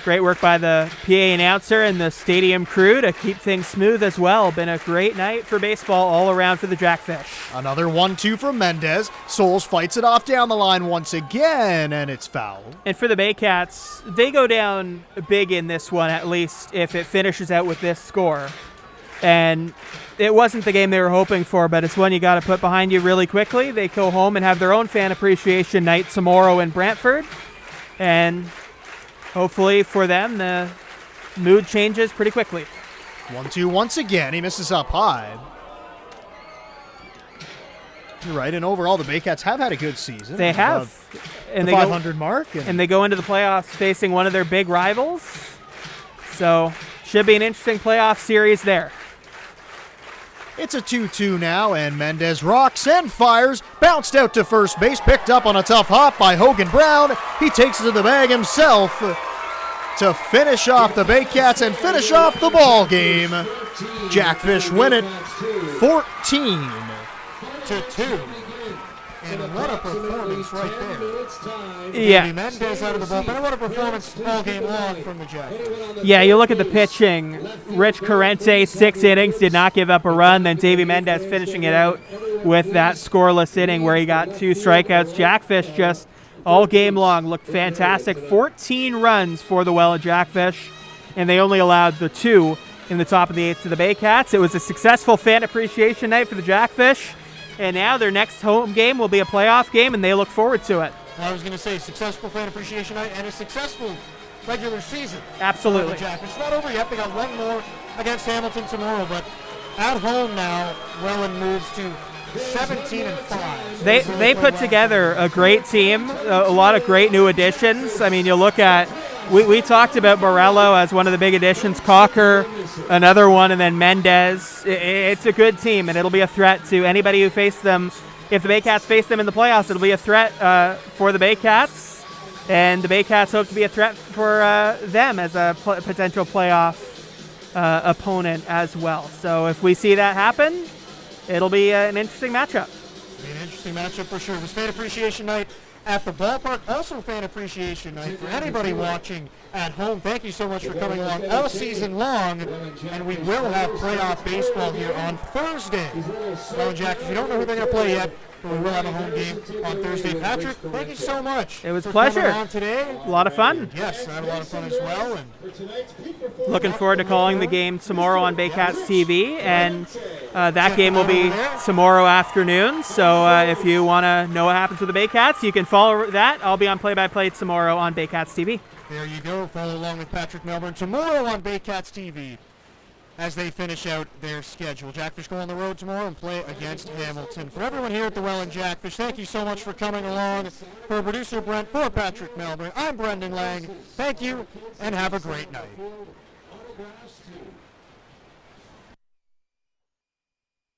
Great work by the PA announcer and the stadium crew to keep things smooth as well. Been a great night for baseball all around for the Jackfish. Another 1-2 from Mendez. Souls fights it off down the line once again, and it's fouled. And for the Baycats, they go down big in this one, at least if it finishes out with this score. And it wasn't the game they were hoping for, but it's one you got to put behind you really quickly. They go home and have their own Fan Appreciation Night tomorrow in Brantford. And hopefully for them, the mood changes pretty quickly. 1-2 once again. He misses up high. You're right, and overall, the Baycats have had a good season. They have. Above And the they 500 mark. and they go into the playoffs facing one of their big rivals. So should be an interesting playoff series there. It's a 2-2 now, and Mendez rocks and fires. Bounced out to first base, picked up on a tough hop by Hogan Brown. He takes it to the bag himself. to finish off the Baycats and finish off the ball game. Jackfish win it 14-2. And what a performance right there. Yeah. Mendez out of the bullpen. And what a performance all game long from the Jack. Yeah, you look at the pitching. Rich Corrente, 6 innings, did not give up a run. Then Davey Mendez finishing it out with that scoreless inning where he got 2 strikeouts. Jackfish just all game long looked fantastic. 14 runs for the Welland Jackfish, and they only allowed the 2 in the top of the 8th to the Baycats. It was a successful fan appreciation night for the Jackfish. And now their next home game will be a playoff game, and they look forward to it. I was going to say successful fan appreciation night and a successful regular season. Absolutely. It's not over yet. They got one more against Hamilton tomorrow, but at home now, Welland moves to 17-5. They put together a great team, a lot of great new additions. I mean, you look at, we talked about Borrello as one of the big additions, Cocker, another one, and then Mendez. It's a good team, and it'll be a threat to anybody who faced them. If the Baycats face them in the playoffs, it'll be a threat for the Baycats, and the Baycats hope to be a threat for them as a potential playoff opponent as well. So if we see that happen, it'll be an interesting matchup. It'll be an interesting matchup for sure. It was Fan Appreciation Night at the ballpark, also Fan Appreciation Night for anybody watching at home. Thank you so much for coming along all season long, and we will have playoff baseball here on Thursday. Welland Jack, if you don't know who they're going to play yet, but we will have a home game on Thursday. Patrick, thank you so much. It was a coming pleasure. on today. A lot of fun. Yes, I had a lot of fun as well. And looking forward to calling the game tomorrow on Baycats TV, and that game will be tomorrow afternoon. So if you want to know what happens with the Baycats, you can follow that. I'll be on play-by-play tomorrow on Baycats TV. There you go. Follow along with Patrick Melbourne tomorrow on Baycats TV as they finish out their schedule. Jackfish go on the road tomorrow and play against Hamilton. For everyone here at the Welland Jackfish, thank you so much for coming along. For producer Brent, for Patrick Melbourne, I'm Brendan Lang. Thank you, and have a great night.